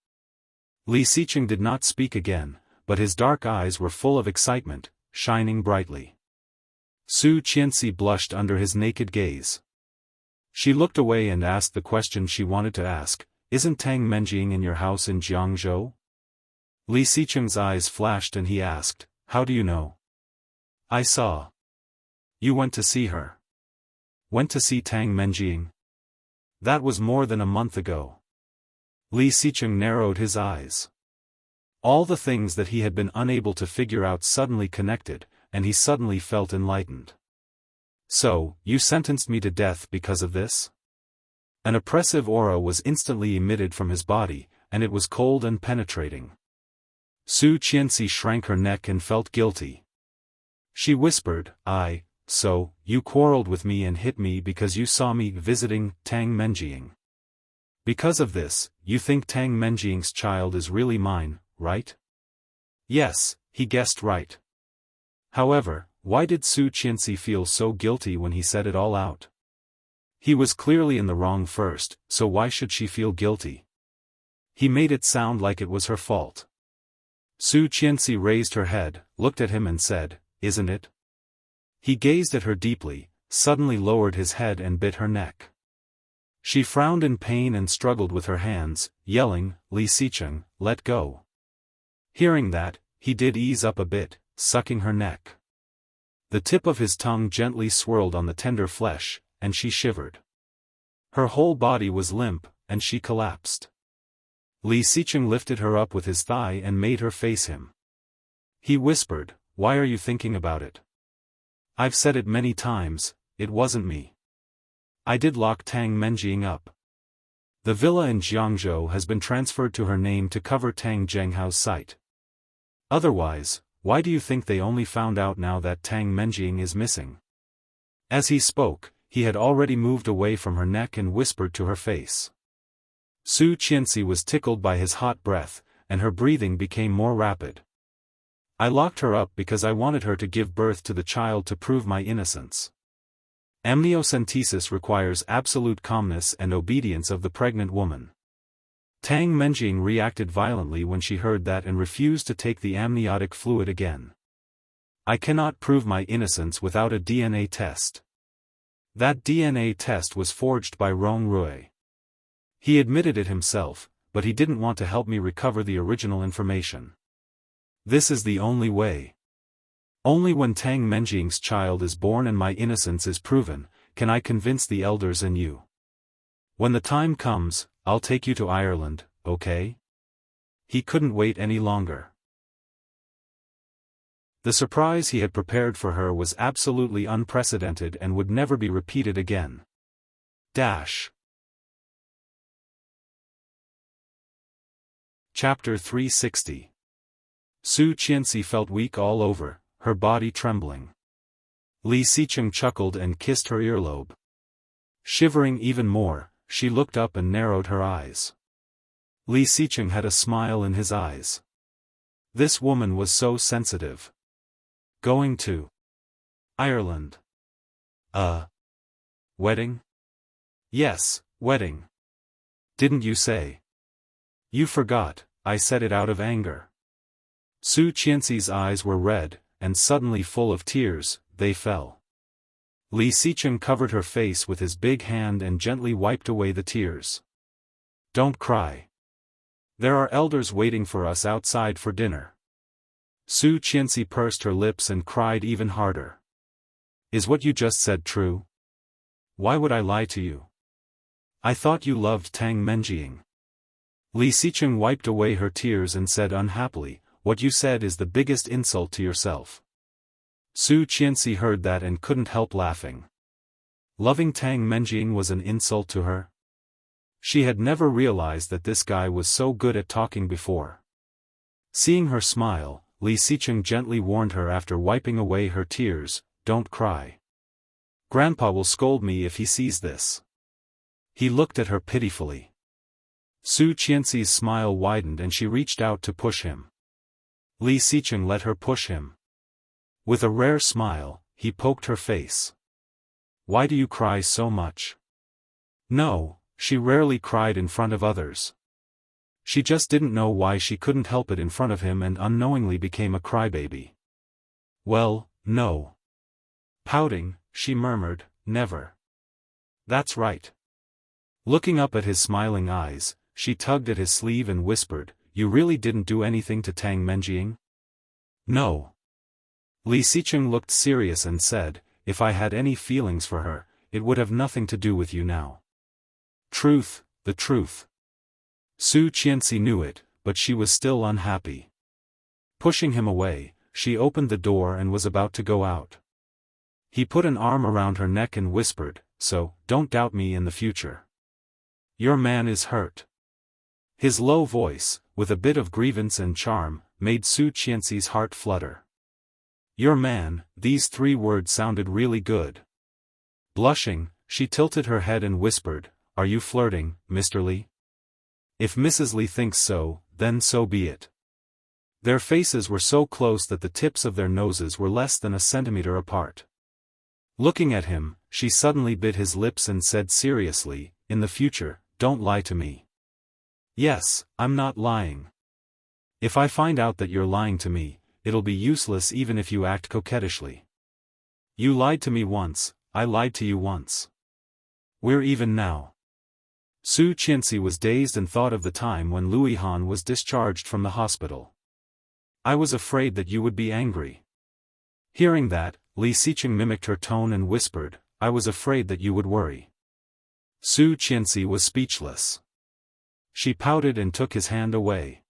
Li Xicheng did not speak again, but his dark eyes were full of excitement, shining brightly. Su Qianxi blushed under his naked gaze. She looked away and asked the question she wanted to ask, "Isn't Tang Menjing in your house in Jiangzhou?" Li Xicheng's eyes flashed and he asked, "How do you know?" "I saw. You went to see her." "Went to see Tang Menjing?" "That was more than a month ago." Li Xicheng narrowed his eyes. All the things that he had been unable to figure out suddenly connected, and he suddenly felt enlightened. "So, you sentenced me to death because of this?" An oppressive aura was instantly emitted from his body, and it was cold and penetrating. Su Qianxi shrank her neck and felt guilty. She whispered, "So, you quarreled with me and hit me because you saw me visiting Tang Menjing. Because of this, you think Tang Menjing's child is really mine, right?" Yes, he guessed right. However, why did Su Qianxi feel so guilty when he said it all out? He was clearly in the wrong first, so why should she feel guilty? He made it sound like it was her fault. Su Qianxi raised her head, looked at him and said, "Isn't it?" He gazed at her deeply, suddenly lowered his head and bit her neck. She frowned in pain and struggled with her hands, yelling, "Li Xicheng, let go." Hearing that, he did ease up a bit, sucking her neck. The tip of his tongue gently swirled on the tender flesh, and she shivered. Her whole body was limp, and she collapsed. Li Xicheng lifted her up with his thigh and made her face him. He whispered, "Why are you thinking about it? I've said it many times, it wasn't me. I did lock Tang Menjing up. The villa in Jiangzhou has been transferred to her name to cover Tang Zhenghao's site. Otherwise, why do you think they only found out now that Tang Menjing is missing?" As he spoke, he had already moved away from her neck and whispered to her face. Su Qianxi was tickled by his hot breath, and her breathing became more rapid. "I locked her up because I wanted her to give birth to the child to prove my innocence. Amniocentesis requires absolute calmness and obedience of the pregnant woman." Tang Menjing reacted violently when she heard that and refused to take the amniotic fluid again. "I cannot prove my innocence without a DNA test." That DNA test was forged by Rong Rui. He admitted it himself, but he didn't want to help me recover the original information. This is the only way. Only when Tang Menjing's child is born and my innocence is proven, can I convince the elders and you. When the time comes, I'll take you to Ireland, okay? He couldn't wait any longer. The surprise he had prepared for her was absolutely unprecedented and would never be repeated again. Chapter 360. Su Qianxi felt weak all over, her body trembling. Li Xicheng chuckled and kissed her earlobe. Shivering even more, she looked up and narrowed her eyes. Li Xicheng had a smile in his eyes. This woman was so sensitive. Going to Ireland. Wedding? Yes, wedding. Didn't you say? You forgot, I said it out of anger. Su Qianxi's eyes were red, and suddenly full of tears, they fell. Li Xicheng covered her face with his big hand and gently wiped away the tears. Don't cry. There are elders waiting for us outside for dinner. Su Qianxi pursed her lips and cried even harder. Is what you just said true? Why would I lie to you? I thought you loved Tang Menjing. Li Xicheng wiped away her tears and said unhappily, what you said is the biggest insult to yourself. Su Qianxi heard that and couldn't help laughing. Loving Tang Menjing was an insult to her? She had never realized that this guy was so good at talking before. Seeing her smile, Li Xicheng gently warned her after wiping away her tears, don't cry. Grandpa will scold me if he sees this. He looked at her pitifully. Su Qianxi's smile widened and she reached out to push him. Li Xicheng let her push him. With a rare smile, he poked her face. Why do you cry so much? No, she rarely cried in front of others. She just didn't know why she couldn't help it in front of him and unknowingly became a crybaby. Well, no. Pouting, she murmured, never. That's right. Looking up at his smiling eyes, she tugged at his sleeve and whispered, you really didn't do anything to Tang Menjing? No. Li Xicheng looked serious and said, if I had any feelings for her, it would have nothing to do with you now. Truth, the truth. Su Qianxi knew it, but she was still unhappy. Pushing him away, she opened the door and was about to go out. He put an arm around her neck and whispered, so, don't doubt me in the future. Your man is hurt. His low voice, with a bit of grievance and charm, made Su Qianxi's heart flutter. Your man, these 3 words sounded really good. Blushing, she tilted her head and whispered, are you flirting, Mr. Li? If Mrs. Li thinks so, then so be it. Their faces were so close that the tips of their noses were less than a centimeter apart. Looking at him, she suddenly bit his lips and said seriously, in the future, don't lie to me. Yes, I'm not lying. If I find out that you're lying to me, it'll be useless even if you act coquettishly. You lied to me once, I lied to you once. We're even now. Su Qianxi was dazed and thought of the time when Louis Han was discharged from the hospital. I was afraid that you would be angry. Hearing that, Li Xicheng mimicked her tone and whispered, I was afraid that you would worry. Su Qianxi was speechless. She pouted and took his hand away.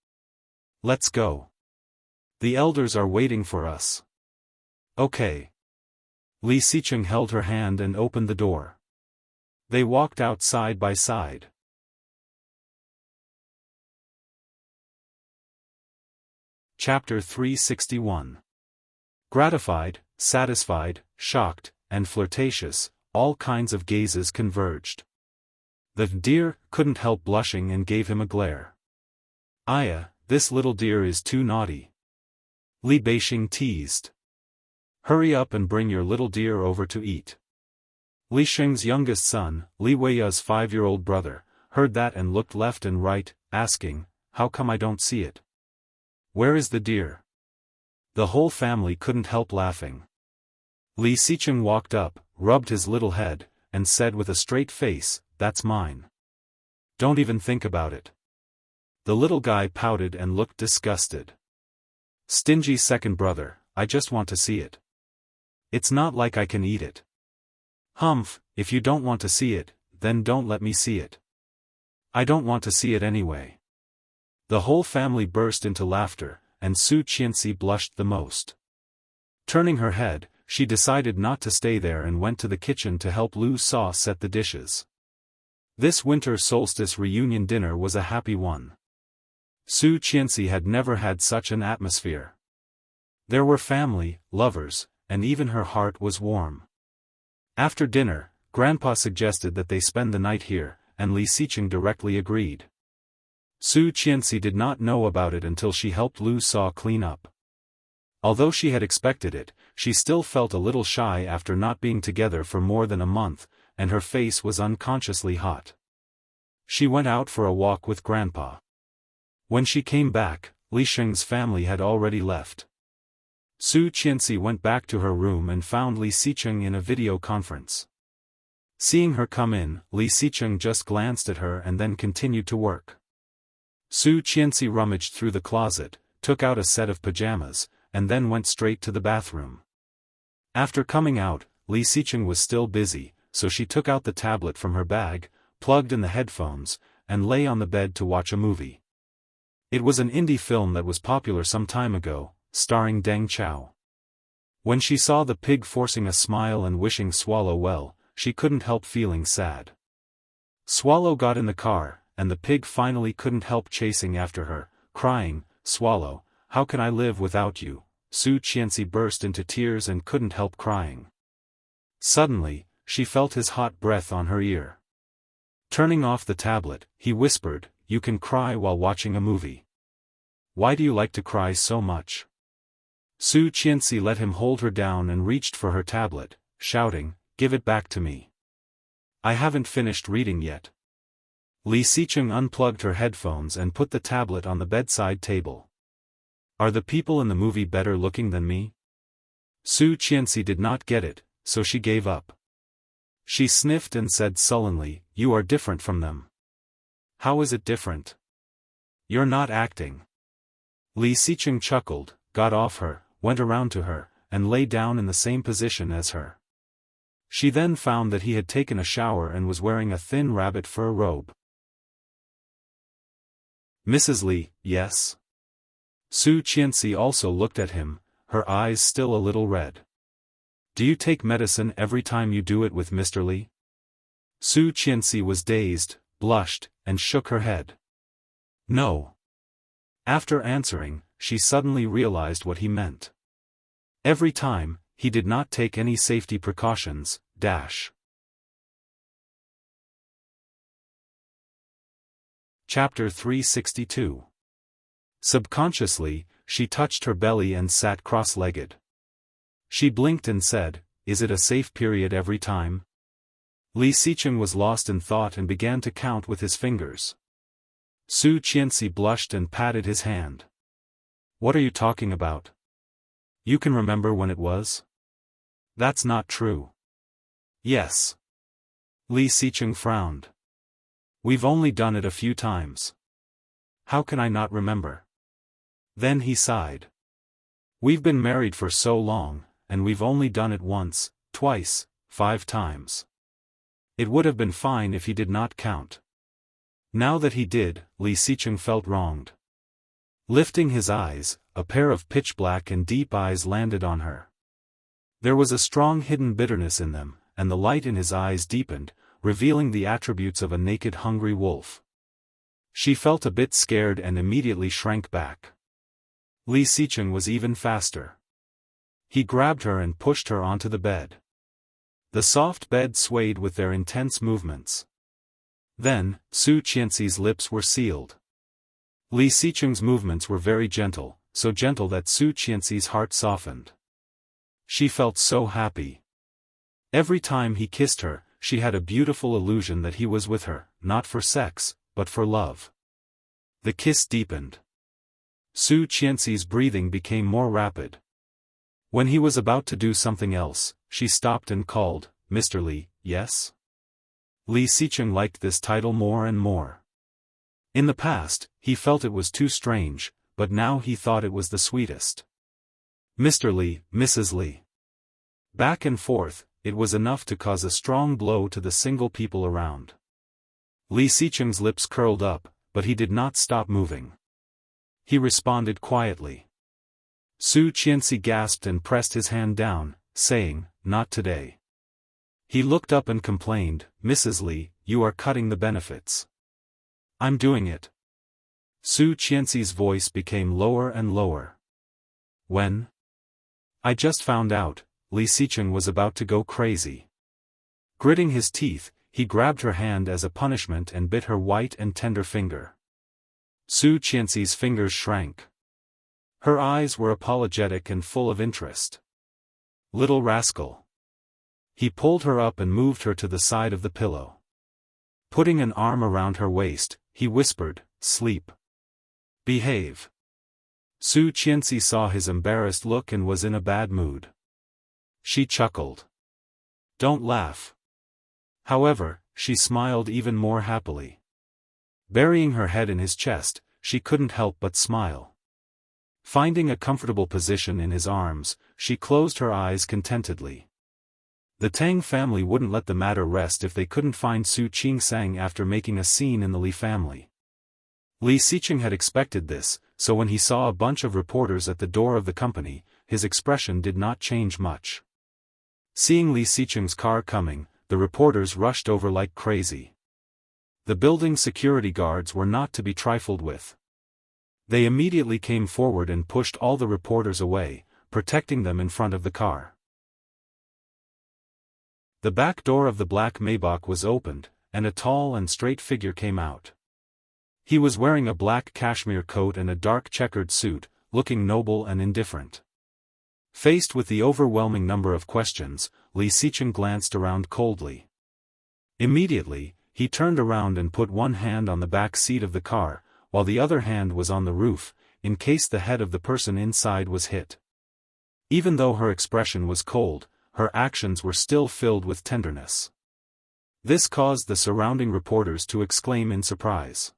Let's go. The elders are waiting for us. Okay. Li Xicheng held her hand and opened the door. They walked out side by side. Chapter 361. Gratified, satisfied, shocked, and flirtatious, all kinds of gazes converged. The deer couldn't help blushing and gave him a glare. Aya, this little deer is too naughty. Li Beixing teased. Hurry up and bring your little deer over to eat. Li Sheng's youngest son, Li Weiya's 5-year-old brother, heard that and looked left and right, asking, how come I don't see it? Where is the deer? The whole family couldn't help laughing. Li Xicheng walked up, rubbed his little head, and said with a straight face, that's mine. Don't even think about it. The little guy pouted and looked disgusted. Stingy second brother, I just want to see it. It's not like I can eat it. Humph, if you don't want to see it, then don't let me see it. I don't want to see it anyway. The whole family burst into laughter, and Su Qianxi blushed the most. Turning her head, she decided not to stay there and went to the kitchen to help Lu Sa set the dishes. This winter solstice reunion dinner was a happy one. Su Qianxi had never had such an atmosphere. There were family, lovers, and even her heart was warm. After dinner, Grandpa suggested that they spend the night here, and Li Xicheng directly agreed. Su Qianxi did not know about it until she helped Lu Sa clean up. Although she had expected it, she still felt a little shy after not being together for more than a month, and her face was unconsciously hot. She went out for a walk with Grandpa. When she came back, Li Sheng's family had already left. Su Qianxi went back to her room and found Li Xicheng in a video conference. Seeing her come in, Li Xicheng just glanced at her and then continued to work. Su Qianxi rummaged through the closet, took out a set of pajamas, and then went straight to the bathroom. After coming out, Li Xicheng was still busy, so she took out the tablet from her bag, plugged in the headphones, and lay on the bed to watch a movie. It was an indie film that was popular some time ago, starring Deng Chao. When she saw the pig forcing a smile and wishing Swallow well, she couldn't help feeling sad. Swallow got in the car, and the pig finally couldn't help chasing after her, crying, "Swallow, how can I live without you?" Su Qianxi burst into tears and couldn't help crying. Suddenly, she felt his hot breath on her ear. Turning off the tablet, he whispered, "You can cry while watching a movie. Why do you like to cry so much?" Su Qianxi let him hold her down and reached for her tablet, shouting, "Give it back to me. I haven't finished reading yet." Li Xicheng unplugged her headphones and put the tablet on the bedside table. "Are the people in the movie better looking than me?" Su Qianxi did not get it, so she gave up. She sniffed and said sullenly, "You are different from them." "How is it different? You're not acting." Li Xicheng chuckled, got off her, went around to her, and lay down in the same position as her. She then found that he had taken a shower and was wearing a thin rabbit fur robe. "Mrs. Li, yes?" Su Qianxi also looked at him, her eyes still a little red. "Do you take medicine every time you do it with Mr. Li?" Su Qianxi was dazed, blushed, and shook her head. "No." After answering, she suddenly realized what he meant. Every time, he did not take any safety precautions, Chapter 362. Subconsciously, she touched her belly and sat cross-legged. She blinked and said, "Is it a safe period every time?" Li Xicheng was lost in thought and began to count with his fingers. Su Qianxi blushed and patted his hand. "What are you talking about? You can remember when it was?" "That's not true." "Yes." Li Xicheng frowned. "We've only done it a few times. How can I not remember?" Then he sighed. "We've been married for so long, and we've only done it once, twice, 5 times. It would have been fine if he did not count." Now that he did, Li Xicheng felt wronged. Lifting his eyes, a pair of pitch-black and deep eyes landed on her. There was a strong hidden bitterness in them, and the light in his eyes deepened, revealing the attributes of a naked hungry wolf. She felt a bit scared and immediately shrank back. Li Xicheng was even faster. He grabbed her and pushed her onto the bed. The soft bed swayed with their intense movements. Then, Su Qianxi's lips were sealed. Li Xicheng's movements were very gentle, so gentle that Su Qianxi's heart softened. She felt so happy. Every time he kissed her, she had a beautiful illusion that he was with her, not for sex, but for love. The kiss deepened. Su Qianxi's breathing became more rapid. When he was about to do something else, she stopped and called, "Mr. Li, yes?" Li Xicheng liked this title more and more. In the past, he felt it was too strange, but now he thought it was the sweetest. "Mr. Li, Mrs. Li." Back and forth, it was enough to cause a strong blow to the single people around. Li Xicheng's lips curled up, but he did not stop moving. He responded quietly. Su Qianxi gasped and pressed his hand down, saying, "Not today." He looked up and complained, "Mrs. Li, you are cutting the benefits." "I'm doing it." Su Qianxi's voice became lower and lower. "When?" "I just found out." Li Xicheng was about to go crazy. Gritting his teeth, he grabbed her hand as a punishment and bit her white and tender finger. Su Qianxi's fingers shrank. Her eyes were apologetic and full of interest. "Little rascal." He pulled her up and moved her to the side of the pillow. Putting an arm around her waist, he whispered, "Sleep. Behave." Su Qianxi saw his embarrassed look and was in a bad mood. She chuckled. Don't laugh. However, she smiled even more happily. Burying her head in his chest, she couldn't help but smile. Finding a comfortable position in his arms, she closed her eyes contentedly. The Tang family wouldn't let the matter rest if they couldn't find Su Qingsang after making a scene in the Li family. Li Xiqing had expected this, so when he saw a bunch of reporters at the door of the company, his expression did not change much. Seeing Li Xiqing's car coming, the reporters rushed over like crazy. The building security guards were not to be trifled with. They immediately came forward and pushed all the reporters away, protecting them in front of the car. The back door of the black Maybach was opened, and a tall and straight figure came out. He was wearing a black cashmere coat and a dark checkered suit, looking noble and indifferent. Faced with the overwhelming number of questions, Li Xiqing glanced around coldly. Immediately, he turned around and put one hand on the back seat of the car, while the other hand was on the roof, in case the head of the person inside was hit. Even though her expression was cold, her actions were still filled with tenderness. This caused the surrounding reporters to exclaim in surprise.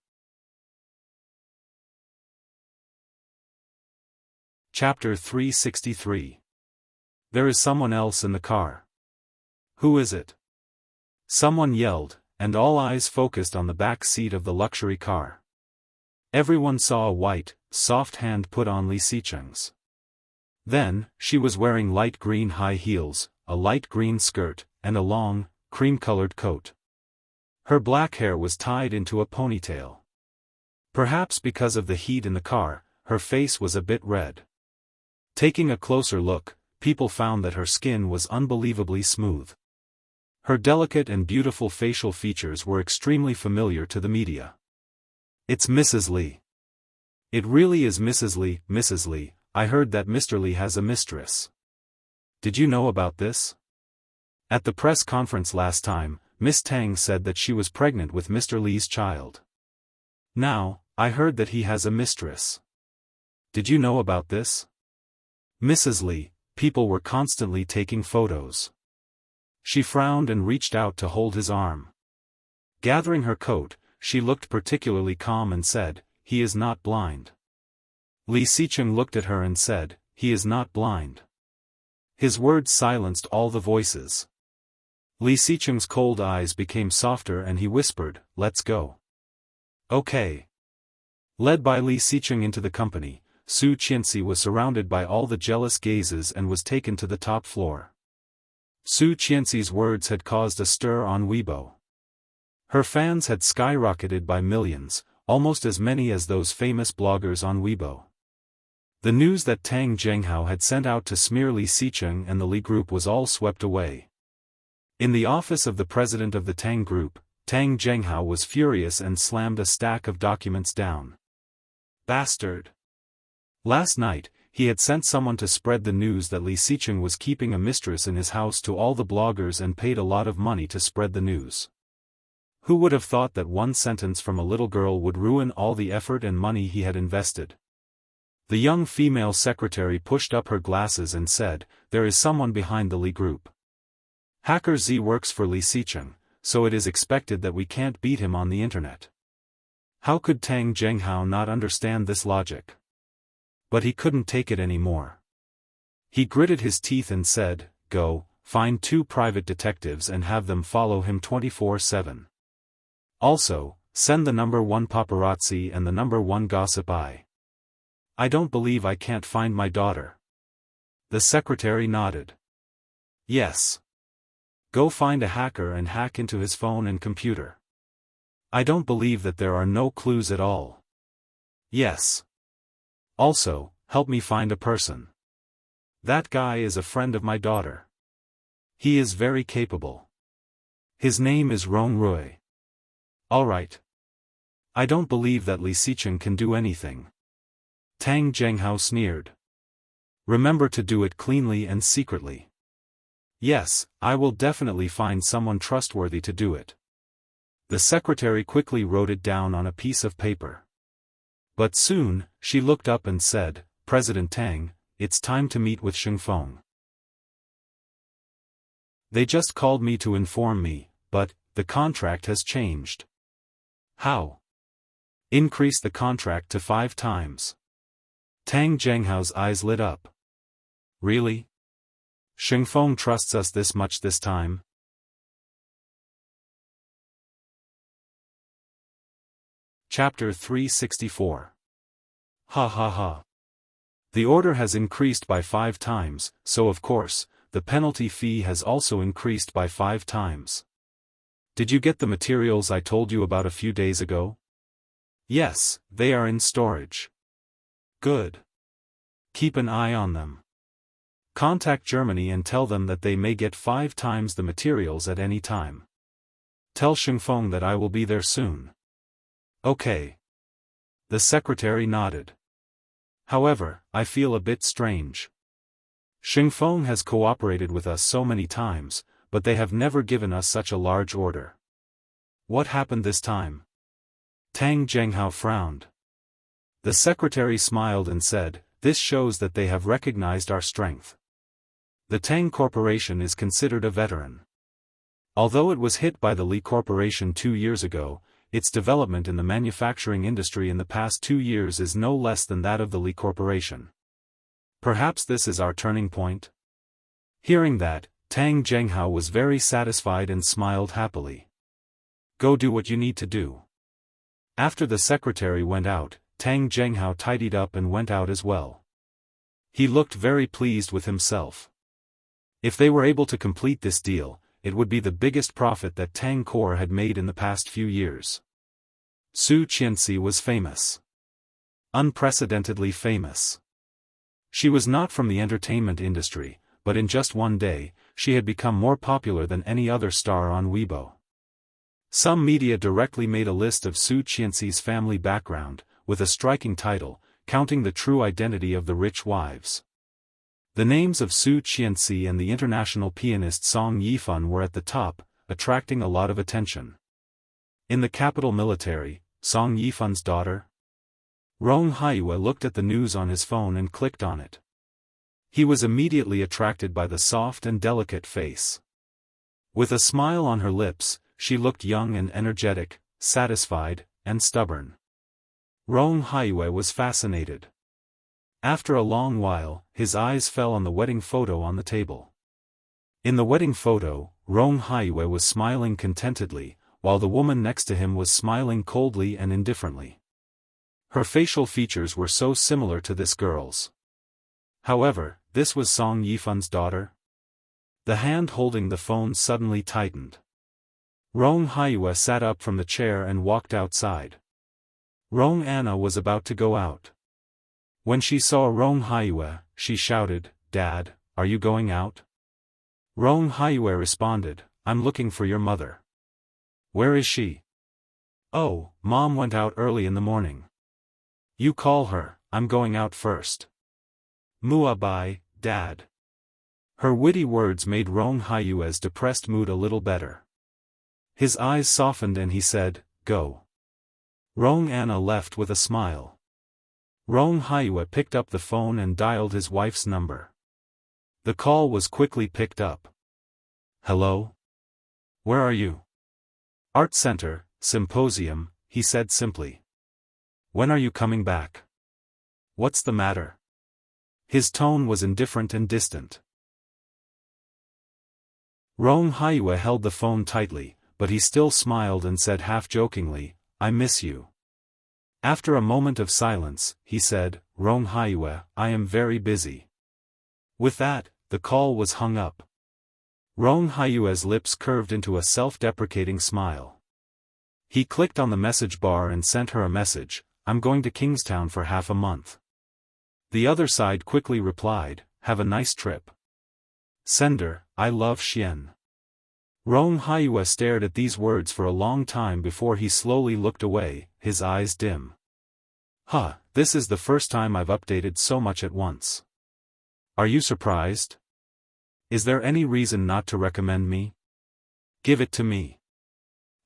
Chapter 363. There is someone else in the car. Who is it? Someone yelled, and all eyes focused on the back seat of the luxury car. Everyone saw a white, soft hand put on Li Xiqing's. Then, she was wearing light green high heels, a light green skirt, and a long, cream-colored coat. Her black hair was tied into a ponytail. Perhaps because of the heat in the car, her face was a bit red. Taking a closer look, people found that her skin was unbelievably smooth. Her delicate and beautiful facial features were extremely familiar to the media. It's Mrs. Li. It really is Mrs. Li. Mrs. Li, I heard that Mr. Li has a mistress. Did you know about this? At the press conference last time, Miss Tang said that she was pregnant with Mr. Li's child. Now, I heard that he has a mistress. Did you know about this? Mrs. Li, people were constantly taking photos. She frowned and reached out to hold his arm. Gathering her coat, she looked particularly calm and said, he is not blind. Li Xiqing looked at her and said, he is not blind. His words silenced all the voices. Li Xiqing's cold eyes became softer and he whispered, let's go. Okay. Led by Li Xiqing into the company, Su Qianxi was surrounded by all the jealous gazes and was taken to the top floor. Su Qianxi's words had caused a stir on Weibo. Her fans had skyrocketed by millions, almost as many as those famous bloggers on Weibo. The news that Tang Zhenghao had sent out to smear Li Xiqing and the Li Group was all swept away. In the office of the president of the Tang Group, Tang Zhenghao was furious and slammed a stack of documents down. Bastard! Last night, he had sent someone to spread the news that Li Xiqing was keeping a mistress in his house to all the bloggers and paid a lot of money to spread the news. Who would have thought that one sentence from a little girl would ruin all the effort and money he had invested? The young female secretary pushed up her glasses and said, there is someone behind the Li Group. Hacker Z works for Li Xiqing, so it is expected that we can't beat him on the internet. How could Tang Zhenghao not understand this logic? But he couldn't take it anymore. He gritted his teeth and said, go, find 2 private detectives and have them follow him 24/7. Also, send the number 1 paparazzi and the number 1 gossip eye. I don't believe I can't find my daughter. The secretary nodded. Yes. Go find a hacker and hack into his phone and computer. I don't believe that there are no clues at all. Yes. Also, help me find a person. That guy is a friend of my daughter. He is very capable. His name is Rong Rui. Alright. I don't believe that Li Xiqing can do anything. Tang Zhenghao sneered. Remember to do it cleanly and secretly. Yes, I will definitely find someone trustworthy to do it. The secretary quickly wrote it down on a piece of paper. But soon, she looked up and said, President Tang, it's time to meet with Xiaofan. They just called me to inform me, but the contract has changed. How? Increase the contract to 5 times. Tang Zhenghao's eyes lit up. Really? Xiaofan trusts us this much this time? Chapter 364. Ha ha ha. The order has increased by 5 times, so of course, the penalty fee has also increased by 5 times. Did you get the materials I told you about a few days ago? Yes, they are in storage. Good. Keep an eye on them. Contact Germany and tell them that they may get 5 times the materials at any time. Tell Xiaofan that I will be there soon. Okay. The secretary nodded. However, I feel a bit strange. Xiaofan has cooperated with us so many times, but they have never given us such a large order. What happened this time? Tang Zhenghao frowned. The secretary smiled and said, "This shows that they have recognized our strength. The Tang Corporation is considered a veteran. Although it was hit by the Li Corporation 2 years ago, its development in the manufacturing industry in the past 2 years is no less than that of the Li Corporation. Perhaps this is our turning point?" Hearing that, Tang Zhenghao was very satisfied and smiled happily. Go do what you need to do. After the secretary went out, Tang Zhenghao tidied up and went out as well. He looked very pleased with himself. If they were able to complete this deal, it would be the biggest profit that Tang Corp had made in the past few years. Su Qianxi was famous. Unprecedentedly famous. She was not from the entertainment industry, but in just one day, she had become more popular than any other star on Weibo. Some media directly made a list of Su Qianxi's family background, with a striking title, counting the true identity of the rich wives. The names of Su Qianxi and the international pianist Song Yifan were at the top, attracting a lot of attention. In the capital military, Song Yifan's daughter? Rong Haiyue looked at the news on his phone and clicked on it. He was immediately attracted by the soft and delicate face. With a smile on her lips, she looked young and energetic, satisfied, and stubborn. Rong Haiyue was fascinated. After a long while, his eyes fell on the wedding photo on the table. In the wedding photo, Rong Haiyue was smiling contentedly, while the woman next to him was smiling coldly and indifferently. Her facial features were so similar to this girl's. However, this was Song Yifan's daughter? The hand holding the phone suddenly tightened. Rong Haiyue sat up from the chair and walked outside. Rong Anna was about to go out. When she saw Rong Haiyue, she shouted, "Dad, are you going out?" Rong Haiyue responded, "I'm looking for your mother." "Where is she?" "Oh, Mom went out early in the morning." "You call her, I'm going out first." "Mua bai, Dad." Her witty words made Rong Haiyue's depressed mood a little better. His eyes softened and he said, "Go." Rong Anna left with a smile. Rong Haiyue picked up the phone and dialed his wife's number. The call was quickly picked up. "Hello? Where are you?" "Art Center, Symposium," he said simply. "When are you coming back?" "What's the matter?" His tone was indifferent and distant. Rong Haiyue held the phone tightly, but he still smiled and said half-jokingly, "I miss you." After a moment of silence, he said, "Rong Haiyue, I am very busy." With that, the call was hung up. Rong Haiyue's lips curved into a self-deprecating smile. He clicked on the message bar and sent her a message, "I'm going to Kingstown for half a month." The other side quickly replied, "Have a nice trip." Sender, I love Xian. Rong Haiyue stared at these words for a long time before he slowly looked away, his eyes dim. This is the first time I've updated so much at once. Are you surprised? Is there any reason not to recommend me? Give it to me.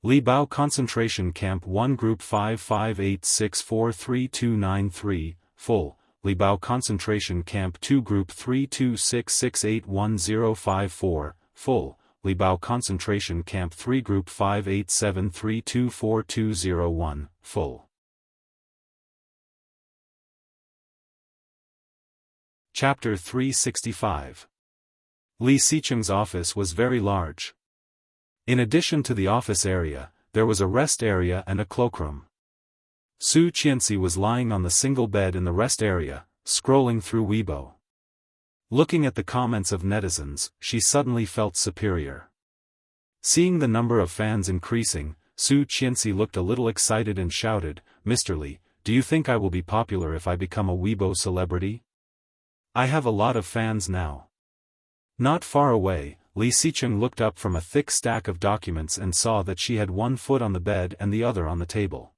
Li Bao Concentration Camp 1 Group 5586432993, full, Libao Concentration Camp 2 Group 3266681054, full, Libao Concentration Camp 3 Group 587324201, full. Chapter 365. Li Xicheng's office was very large. In addition to the office area, there was a rest area and a cloakroom. Su Qianxi was lying on the single bed in the rest area, scrolling through Weibo. Looking at the comments of netizens, she suddenly felt superior. Seeing the number of fans increasing, Su Qianxi looked a little excited and shouted, "Mr. Li, do you think I will be popular if I become a Weibo celebrity? I have a lot of fans now." Not far away, Li Xicheng looked up from a thick stack of documents and saw that she had one foot on the bed and the other on the table.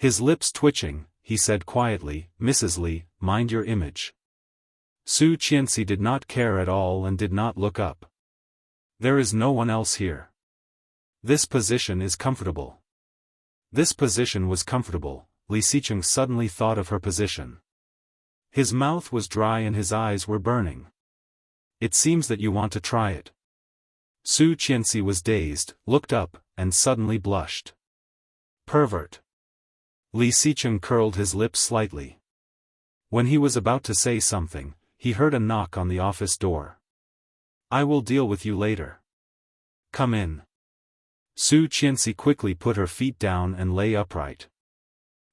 His lips twitching, he said quietly, "Mrs. Li, mind your image." Su Qianxi did not care at all and did not look up. There is no one else here. This position is comfortable. This position was comfortable. Li Xicheng suddenly thought of her position. His mouth was dry and his eyes were burning. "It seems that you want to try it." Su Qianxi was dazed, looked up, and suddenly blushed. "Pervert." Li Xicheng curled his lips slightly. When he was about to say something, he heard a knock on the office door. "I will deal with you later. Come in." Su Qianxi quickly put her feet down and lay upright.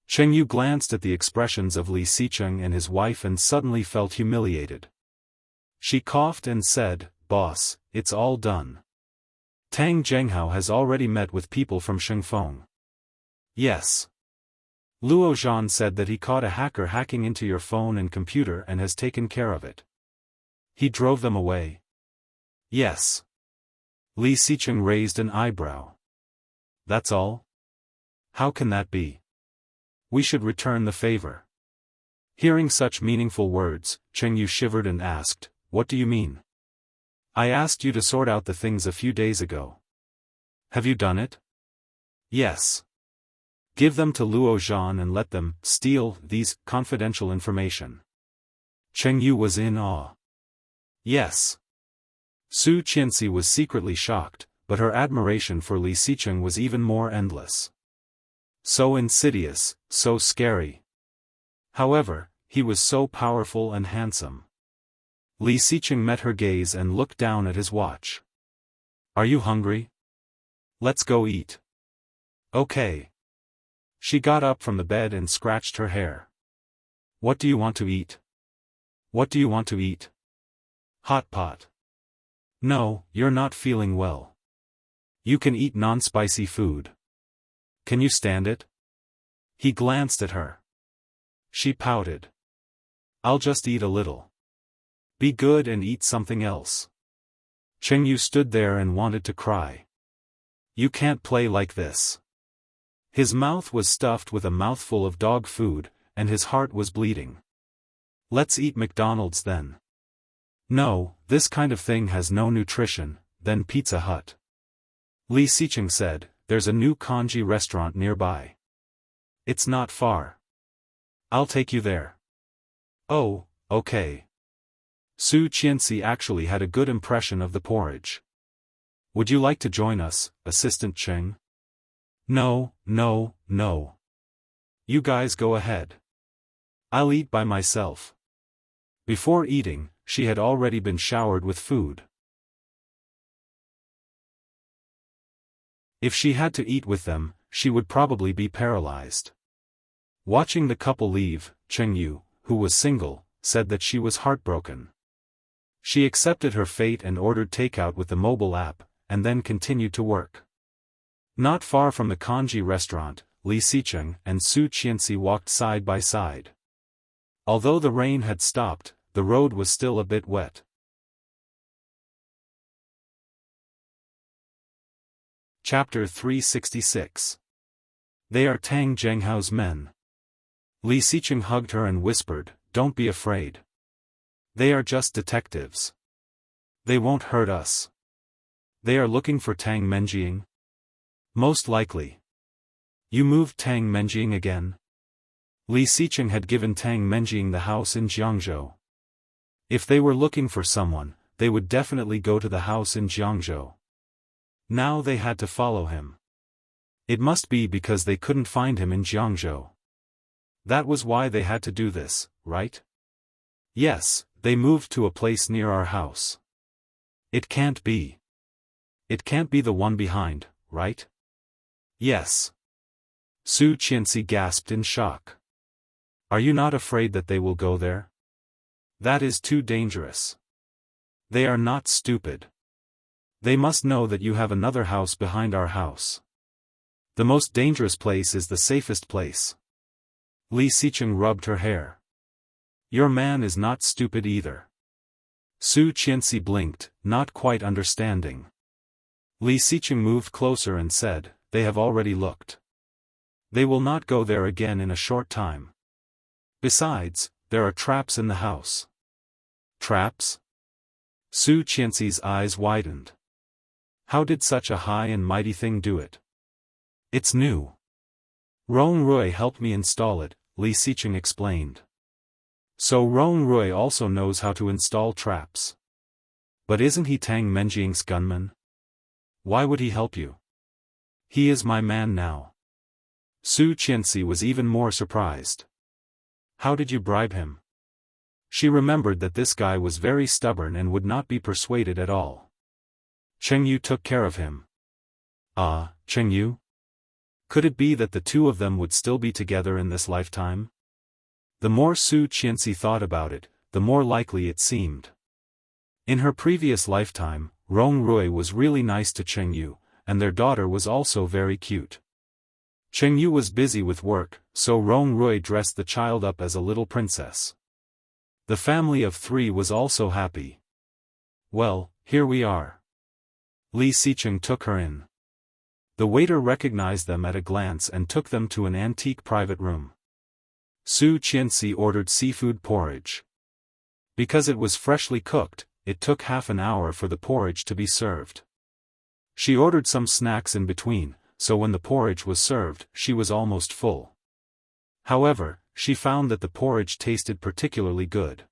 Cheng Yu glanced at the expressions of Li Xicheng and his wife and suddenly felt humiliated. She coughed and said, "Boss, it's all done. Tang Zhenghao has already met with people from Shengfeng." "Yes. Luo Zhan said that he caught a hacker hacking into your phone and computer and has taken care of it." "He drove them away?" "Yes." Li Xicheng raised an eyebrow. "That's all? How can that be? We should return the favor." Hearing such meaningful words, Cheng Yu shivered and asked, "What do you mean?" "I asked you to sort out the things a few days ago. Have you done it?" "Yes." "Give them to Luo Zhan and let them steal these confidential information." Cheng Yu was in awe. "Yes." Su Qianxi was secretly shocked, but her admiration for Li Xicheng was even more endless. So insidious, so scary. However, he was so powerful and handsome. Li Xicheng met her gaze and looked down at his watch. "Are you hungry? Let's go eat." "Okay." She got up from the bed and scratched her hair. "What do you want to eat?" "What do you want to eat?" "Hot pot." "No, you're not feeling well. You can eat non-spicy food. Can you stand it?" He glanced at her. She pouted. "I'll just eat a little." "Be good and eat something else." Cheng Yu stood there and wanted to cry. "You can't play like this." His mouth was stuffed with a mouthful of dog food, and his heart was bleeding. "Let's eat McDonald's then." "No, this kind of thing has no nutrition." "Then Pizza Hut." Li Xicheng said, "There's a new congee restaurant nearby. It's not far. I'll take you there." "Oh, okay." Su Qianxi actually had a good impression of the porridge. "Would you like to join us, Assistant Cheng?" "No, no, no. You guys go ahead. I'll eat by myself." Before eating, she had already been showered with food. If she had to eat with them, she would probably be paralyzed. Watching the couple leave, Cheng Yu, who was single, said that she was heartbroken. She accepted her fate and ordered takeout with the mobile app, and then continued to work. Not far from the congee restaurant, Li Xicheng and Su Qianxi walked side by side. Although the rain had stopped, the road was still a bit wet. Chapter 366. They are Tang Zhenghao's men. Li Xicheng hugged her and whispered, "Don't be afraid. They are just detectives. They won't hurt us. They are looking for Tang Menjiang?" "Most likely." "You moved Tang Menjiang again?" Li Xicheng had given Tang Menjing the house in Jiangzhou. If they were looking for someone, they would definitely go to the house in Jiangzhou. Now they had to follow him. It must be because they couldn't find him in Jiangzhou. That was why they had to do this, right? Yes, they moved to a place near our house. It can't be. It can't be the one behind, right? Yes. Su Qianxi gasped in shock. Are you not afraid that they will go there? That is too dangerous. They are not stupid. They must know that you have another house behind our house. The most dangerous place is the safest place. Li Xicheng rubbed her hair. Your man is not stupid either. Su Qianxi blinked, not quite understanding. Li Xicheng moved closer and said, they have already looked. They will not go there again in a short time. Besides, there are traps in the house. Traps? Su Qianxi's eyes widened. How did such a high and mighty thing do it? It's new. Rong Rui helped me install it, Li Xicheng explained. So Rong Rui also knows how to install traps. But isn't he Tang Menjing's gunman? Why would he help you? He is my man now. Su Qianxi was even more surprised. How did you bribe him? She remembered that this guy was very stubborn and would not be persuaded at all. Cheng Yu took care of him. Ah, Cheng Yu? Could it be that the two of them would still be together in this lifetime? The more Su Qianxi thought about it, the more likely it seemed. In her previous lifetime, Rong Rui was really nice to Cheng Yu, and their daughter was also very cute. Cheng Yu was busy with work, so Rong Rui dressed the child up as a little princess. The family of three was also happy. Well, here we are. Li Xicheng took her in. The waiter recognized them at a glance and took them to an antique private room. Su Qianxi ordered seafood porridge. Because it was freshly cooked, it took half an hour for the porridge to be served. She ordered some snacks in between, so when the porridge was served, she was almost full. However, she found that the porridge tasted particularly good.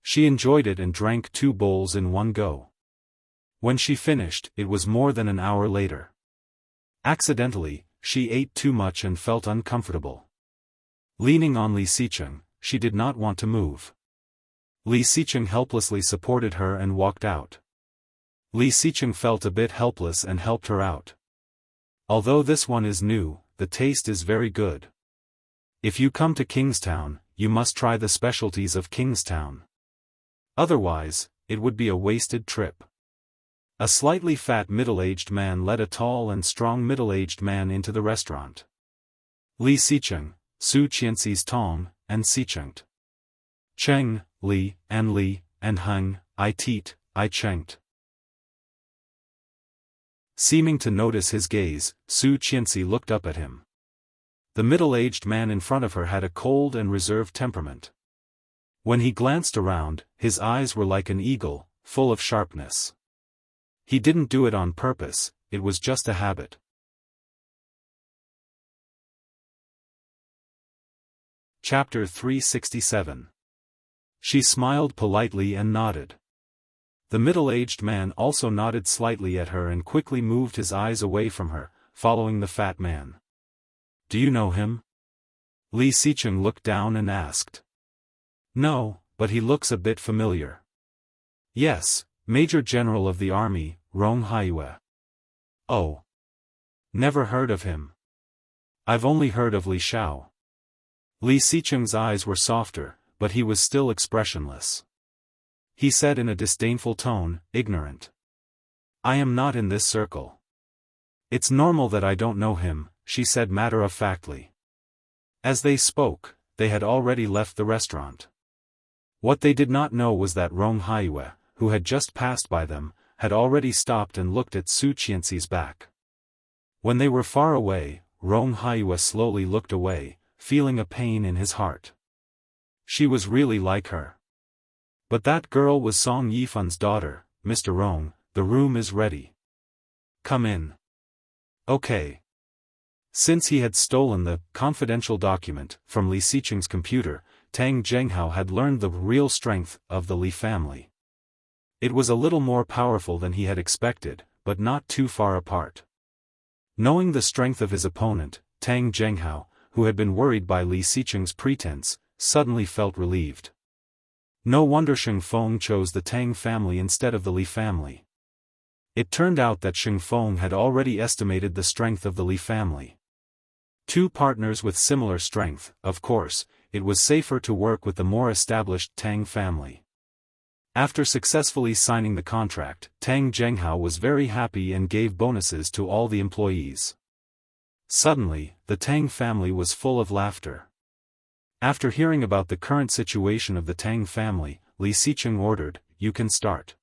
She enjoyed it and drank 2 bowls in one go. When she finished, it was more than an hour later. Accidentally, she ate too much and felt uncomfortable. Leaning on Li Xicheng, she did not want to move. Li Xicheng helplessly supported her and walked out. Li Xicheng felt a bit helpless and helped her out. Although this one is new, the taste is very good. If you come to Kingstown, you must try the specialties of Kingstown. Otherwise, it would be a wasted trip. A slightly fat middle-aged man led a tall and strong middle-aged man into the restaurant. Li Xicheng, Su Qianxi's Tong, and Xichenged. Cheng, Li, and Heng, I Teet, I Chenged. Seeming to notice his gaze, Su Qianxi looked up at him. The middle-aged man in front of her had a cold and reserved temperament. When he glanced around, his eyes were like an eagle, full of sharpness. He didn't do it on purpose, it was just a habit. Chapter 367. She smiled politely and nodded. The middle-aged man also nodded slightly at her and quickly moved his eyes away from her, following the fat man. Do you know him? Li Xicheng looked down and asked. No, but he looks a bit familiar. Yes, Major General of the Army, Rong Haiyue. Oh. Never heard of him. I've only heard of Li Xiao. Li Xicheng's eyes were softer, but he was still expressionless. He said in a disdainful tone, ignorant. I am not in this circle. It's normal that I don't know him, she said matter-of-factly. As they spoke, they had already left the restaurant. What they did not know was that Rong Haiyue, who had just passed by them, had already stopped and looked at Su Qianxi's back. When they were far away, Rong Haiyue slowly looked away, feeling a pain in his heart. She was really like her. But that girl was Song Yifan's daughter. Mr. Rong, the room is ready. Come in. Okay. Since he had stolen the confidential document from Li Xiqing's computer, Tang Zhenghao had learned the real strength of the Li family. It was a little more powerful than he had expected, but not too far apart. Knowing the strength of his opponent, Tang Zhenghao, who had been worried by Li Xiqing's pretense, suddenly felt relieved. No wonder Xiaofan chose the Tang family instead of the Li family. It turned out that Xiaofan had already estimated the strength of the Li family. Two partners with similar strength, of course, it was safer to work with the more established Tang family. After successfully signing the contract, Tang Zhenghao was very happy and gave bonuses to all the employees. Suddenly, the Tang family was full of laughter. After hearing about the current situation of the Tang family, Li Xiqing ordered, "You can start.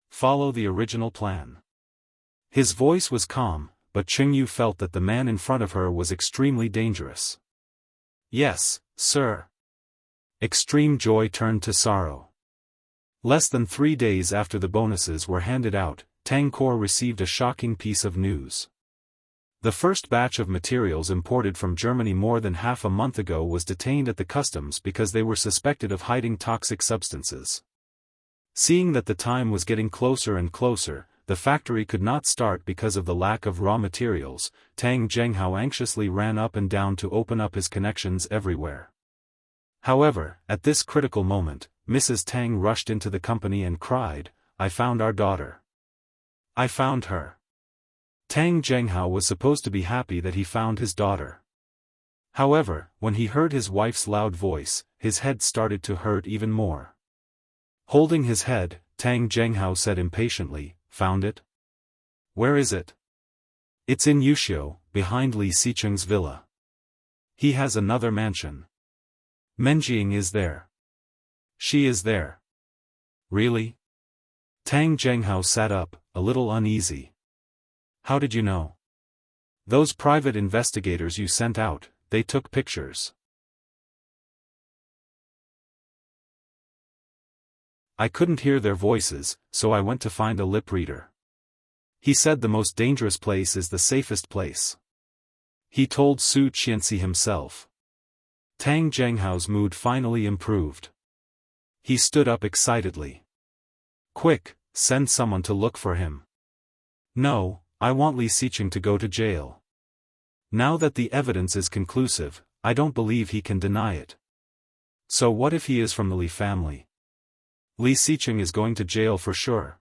Follow the original plan." His voice was calm, but Qingyu felt that the man in front of her was extremely dangerous. "Yes, sir." Extreme joy turned to sorrow. Less than 3 days after the bonuses were handed out, Tang Core received a shocking piece of news. The first batch of materials imported from Germany more than half a month ago was detained at the customs because they were suspected of hiding toxic substances. Seeing that the time was getting closer and closer, the factory could not start because of the lack of raw materials. Tang Zhenghao anxiously ran up and down to open up his connections everywhere. However, at this critical moment, Mrs. Tang rushed into the company and cried, "I found our daughter. I found her." Tang Zhenghao was supposed to be happy that he found his daughter. However, when he heard his wife's loud voice, his head started to hurt even more. Holding his head, Tang Zhenghao said impatiently, "Found it? Where is it?" "It's in Wuxia, behind Li Xiqing's villa. He has another mansion. Menjing is there. She is there." "Really?" Tang Zhenghao sat up, a little uneasy. "How did you know?" "Those private investigators you sent out, they took pictures. I couldn't hear their voices, so I went to find a lip reader. He said the most dangerous place is the safest place. He told Su Qianxi himself." Tang Zhenghao's mood finally improved. He stood up excitedly. "Quick, send someone to look for him." "No, I want Li Xiqing to go to jail. Now that the evidence is conclusive, I don't believe he can deny it." "So what if he is from the Li family?" "Li Xiqing is going to jail for sure."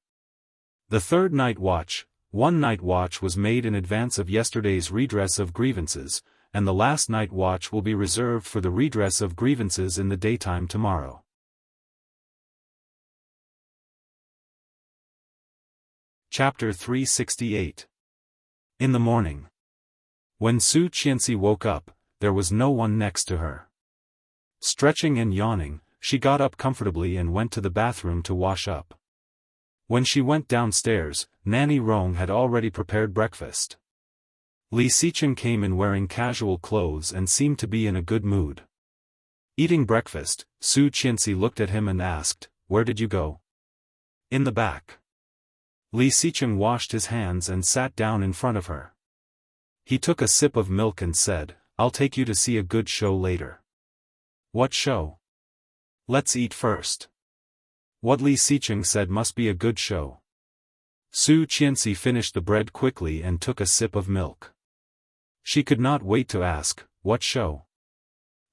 The third night watch. One night watch was made in advance of yesterday's redress of grievances, and the last night watch will be reserved for the redress of grievances in the daytime tomorrow. Chapter 368. In the morning. When Su Qianxi woke up, there was no one next to her. Stretching and yawning, she got up comfortably and went to the bathroom to wash up. When she went downstairs, Nanny Rong had already prepared breakfast. Li Xiqing came in wearing casual clothes and seemed to be in a good mood. Eating breakfast, Su Qianxi looked at him and asked, "Where did you go?" "In the back." Li Xiqing washed his hands and sat down in front of her. He took a sip of milk and said, "I'll take you to see a good show later." "What show?" "Let's eat first." What Li Xiqing said must be a good show. Su Qianxi finished the bread quickly and took a sip of milk. She could not wait to ask, "What show?"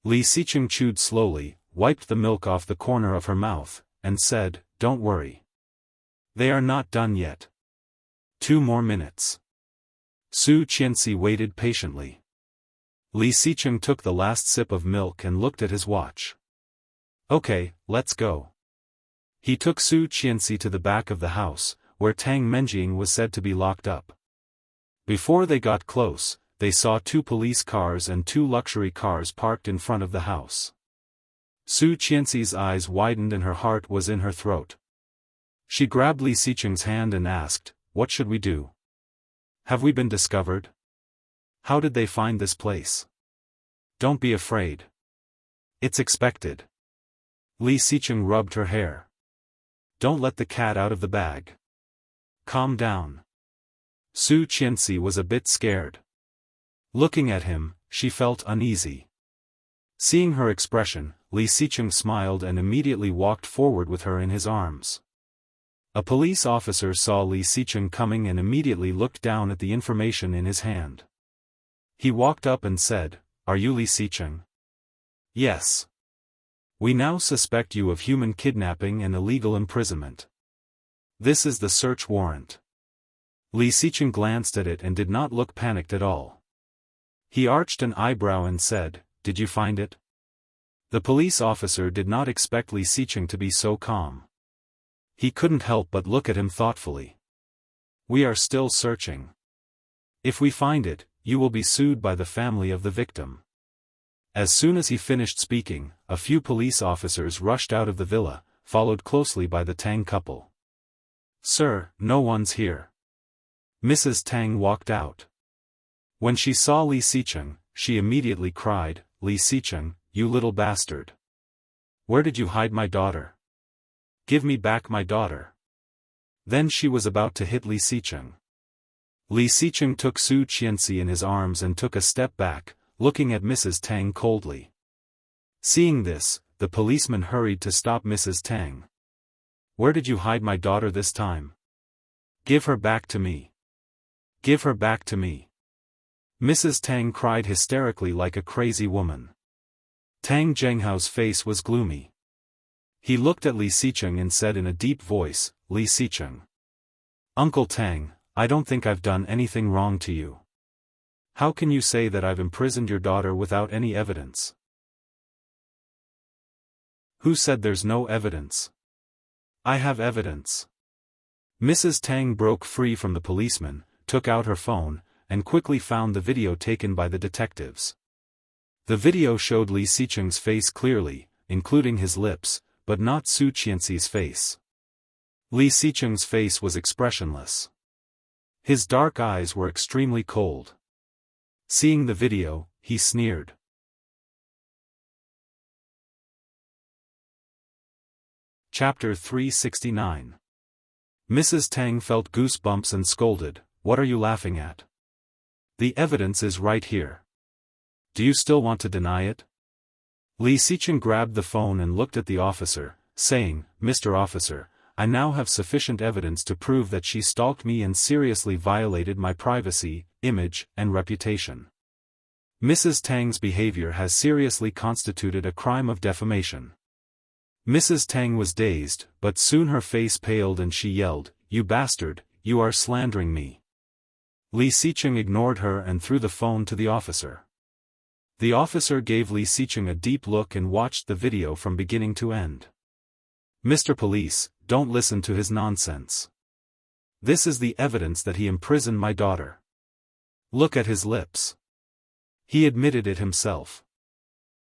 Li Xiqing chewed slowly, wiped the milk off the corner of her mouth, and said, "Don't worry. They are not done yet. 2 more minutes." Su Qianxi waited patiently. Li Xiqing took the last sip of milk and looked at his watch. "Okay, let's go." He took Su Qianxi to the back of the house, where Tang Menjing was said to be locked up. Before they got close, they saw 2 police cars and 2 luxury cars parked in front of the house. Su Qianxi's eyes widened and her heart was in her throat. She grabbed Li Xiqing's hand and asked, "What should we do? Have we been discovered? How did they find this place?" "Don't be afraid. It's expected." Li Xiqing rubbed her hair. "Don't let the cat out of the bag. Calm down." Su Qianxi was a bit scared. Looking at him, she felt uneasy. Seeing her expression, Li Xicheng smiled and immediately walked forward with her in his arms. A police officer saw Li Xicheng coming and immediately looked down at the information in his hand. He walked up and said, "Are you Li Xicheng?" "Yes. We now suspect you of human kidnapping and illegal imprisonment. This is the search warrant." Li Xicheng glanced at it and did not look panicked at all. He arched an eyebrow and said, "Did you find it?" The police officer did not expect Li Xicheng to be so calm. He couldn't help but look at him thoughtfully. "We are still searching. If we find it, you will be sued by the family of the victim." As soon as he finished speaking, a few police officers rushed out of the villa, followed closely by the Tang couple. "Sir, no one's here." Mrs. Tang walked out. When she saw Li Xicheng, she immediately cried, "Li Xicheng, you little bastard! Where did you hide my daughter? Give me back my daughter." Then she was about to hit Li Xicheng. Li Xicheng took Su Qianxi in his arms and took a step back, looking at Mrs. Tang coldly. Seeing this, the policeman hurried to stop Mrs. Tang. "Where did you hide my daughter this time? Give her back to me. Give her back to me." Mrs. Tang cried hysterically like a crazy woman. Tang Zhenghao's face was gloomy. He looked at Li Xicheng and said in a deep voice, "Li Xicheng. Uncle Tang, I don't think I've done anything wrong to you. How can you say that I've imprisoned your daughter without any evidence?" "Who said there's no evidence? I have evidence." Mrs. Tang broke free from the policeman, took out her phone, and quickly found the video taken by the detectives. The video showed Li Xicheng's face clearly, including his lips, but not Su Qianxi's face. Li Xicheng's face was expressionless. His dark eyes were extremely cold. Seeing the video, he sneered. Chapter 369. Mrs. Tang felt goosebumps and scolded, "What are you laughing at? The evidence is right here. Do you still want to deny it?" Li Xicheng grabbed the phone and looked at the officer, saying, "Mr. Officer, I now have sufficient evidence to prove that she stalked me and seriously violated my privacy, image, and reputation. Mrs. Tang's behavior has seriously constituted a crime of defamation." Mrs. Tang was dazed, but soon her face paled and she yelled, "You bastard, you are slandering me." Li Xicheng ignored her and threw the phone to the officer. The officer gave Li Xicheng a deep look and watched the video from beginning to end. "Mr. Police, don't listen to his nonsense. This is the evidence that he imprisoned my daughter. Look at his lips. He admitted it himself.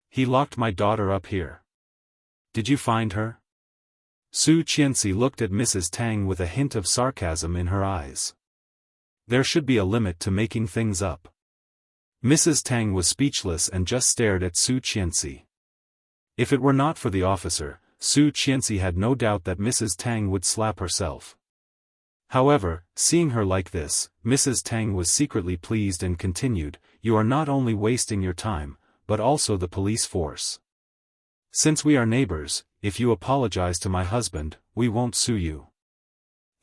He locked my daughter up here. Did you find her?" Su Qianxi looked at Mrs. Tang with a hint of sarcasm in her eyes. There should be a limit to making things up. Mrs. Tang was speechless and just stared at Su Qianxi. If it were not for the officer, Su Qianxi had no doubt that Mrs. Tang would slap herself. However, seeing her like this, Mrs. Tang was secretly pleased and continued, "You are not only wasting your time, but also the police force. Since we are neighbors, if you apologize to my husband, we won't sue you."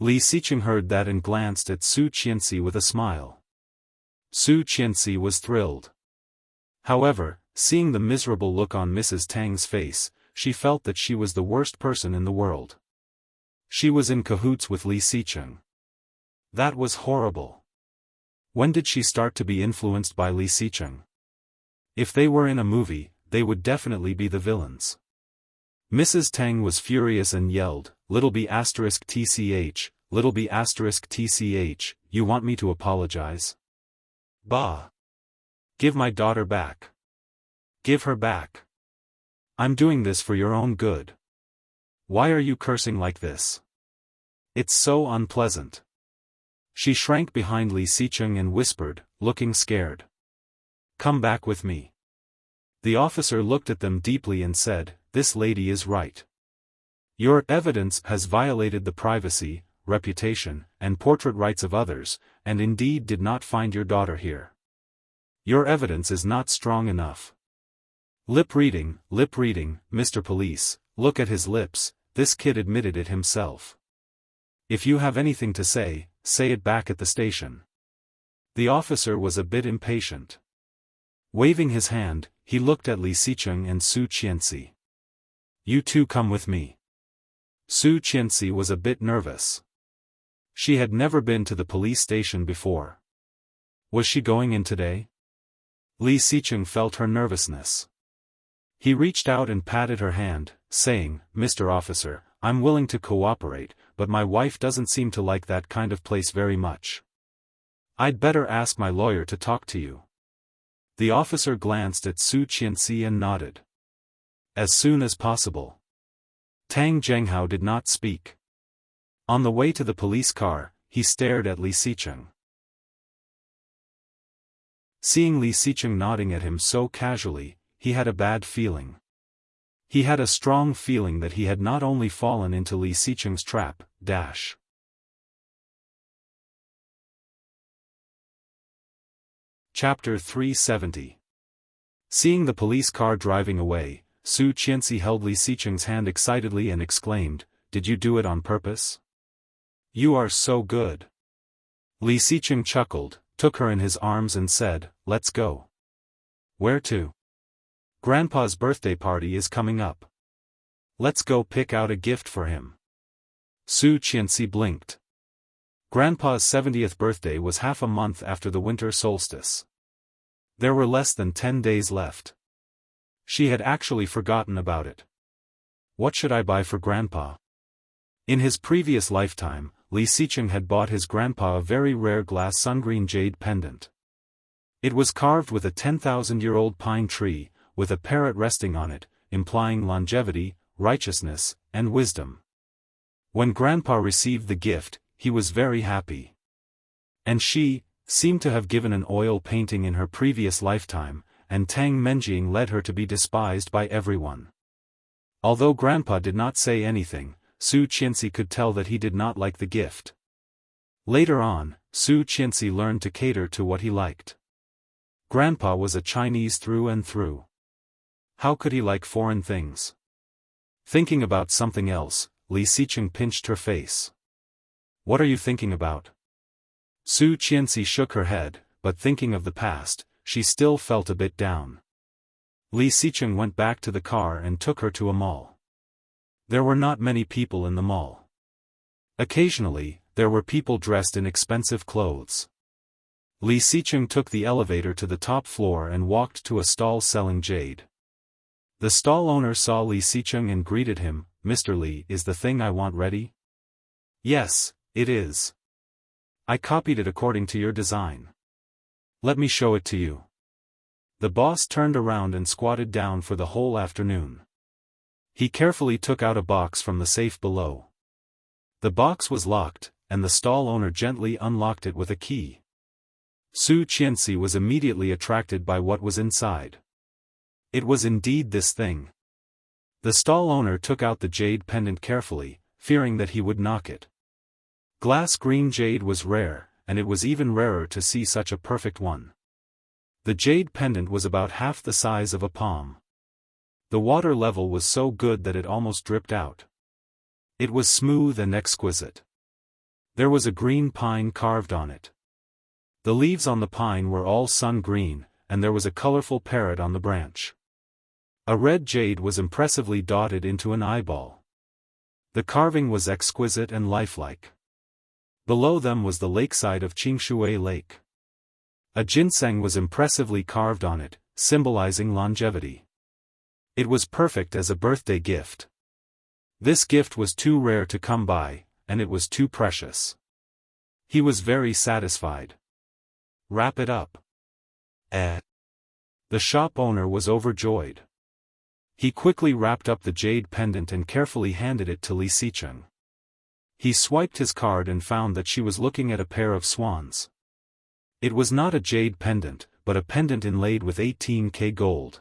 Li Xicheng heard that and glanced at Su Qianxi with a smile. Su Qianxi was thrilled. However, seeing the miserable look on Mrs. Tang's face, she felt that she was the worst person in the world. She was in cahoots with Li Xicheng. That was horrible. When did she start to be influenced by Li Xicheng? If they were in a movie, they would definitely be the villains. Mrs. Tang was furious and yelled, "Little b asterisk tch, little b asterisk tch, you want me to apologize? Bah! Give my daughter back. Give her back. I'm doing this for your own good. Why are you cursing like this? It's so unpleasant." She shrank behind Li Xicheng and whispered, looking scared, "Come back with me." The officer looked at them deeply and said, "This lady is right. Your evidence has violated the privacy, reputation, and portrait rights of others, and indeed did not find your daughter here. Your evidence is not strong enough. Lip reading, Mr. Police, look at his lips, this kid admitted it himself. If you have anything to say it back at the station. The officer was a bit impatient. Waving his hand, he looked at Li Xicheng and Su Qianxi. You two come with me. Su Qianxi was a bit nervous. She had never been to the police station before. Was she going in today? Li Xicheng felt her nervousness. He reached out and patted her hand, saying, Mr. Officer, I'm willing to cooperate, but my wife doesn't seem to like that kind of place very much. I'd better ask my lawyer to talk to you. The officer glanced at Su Qianxi and nodded. As soon as possible. Tang Zhenghao did not speak. On the way to the police car, he stared at Li Xicheng. Seeing Li Xicheng nodding at him so casually, he had a bad feeling. He had a strong feeling that he had not only fallen into Li Xicheng's trap, Chapter 370. Seeing the police car driving away, Su Qianxi held Li Xicheng's hand excitedly and exclaimed, Did you do it on purpose? You are so good. Li Xicheng chuckled, took her in his arms and said, Let's go. Where to? Grandpa's birthday party is coming up. Let's go pick out a gift for him. Su Qianxi blinked. Grandpa's 70th birthday was half a month after the winter solstice. There were less than 10 days left. She had actually forgotten about it. What should I buy for Grandpa? In his previous lifetime, Li Xicheng had bought his grandpa a very rare glass sungreen jade pendant. It was carved with a 10,000-year-old pine tree, with a parrot resting on it, implying longevity, righteousness, and wisdom. When Grandpa received the gift, he was very happy. And she seemed to have given an oil painting in her previous lifetime, and Tang Menjing led her to be despised by everyone. Although Grandpa did not say anything, Su Qianxi could tell that he did not like the gift. Later on, Su Qianxi learned to cater to what he liked. Grandpa was a Chinese through and through. How could he like foreign things? Thinking about something else, Li Xicheng pinched her face. What are you thinking about? Su Qianxi shook her head, but thinking of the past, she still felt a bit down. Li Xicheng went back to the car and took her to a mall. There were not many people in the mall. Occasionally, there were people dressed in expensive clothes. Li Xicheng took the elevator to the top floor and walked to a stall selling jade. The stall owner saw Li Xicheng and greeted him, Mr. Li, is the thing I want ready? Yes, it is. I copied it according to your design. Let me show it to you. The boss turned around and squatted down for the whole afternoon. He carefully took out a box from the safe below. The box was locked, and the stall owner gently unlocked it with a key. Su Qianxi was immediately attracted by what was inside. It was indeed this thing. The stall owner took out the jade pendant carefully, fearing that he would knock it. Glass green jade was rare, and it was even rarer to see such a perfect one. The jade pendant was about half the size of a palm. The water level was so good that it almost dripped out. It was smooth and exquisite. There was a green pine carved on it. The leaves on the pine were all sun green, and there was a colorful parrot on the branch. A red jade was impressively dotted into an eyeball. The carving was exquisite and lifelike. Below them was the lakeside of Qingshui Lake. A ginseng was impressively carved on it, symbolizing longevity. It was perfect as a birthday gift. This gift was too rare to come by, and it was too precious. He was very satisfied. Wrap it up. The shop owner was overjoyed. He quickly wrapped up the jade pendant and carefully handed it to Li Xicheng. He swiped his card and found that she was looking at a pair of swans. It was not a jade pendant, but a pendant inlaid with 18K gold.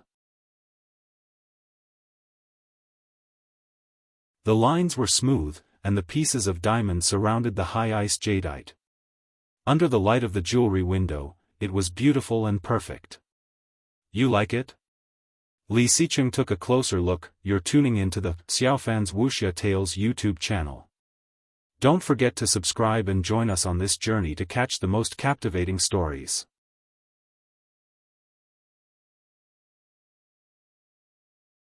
The lines were smooth, and the pieces of diamond surrounded the high ice jadeite. Under the light of the jewelry window, it was beautiful and perfect. You like it? Li Xicheng took a closer look. You're tuning into the Xiaofan's Wuxia Tales YouTube channel. Don't forget to subscribe and join us on this journey to catch the most captivating stories.